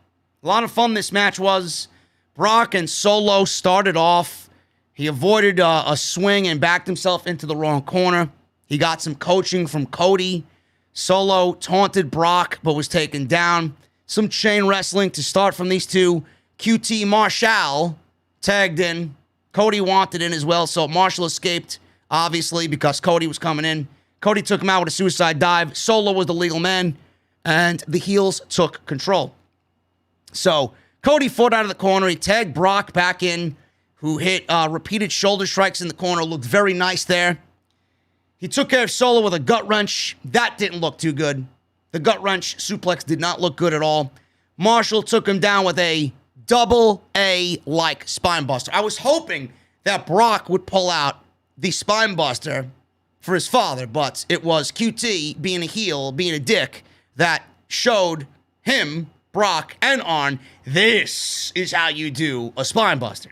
S1: A lot of fun this match was. Brock and Solo started off. He avoided a swing and backed himself into the wrong corner. He got some coaching from Cody. Solo taunted Brock, but was taken down. Some chain wrestling to start from these two. QT Marshall tagged in. Cody wanted in as well, so Marshall escaped, obviously, because Cody was coming in. Cody took him out with a suicide dive. Solo was the legal man, and the heels took control. So Cody fought out of the corner. He tagged Brock back in, who hit repeated shoulder strikes in the corner. Looked very nice there. He took care of Solo with a gut wrench. That didn't look too good. The gut wrench suplex did not look good at all. Marshall took him down with a double A-like spine buster. I was hoping that Brock would pull out the spine buster for his father, but it was QT being a heel, being a dick, that showed him, Brock, and Arn, this is how you do a spine buster.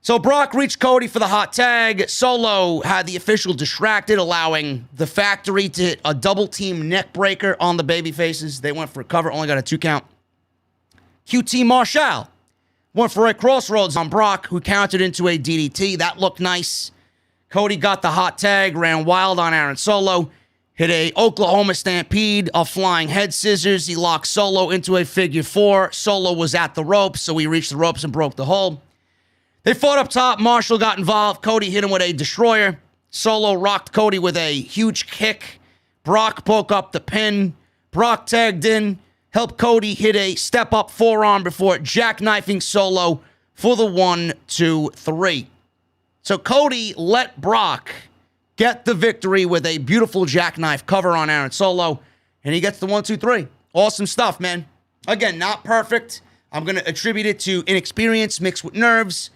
S1: So Brock reached Cody for the hot tag. Solo had the official distracted, allowing the Factory to hit a double-team neck breaker on the babyfaces. They went for a cover, only got a 2 count. QT Marshall went for a crossroads on Brock, who countered into a DDT. That looked nice. Cody got the hot tag, ran wild on Aaron Solo, hit a Oklahoma Stampede, a flying head scissors. He locked Solo into a figure 4. Solo was at the ropes, so he reached the ropes and broke the hold. They fought up top. Marshall got involved. Cody hit him with a destroyer. Solo rocked Cody with a huge kick. Brock broke up the pin. Brock tagged in, helped Cody hit a step-up forearm before jackknifing Solo for the 1, 2, 3. So Cody let Brock get the victory with a beautiful jackknife cover on Aaron Solo, and he gets the 1, 2, 3. Awesome stuff, man. Again, not perfect. I'm going to attribute it to inexperience mixed with nerves.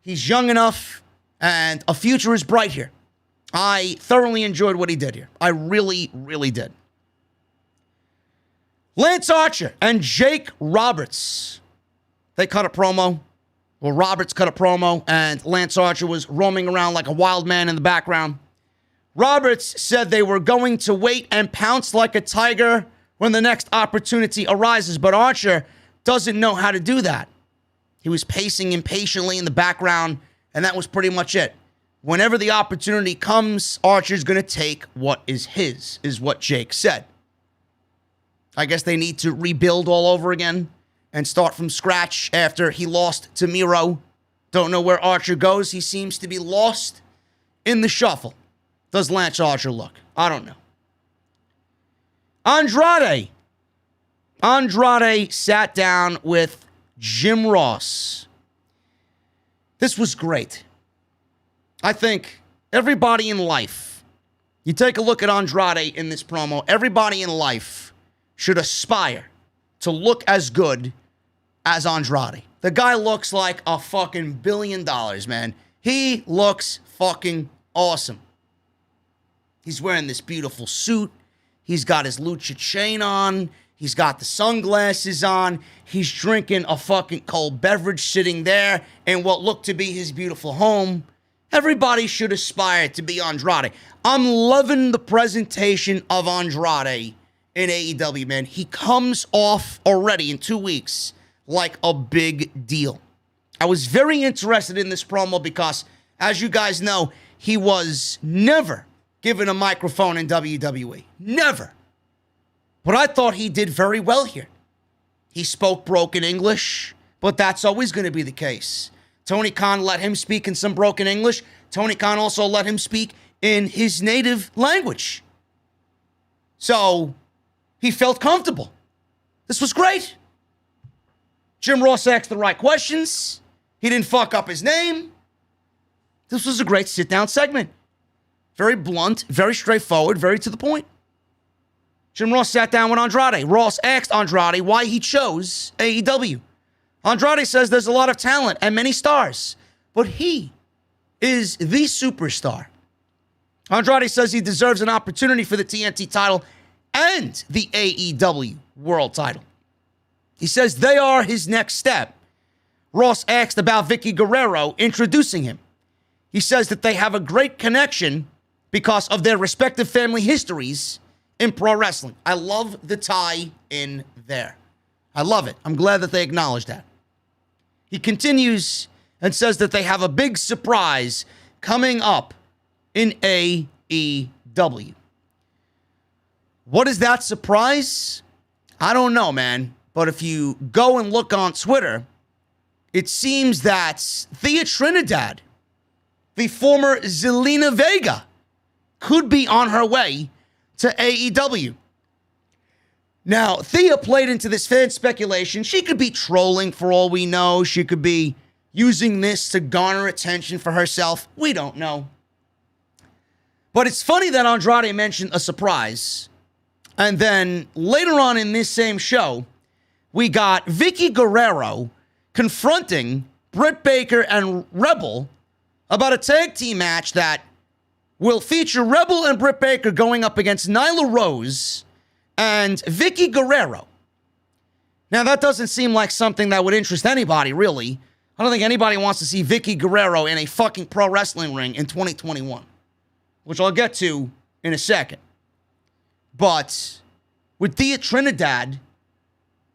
S1: He's young enough, and a future is bright here. I thoroughly enjoyed what he did here. I really, really did. Lance Archer and Jake Roberts. They cut a promo. Well, Roberts cut a promo, and Lance Archer was roaming around like a wild man in the background. Roberts said they were going to wait and pounce like a tiger when the next opportunity arises, but Archer doesn't know how to do that. He was pacing impatiently in the background, and that was pretty much it. Whenever the opportunity comes, Archer's going to take what is his, is what Jake said. I guess they need to rebuild all over again and start from scratch after he lost to Miro. Don't know where Archer goes. He seems to be lost in the shuffle. Does Lance Archer look? I don't know. Andrade sat down with Jim Ross. This was great. I think everybody in life You take a look at Andrade in this promo. Everybody in life should aspire to look as good as Andrade. The guy looks like a fucking $1 billion, man. He looks fucking awesome. He's wearing this beautiful suit. He's got his lucha chain on. He's got the sunglasses on. He's drinking a fucking cold beverage sitting there in what looked to be his beautiful home. Everybody should aspire to be Andrade. I'm loving the presentation of Andrade in AEW, man. He comes off already in 2 weeks like a big deal. I was very interested in this promo because, as you guys know, he was never given a microphone in WWE. Never. But I thought he did very well here. He spoke broken English, but that's always going to be the case. Tony Khan let him speak in some broken English. Tony Khan also let him speak in his native language. So he felt comfortable. This was great. Jim Ross asked the right questions. He didn't fuck up his name. This was a great sit-down segment. Very blunt, very straightforward, very to the point. Jim Ross sat down with Andrade. Ross asked Andrade why he chose AEW. Andrade says there's a lot of talent and many stars, but he is the superstar. Andrade says he deserves an opportunity for the TNT title and the AEW World title. He says they are his next step. Ross asked about Vicky Guerrero introducing him. He says that they have a great connection because of their respective family histories in pro wrestling. I love the tie in there. I love it. I'm glad that they acknowledge that. He continues and says that they have a big surprise coming up in AEW. What is that surprise? I don't know, man. But if you go and look on Twitter, it seems that Thea Trinidad, the former Zelina Vega, could be on her way to AEW. Now, Thea played into this fan speculation. She could be trolling for all we know. She could be using this to garner attention for herself. We don't know. But it's funny that Andrade mentioned a surprise. And then later on in this same show, we got Vicky Guerrero confronting Britt Baker and Rebel about a tag team match that will feature Rebel and Britt Baker going up against Nyla Rose and Vicky Guerrero. Now, that doesn't seem like something that would interest anybody, really. I don't think anybody wants to see Vicky Guerrero in a fucking pro wrestling ring in 2021, which I'll get to in a second. But with Thea Trinidad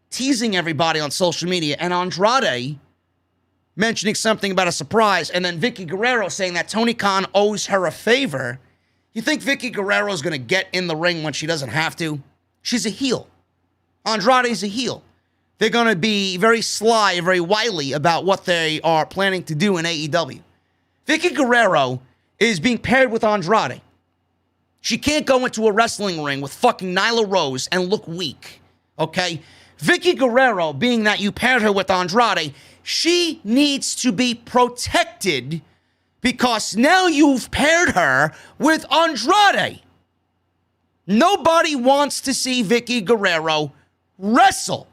S1: teasing everybody on social media and Andrade mentioning something about a surprise and then Vicky Guerrero saying that Tony Khan owes her a favor, you think Vicky Guerrero is going to get in the ring when she doesn't have to? She's a heel. Andrade's a heel. They're going to be very sly, very wily about what they are planning to do in AEW. Vicky Guerrero is being paired with Andrade. She can't go into a wrestling ring with fucking Nyla Rose and look weak, okay? Vicky Guerrero, being that you paired her with Andrade, she needs to be protected because now you've paired her with Andrade. Nobody wants to see Vicky Guerrero wrestle.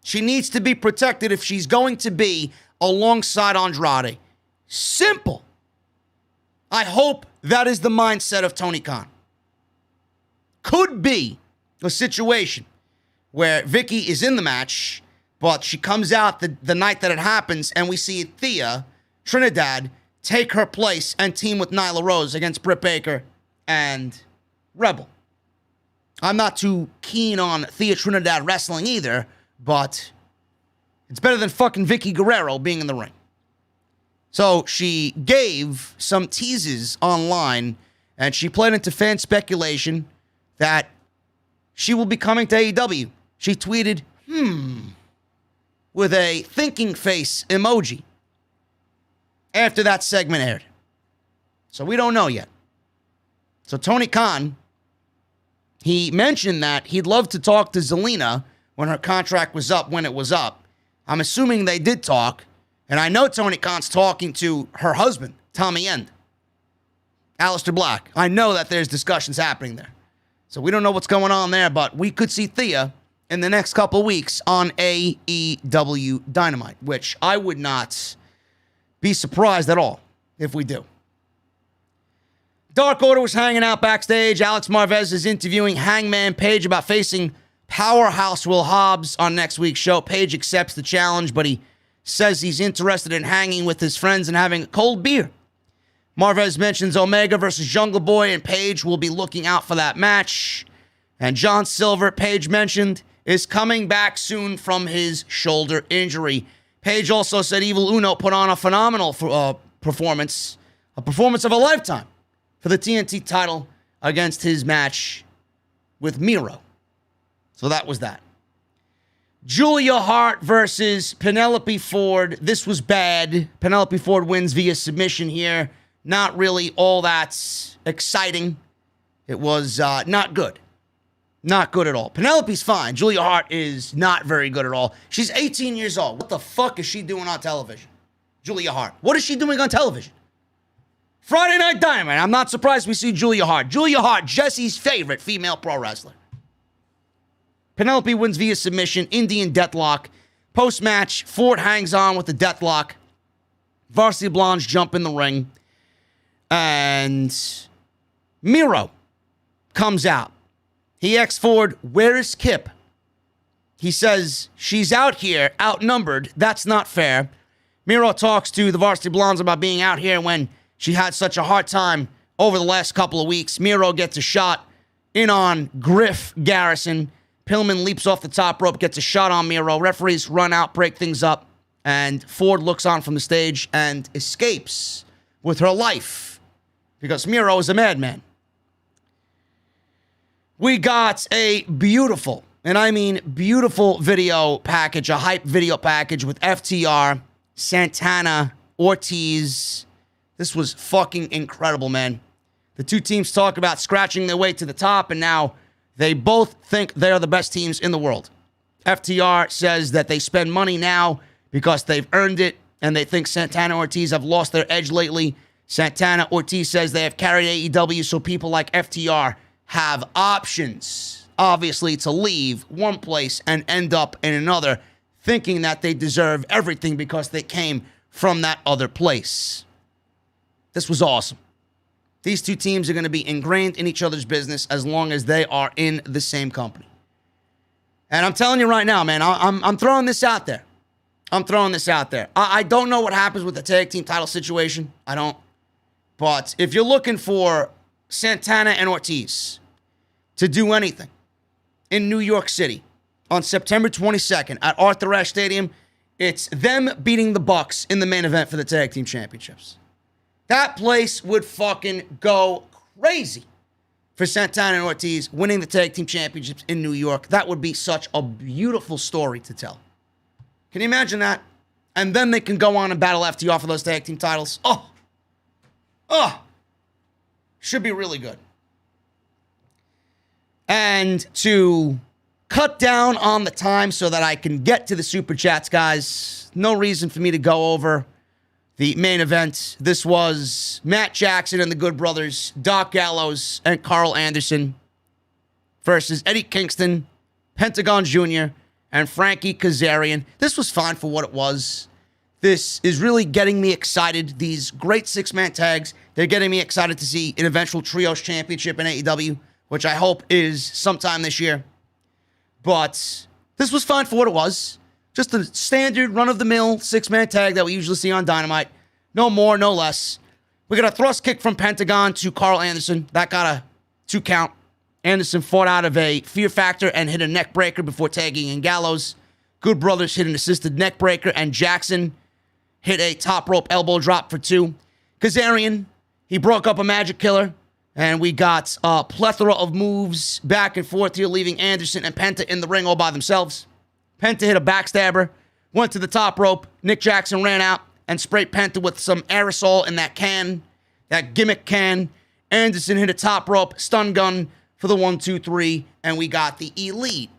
S1: She needs to be protected if she's going to be alongside Andrade. Simple. I hope that is the mindset of Tony Khan. Could be a situation where Vicky is in the match, but she comes out the night that it happens, and we see Thea Trinidad take her place and team with Nyla Rose against Britt Baker and Rebel. I'm not too keen on Thea Trinidad wrestling either, but it's better than fucking Vicky Guerrero being in the ring. So she gave some teases online, and she played into fan speculation that she will be coming to AEW. She tweeted, with a thinking face emoji after that segment aired. So we don't know yet. So Tony Khan, he mentioned that he'd love to talk to Zelina when her contract was up, when it was up. I'm assuming they did talk. And I know Tony Khan's talking to her husband, Tommy End. Aleister Black. I know that there's discussions happening there. So we don't know what's going on there, but we could see Thea in the next couple of weeks on AEW Dynamite, which I would not be surprised at all if we do. Dark Order was hanging out backstage. Alex Marvez is interviewing Hangman Page about facing Powerhouse Will Hobbs on next week's show. Page accepts the challenge, but he says he's interested in hanging with his friends and having a cold beer. Marvez mentions Omega versus Jungle Boy, and Page will be looking out for that match. And John Silver, Page mentioned, is coming back soon from his shoulder injury. Page also said Evil Uno put on a phenomenal performance, a performance of a lifetime for the TNT title against his match with Miro. So that was that. Julia Hart versus Penelope Ford. This was bad. Penelope Ford wins via submission here. Not really all that exciting. It was not good. Not good at all. Penelope's fine. Julia Hart is not very good at all. She's 18 years old. What the fuck is she doing on television? Julia Hart. What is she doing on television? Friday Night Dynamite. I'm not surprised we see Julia Hart. Julia Hart, Jesse's favorite female pro wrestler. Penelope wins via submission, Indian deathlock. Post-match, Ford hangs on with the deathlock. Varsity Blondes jump in the ring. And Miro comes out. He asks Ford, where is Kip? He says, she's out here, outnumbered. That's not fair. Miro talks to the Varsity Blondes about being out here when she had such a hard time over the last couple of weeks. Miro gets a shot in on Griff Garrison. Pillman leaps off the top rope, gets a shot on Miro. Referees run out, break things up, and Ford looks on from the stage and escapes with her life because Miro is a madman. We got a beautiful, and I mean beautiful video package, a hype video package with FTR, Santana, Ortiz. This was fucking incredible, man. The two teams talk about scratching their way to the top, and now they both think they're the best teams in the world. FTR says that they spend money now because they've earned it, and they think Santana and Ortiz have lost their edge lately. Santana Ortiz says they have carried AEW, so people like FTR have options, obviously, to leave one place and end up in another, thinking that they deserve everything because they came from that other place. This was awesome. These two teams are going to be ingrained in each other's business as long as they are in the same company. And I'm telling you right now, man, I'm throwing this out there. I'm throwing this out there. I don't know what happens with the tag team title situation. I don't. But if you're looking for Santana and Ortiz to do anything in New York City on September 22nd at Arthur Ashe Stadium, it's them beating the Bucks in the main event for the tag team championships. That place would fucking go crazy for Santana and Ortiz winning the tag team championships in New York. That would be such a beautiful story to tell. Can you imagine that? And then they can go on and battle FTR for those tag team titles. Should be really good. And to cut down on the time so that I can get to the Super Chats, guys, no reason for me to go over the main event. This was Matt Jackson and the Good Brothers, Doc Gallows and Carl Anderson versus Eddie Kingston, Pentagon Jr., and Frankie Kazarian. This was fine for what it was. This is really getting me excited. These great six-man tags, they're getting me excited to see an eventual Trios Championship in AEW, which I hope is sometime this year. But this was fine for what it was. Just a standard run-of-the-mill six-man tag that we usually see on Dynamite. No more, no less. We got a thrust kick from Pentagon to Carl Anderson. That got a 2 count. Anderson fought out of a Fear Factor and hit a neck breaker before tagging in Gallows. Good Brothers hit an assisted neck breaker, and Jackson hit a top rope elbow drop for 2. Kazarian, he broke up a Magic Killer, and we got a plethora of moves back and forth here, leaving Anderson and Penta in the ring all by themselves. Penta hit a backstabber, went to the top rope. Nick Jackson ran out and sprayed Penta with some aerosol in that can, that gimmick can. Anderson hit a top rope stun gun for the 1-2-3, and we got the Elite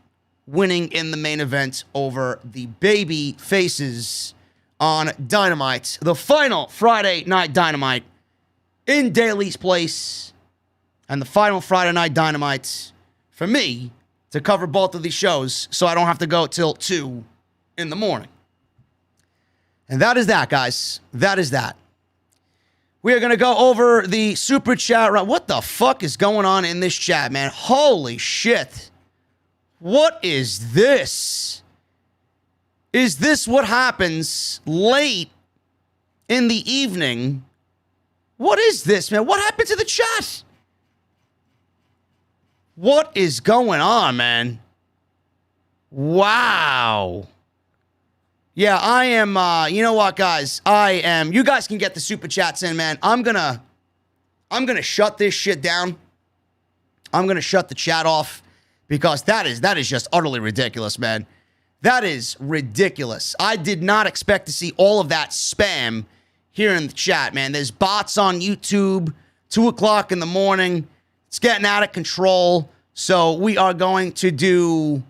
S1: winning in the main event over the Baby Faces on Dynamite. The final Friday Night Dynamite in Daly's place and the final Friday Night Dynamite for me to cover both of these shows so I don't have to go till 2 in the morning. And that is that, guys. That is that. We are going to go over the super chat. What the fuck is going on in this chat, man? Holy shit. What is this? Is this what happens late in the evening? What is this, man? What happened to the chat? What is going on, man? Wow. Yeah, I am, you know what, guys? You guys can get the super chats in, man. I'm gonna shut this shit down. I'm gonna shut the chat off because that is just utterly ridiculous, man. That is ridiculous. I did not expect to see all of that spam here in the chat, man. There's bots on YouTube, 2 o'clock in the morning. It's getting out of control. So we are going to do,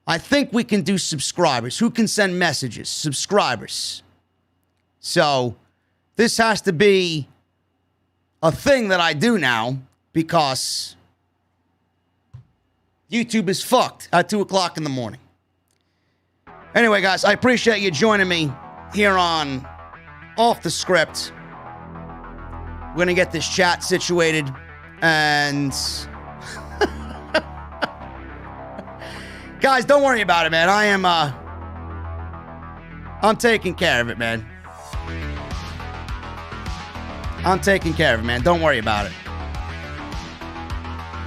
S1: I think we can do subscribers. Who can send messages? Subscribers. So this has to be a thing that I do now because YouTube is fucked at 2 o'clock in the morning. Anyway, guys, I appreciate you joining me here on Off the Script. We're going to get this chat situated and guys, don't worry about it, man. I'm taking care of it, man. I'm taking care of it, man. Don't worry about it.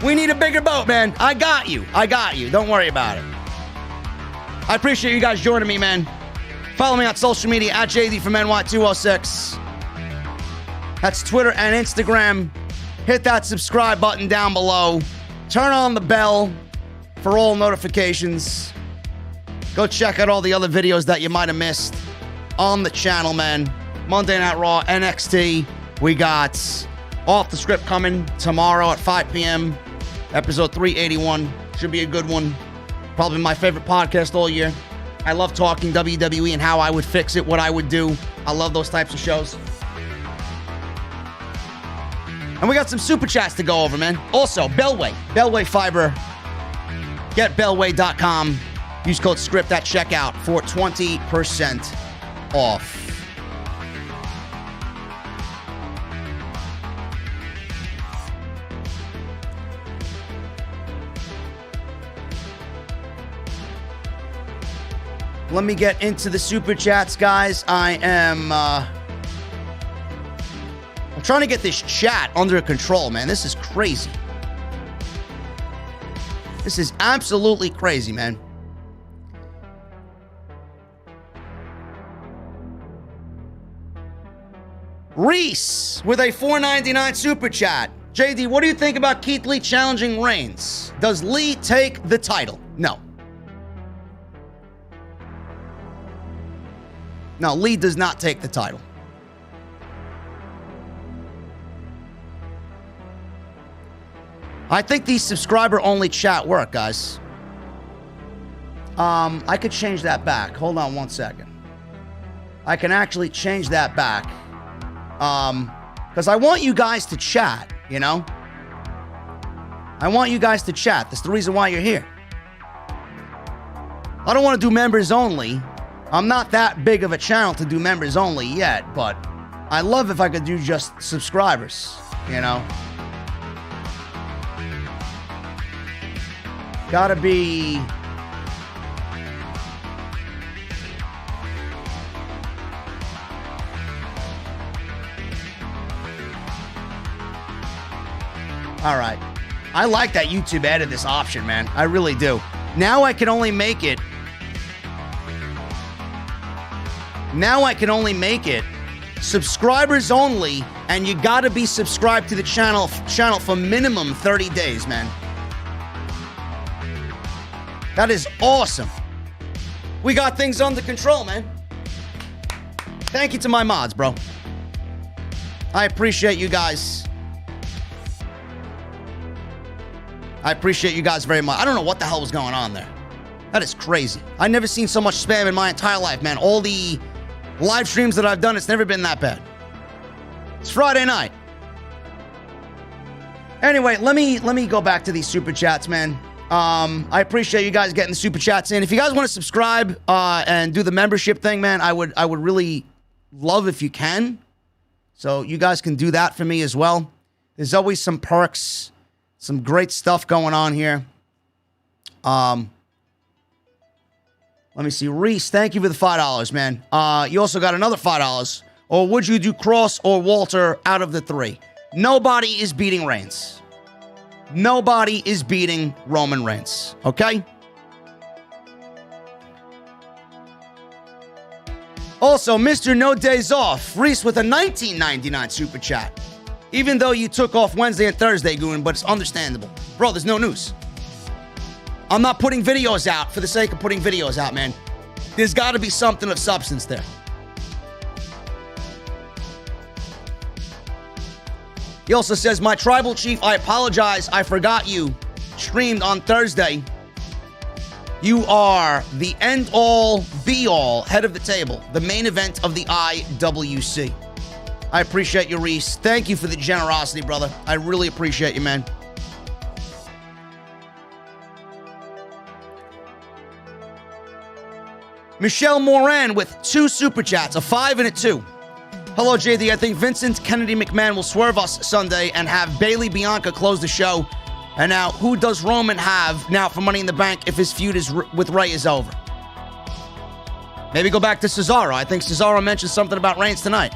S1: We need a bigger boat, man. I got you. Don't worry about it. I appreciate you guys joining me, man. Follow me on social media at JDfromNY206. That's Twitter and Instagram. Hit that subscribe button down below. Turn on the bell for all notifications. Go check out all the other videos that you might have missed on the channel, man. Monday Night Raw, NXT. We got Off the Script coming tomorrow at 5 p.m. Episode 381. Should be a good one. Probably my favorite podcast all year. I love talking WWE and how I would fix it, what I would do. I love those types of shows. And we got some super chats to go over, man. Also, Bellway Fiber. Get Bellway.com. Use code SCRIPT at checkout for 20% off. Let me get into the super chats, guys. I'm trying to get this chat under control, man. This is crazy. This is absolutely crazy, man. Reese with a $4.99 super chat. JD, what do you think about Keith Lee challenging Reigns? Does Lee take the title? No. No, Lee does not take the title. I think these subscriber-only chat work, guys. I could change that back. Hold on one second. I can actually change that back. Because I want you guys to chat, you know? I want you guys to chat. That's the reason why you're here. I don't want to do members only. I'm not that big of a channel to do members only yet, but I love if I could do just subscribers, you know? Gotta be... All right. I like that YouTube added this option, man. I really do. Now I can only make it... subscribers only, and you gotta be subscribed to the channel for minimum 30 days, man. That is awesome. We got things under control, man. Thank you to my mods, bro. I appreciate you guys. I appreciate you guys very much. I don't know what the hell was going on there. That is crazy. I've never seen so much spam in my entire life, man. All the live streams that I've done, it's never been that bad. It's Friday night. Anyway, let me go back to these super chats, man. I appreciate you guys getting the super chats in. If you guys want to subscribe and do the membership thing, man, I would really love if you can. So you guys can do that for me as well. There's always some perks, some great stuff going on here. Let me see. Reese, thank you for the $5, man. You also got another $5. Or would you do Cross or Walter out of the three? Nobody is beating Reigns. Nobody is beating Roman Reigns. Okay? Also, Mr. No Days Off, Reese with a $19.99 super chat. Even though you took off Wednesday and Thursday, Goon, but it's understandable. Bro, there's no news. I'm not putting videos out for the sake of putting videos out, man. There's got to be something of substance there. He also says, my tribal chief, I apologize. I forgot you streamed on Thursday. You are the end-all, be-all, head of the table, the main event of the IWC. I appreciate you, Reese. Thank you for the generosity, brother. I really appreciate you, man. Michelle Moran with 2 super chats, a 5 and a 2. Hello, JD. I think Vincent Kennedy McMahon will swerve us Sunday and have Bayley Bianca close the show. And now, who does Roman have now for Money in the Bank if his feud with Rey is over? Maybe go back to Cesaro. I think Cesaro mentioned something about Reigns tonight.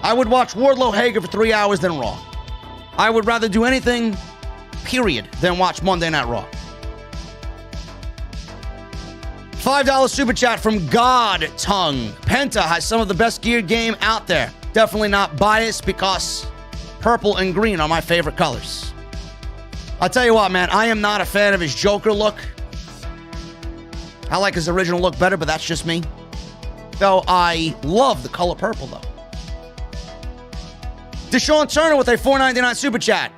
S1: I would watch Wardlow Hager for 3 hours than Raw. I would rather do anything, period, than watch Monday Night Raw. $5 super chat from God Tongue. Penta has some of the best geared game out there. Definitely not biased because purple and green are my favorite colors. I'll tell you what, man, I am not a fan of his Joker look. I like his original look better, but that's just me. Though I love the color purple, though. Deshaun Turner with a $4.99 super chat.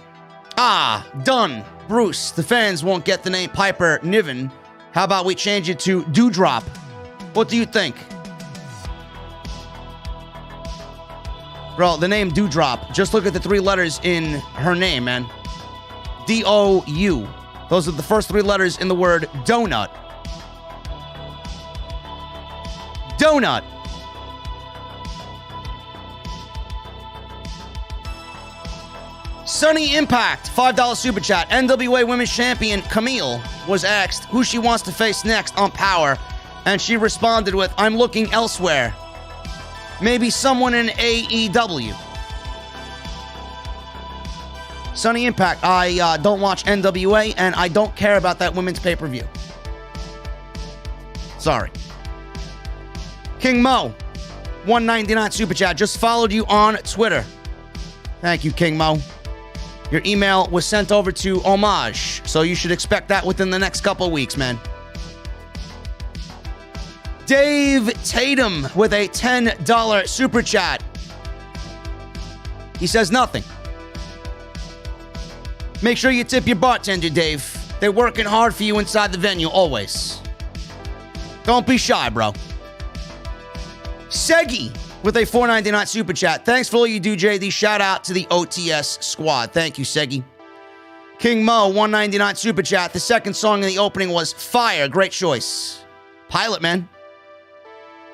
S1: Done. Bruce, the fans won't get the name Piper Niven. How about we change it to Dewdrop? What do you think? Bro, the name Dewdrop. Just look at the 3 letters in her name, man. D-O-U. Those are the first 3 letters in the word donut. Donut. Sunny Impact, $5 super chat. NWA Women's Champion Camille was asked who she wants to face next on Power, and she responded with, I'm looking elsewhere. Maybe someone in AEW. Sunny Impact, I don't watch NWA, and I don't care about that women's pay-per-view. Sorry. King Mo, $1.99 super chat. Just followed you on Twitter. Thank you, King Mo. Your email was sent over to Homage, so you should expect that within the next couple of weeks, man. Dave Tatum with a $10 super chat. He says nothing. Make sure you tip your bartender, Dave. They're working hard for you inside the venue, always. Don't be shy, bro. Segi with a $4.99 super chat. Thanks for all you do, JD. Shout out to the OTS squad. Thank you, Segi. King Mo, $1.99 super chat. The second song in the opening was Fire. Great choice. Pilot, man.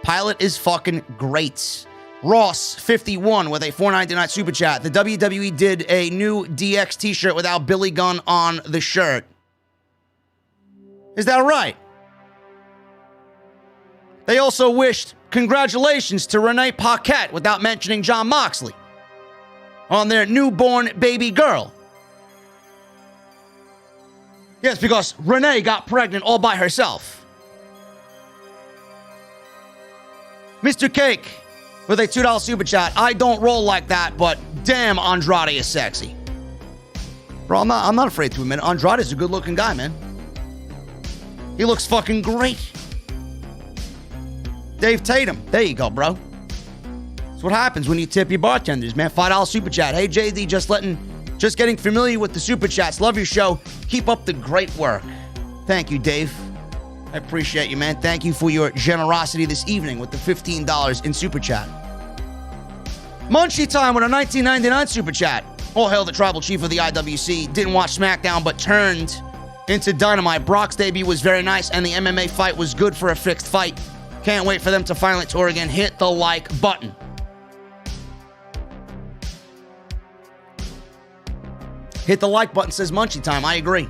S1: Pilot is fucking great. Ross, 51 with a $4.99 super chat. The WWE did a new DX t-shirt without Billy Gunn on the shirt. Is that right? They also wished congratulations to Renee Paquette without mentioning Jon Moxley on their newborn baby girl. Yes, because Renee got pregnant all by herself. Mr. Cake with a $2 super chat. I don't roll like that, but damn, Andrade is sexy. Bro, I'm not afraid to admit it. Andrade is a good-looking guy, man. He looks fucking great. Dave Tatum. There you go, bro. That's what happens when you tip your bartenders, man. $5 super chat. Hey, JD, just getting familiar with the super chats. Love your show. Keep up the great work. Thank you, Dave. I appreciate you, man. Thank you for your generosity this evening with the $15 in super chat. Munchie Time with a 1999 super chat. All hail the tribal chief of the IWC. Didn't watch SmackDown, but turned into Dynamite. Brock's debut was very nice, and the MMA fight was good for a fixed fight. Can't wait for them to finally tour again. Hit the like button. Hit the like button, says Munchie Time. I agree.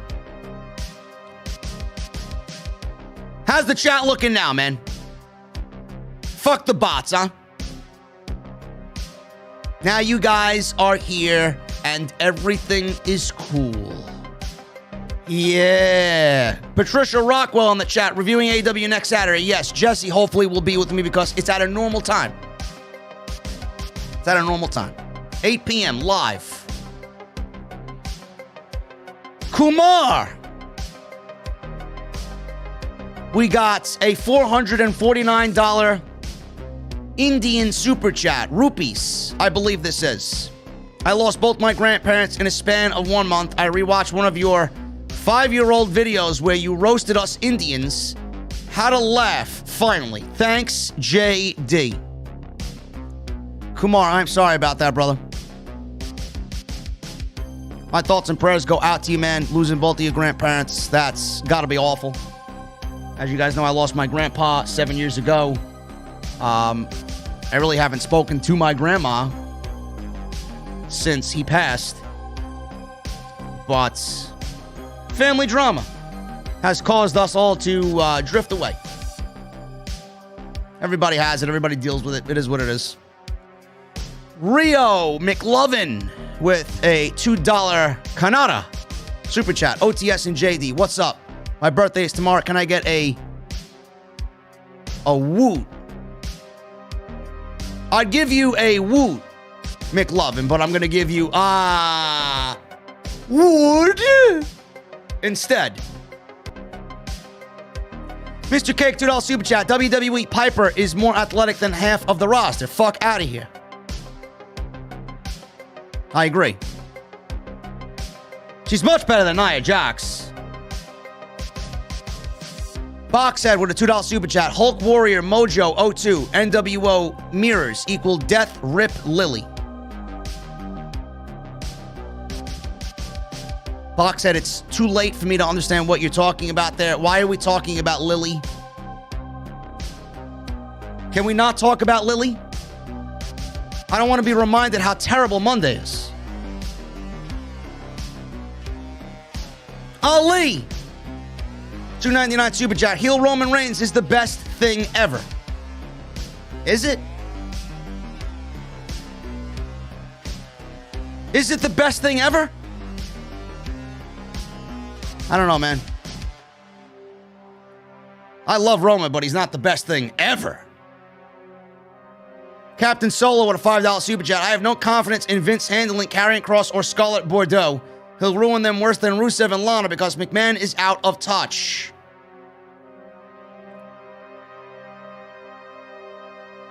S1: How's the chat looking now, man? Fuck the bots, huh? Now you guys are here and everything is cool. Yeah. Patricia Rockwell in the chat, reviewing AEW next Saturday. Yes, Jesse hopefully will be with me because it's at a normal time. It's at a normal time. 8 p.m. live. Kumar. We got a $449 Indian super chat. Rupees, I believe this is. I lost both my grandparents in a span of 1 month. I rewatched one of your 5-year-old videos where you roasted us Indians. Had a laugh, finally. Thanks, JD. Kumar, I'm sorry about that, brother. My thoughts and prayers go out to you, man. Losing both of your grandparents, that's got to be awful. As you guys know, I lost my grandpa 7 years ago. I really haven't spoken to my grandma since he passed. But family drama has caused us all to drift away. Everybody has it. Everybody deals with it. It is what it is. Rio McLovin with a $2 Canada super chat. OTS and JD, what's up? My birthday is tomorrow. Can I get a woot? I'd give you a woot, McLovin, but I'm going to give you woot instead. Mr. Cake, $2 super chat. WWE Piper is more athletic than half of the roster. Fuck out of here. I agree. She's much better than Nia Jax. Boxhead with a $2 super chat. Hulk Warrior Mojo 02 NWO mirrors equal Death Rip Lily. Boxhead, it's too late for me to understand what you're talking about there. Why are we talking about Lily? Can we not talk about Lily? I don't want to be reminded how terrible Monday is. Ali, $2.99 super chat. Heel Roman Reigns is the best thing ever. Is it? Is it the best thing ever? I don't know, man. I love Roman, but he's not the best thing ever. Captain Solo with a $5 super chat. I have no confidence in Vince handling Karrion Kross or Scarlett Bordeaux. He'll ruin them worse than Rusev and Lana because McMahon is out of touch.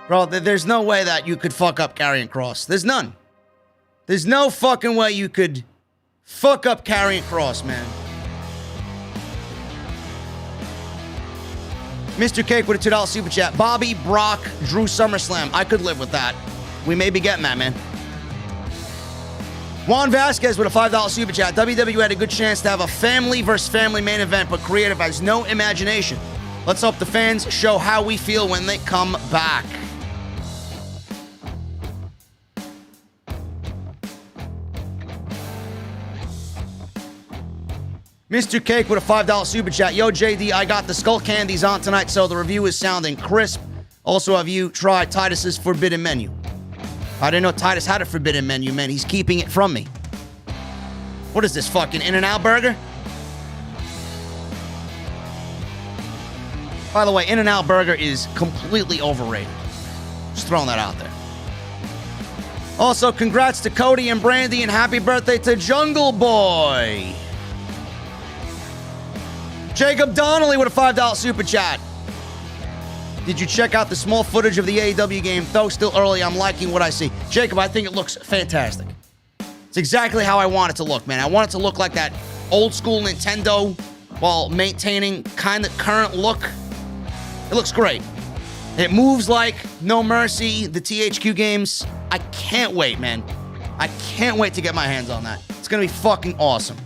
S1: Bro, there's no way that you could fuck up Karrion Kross. There's none. There's no fucking way you could fuck up Karrion Kross, man. Mr. Cake with a $2 super chat. Bobby, Brock, Drew SummerSlam. I could live with that. We may be getting that, man. Juan Vasquez with a $5 super chat. WWE had a good chance to have a family versus family main event, but creative has no imagination. Let's hope the fans show how we feel when they come back. Mr. Cake with a $5 super chat. Yo, JD, I got the skull candies on tonight, so the review is sounding crisp. Also, have you tried Titus's forbidden menu? I didn't know Titus had a forbidden menu, man. He's keeping it from me. What is this, fucking In-N-Out Burger? By the way, In-N-Out Burger is completely overrated. Just throwing that out there. Also, congrats to Cody and Brandy, and happy birthday to Jungle Boy. Jacob Donnelly with a $5 super chat. Did you check out the small footage of the AEW game? Though still early, I'm liking what I see. Jacob, I think it looks fantastic. It's exactly how I want it to look, man. I want it to look like that old school Nintendo while maintaining kind of current look. It looks great. It moves like No Mercy, the THQ games. I can't wait, man. I can't wait to get my hands on that. It's going to be fucking awesome.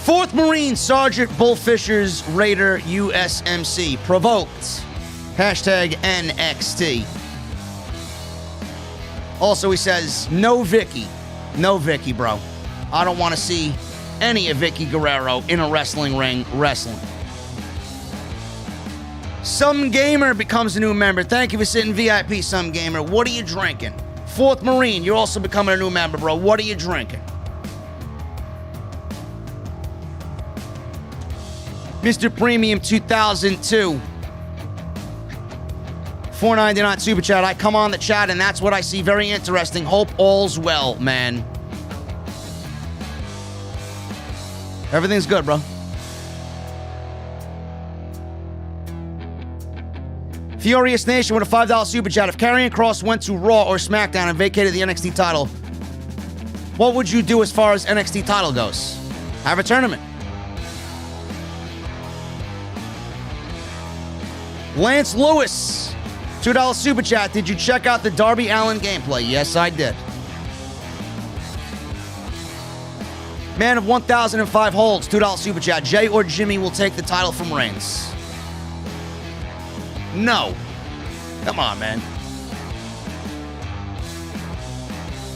S1: Fourth Marine Sergeant Bullfishers Raider USMC provoked. Hashtag NXT. Also, he says, no Vicky. No Vicky, bro. I don't want to see any of Vicky Guerrero in a wrestling ring wrestling. Some Gamer becomes a new member. Thank you for sitting VIP, Some Gamer. What are you drinking? Fourth Marine, you're also becoming a new member, bro. What are you drinking? Mr. Premium 2002. $4.99 super chat. I come on the chat and that's what I see. Very interesting. Hope all's well, man. Everything's good, bro. Furious Nation with a $5 super chat. If Karrion Kross went to Raw or SmackDown and vacated the NXT title, what would you do as far as NXT title goes? Have a tournament. Lance Lewis, $2 super chat. Did you check out the Darby Allin gameplay? Yes, I did. Man of 1,005 holds, $2 super chat. Jay or Jimmy will take the title from Reigns. No. Come on, man.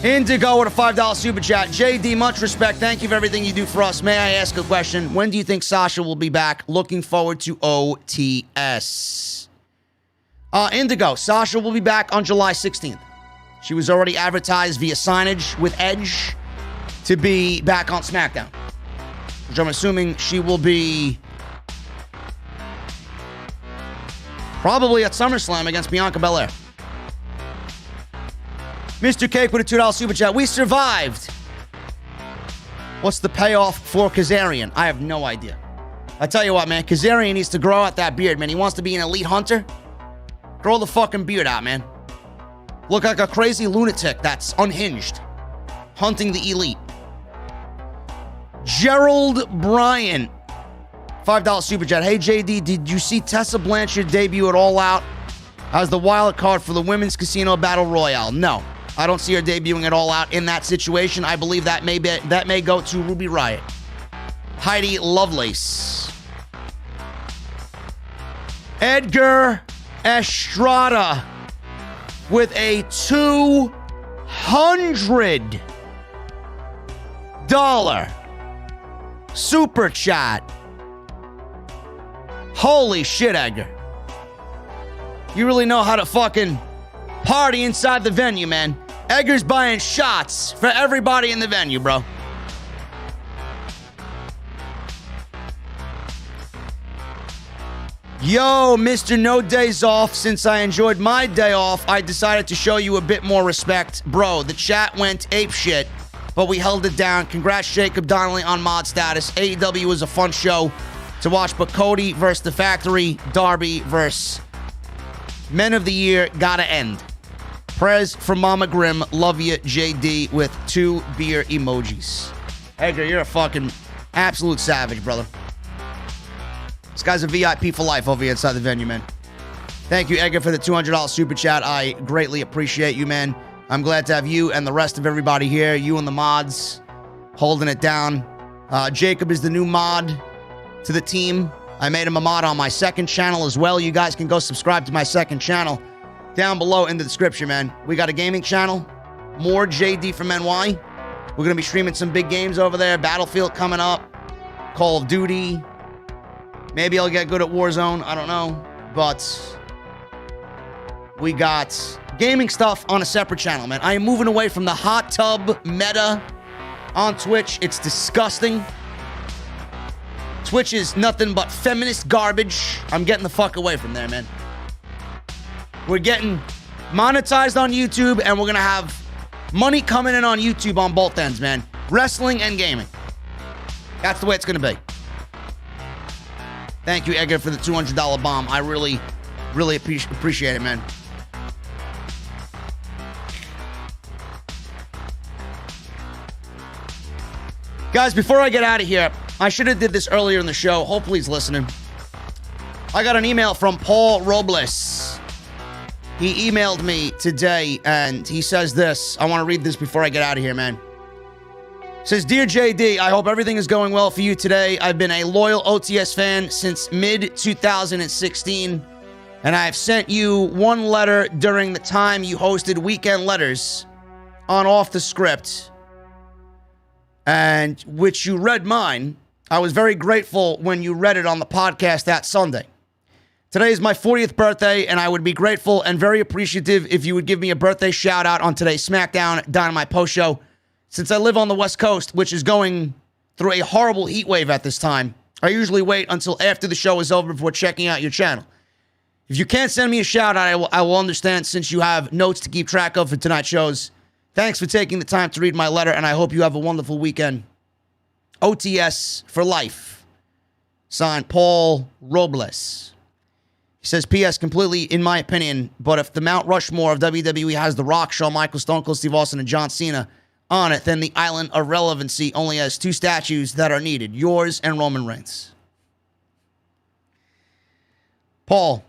S1: Indigo with a $5 super chat. JD, much respect. Thank you for everything you do for us. May I ask a question? When do you think Sasha will be back? Looking forward to OTS. Indigo, Sasha will be back on July 16th. She was already advertised via signage with Edge to be back on SmackDown, which I'm assuming she will be probably at SummerSlam against Bianca Bel-Air. Mr. Cake with a $2 super chat. We survived. What's the payoff for Kazarian? I have no idea. I tell you what, man. Kazarian needs to grow out that beard, man. He wants to be an elite hunter. Grow the fucking beard out, man. Look like a crazy lunatic that's unhinged. Hunting the elite. Gerald Bryant. $5 super chat. Hey, JD, did you see Tessa Blanchard debut at All Out as the wild card for the Women's Casino Battle Royale? No. I don't see her debuting at All Out in that situation. I believe that may go to Ruby Riott. Heidi Lovelace. Edgar Estrada with a $200 super chat. Holy shit, Edgar. You really know how to fucking party inside the venue, man. Edgar's buying shots for everybody in the venue, bro. Yo, Mr. No Days Off, since I enjoyed my day off, I decided to show you a bit more respect. Bro, the chat went apeshit, but we held it down. Congrats, Jacob Donnelly, on mod status. AEW was a fun show to watch, but Cody versus The Factory, Darby versus Men of the Year, gotta end. Prez from Mama Grimm, love you, JD, with 2 beer emojis. Edgar, you're a fucking absolute savage, brother. This guy's a VIP for life over here inside the venue, man. Thank you, Edgar, for the $200 super chat. I greatly appreciate you, man. I'm glad to have you and the rest of everybody here, you and the mods, holding it down. Jacob is the new mod to the team. I made him a mod on my second channel as well. You guys can go subscribe to my second channel down below in the description, man. We got a gaming channel, more JD from NY. We're going to be streaming some big games over there. Battlefield coming up, Call of Duty. Maybe I'll get good at Warzone. I don't know. But we got gaming stuff on a separate channel, man. I am moving away from the hot tub meta on Twitch. It's disgusting. Twitch is nothing but feminist garbage. I'm getting the fuck away from there, man. We're getting monetized on YouTube, and we're going to have money coming in on YouTube on both ends, man. Wrestling and gaming. That's the way it's going to be. Thank you, Edgar, for the $200 bomb. I really, really appreciate it, man. Guys, before I get out of here, I should have did this earlier in the show. Hopefully he's listening. I got an email from Paul Robles. He emailed me today, and he says this. I want to read this before I get out of here, man. Says, Dear JD, I hope everything is going well for you today. I've been a loyal OTS fan since mid-2016, and I have sent you one letter during the time you hosted Weekend Letters on Off the Script, and which you read mine. I was very grateful when you read it on the podcast that Sunday. Today is my 40th birthday, and I would be grateful and very appreciative if you would give me a birthday shout out on today's SmackDown Dynamite post show. Since I live on the West Coast, which is going through a horrible heat wave at this time, I usually wait until after the show is over before checking out your channel. If you can't send me a shout out, I will understand since you have notes to keep track of for tonight's shows. Thanks for taking the time to read my letter, and I hope you have a wonderful weekend. OTS for life. Signed, Paul Robles. He says, P.S. completely, in my opinion, but if the Mount Rushmore of WWE has The Rock, Shawn Michaels, Stone Cold Steve Austin, and John Cena on it, then the Island of Relevancy only has two statues that are needed, yours and Roman Reigns. Paul,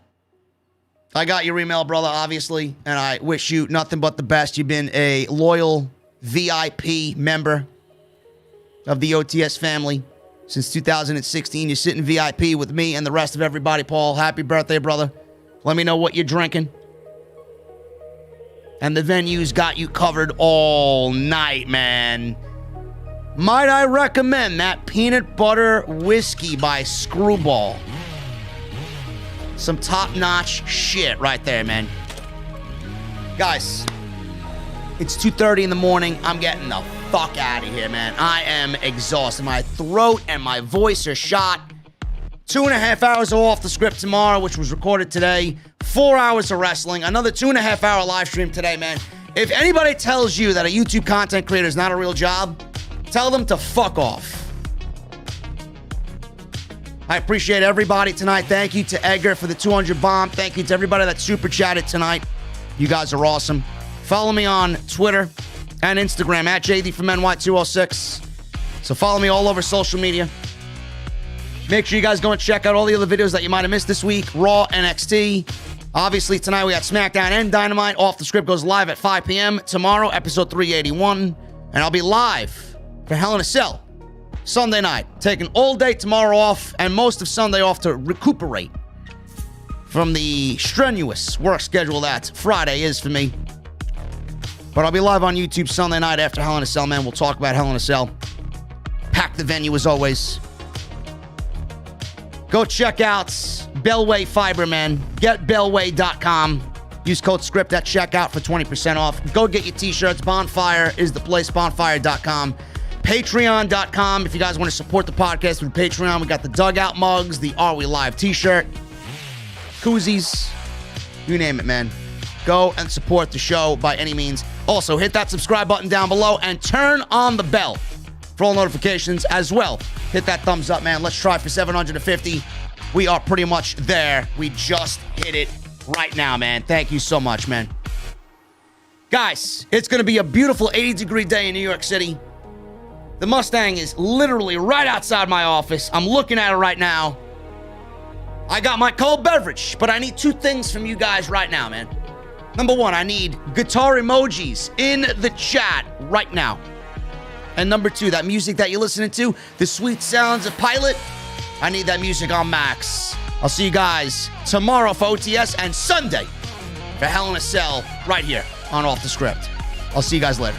S1: I got your email, brother, obviously, and I wish you nothing but the best. You've been a loyal VIP member of the OTS family since 2016. You're sitting VIP with me and the rest of everybody, Paul. Happy birthday, brother. Let me know what you're drinking. And the venue's got you covered all night, man. Might I recommend that peanut butter whiskey by Screwball? Some top-notch shit right there, man. Guys, it's 2:30 in the morning. I'm getting the fuck out of here, man. I am exhausted. My throat and my voice are shot. 2.5 hours off the script tomorrow, which was recorded today. 4 hours of wrestling. Another 2.5 hour live stream today, man. If anybody tells you that a YouTube content creator is not a real job, tell them to fuck off. I appreciate everybody tonight. Thank you to Edgar for the 200 bomb. Thank you to everybody that super chatted tonight. You guys are awesome. Follow me on Twitter and Instagram at JDfromNY206. So follow me all over social media. Make sure you guys go and check out all the other videos that you might have missed this week. Raw, NXT. Obviously, tonight we got SmackDown and Dynamite. Off the Script goes live at 5 p.m. Tomorrow, episode 381. And I'll be live for Hell in a Cell Sunday night. Taking all day tomorrow off and most of Sunday off to recuperate from the strenuous work schedule that Friday is for me. But I'll be live on YouTube Sunday night after Hell in a Cell, man. We'll talk about Hell in a Cell. Pack the venue as always. Go check out Bellway Fiber, man. GetBellway.com. Use code SCRIPT at checkout for 20% off. Go get your t-shirts. Bonfire is the place. Bonfire.com. Patreon.com. If you guys want to support the podcast through Patreon, we got the Dugout mugs, the Are We Live t-shirt, koozies, you name it, man. Go and support the show by any means. Also, hit that subscribe button down below and turn on the bell for all notifications as well. Hit that thumbs up, man. Let's try for 750. We are pretty much there. We just hit it right now, man. Thank you so much, man. Guys, it's going to be a beautiful 80-degree day in New York City. The Mustang is literally right outside my office. I'm looking at it right now. I got my cold beverage, but I need two things from you guys right now, man. Number one, I need guitar emojis in the chat right now. And number two, that music that you're listening to, the sweet sounds of Pilot, I need that music on max. I'll see you guys tomorrow for OTS and Sunday for Hell in a Cell right here on Off the Script. I'll see you guys later.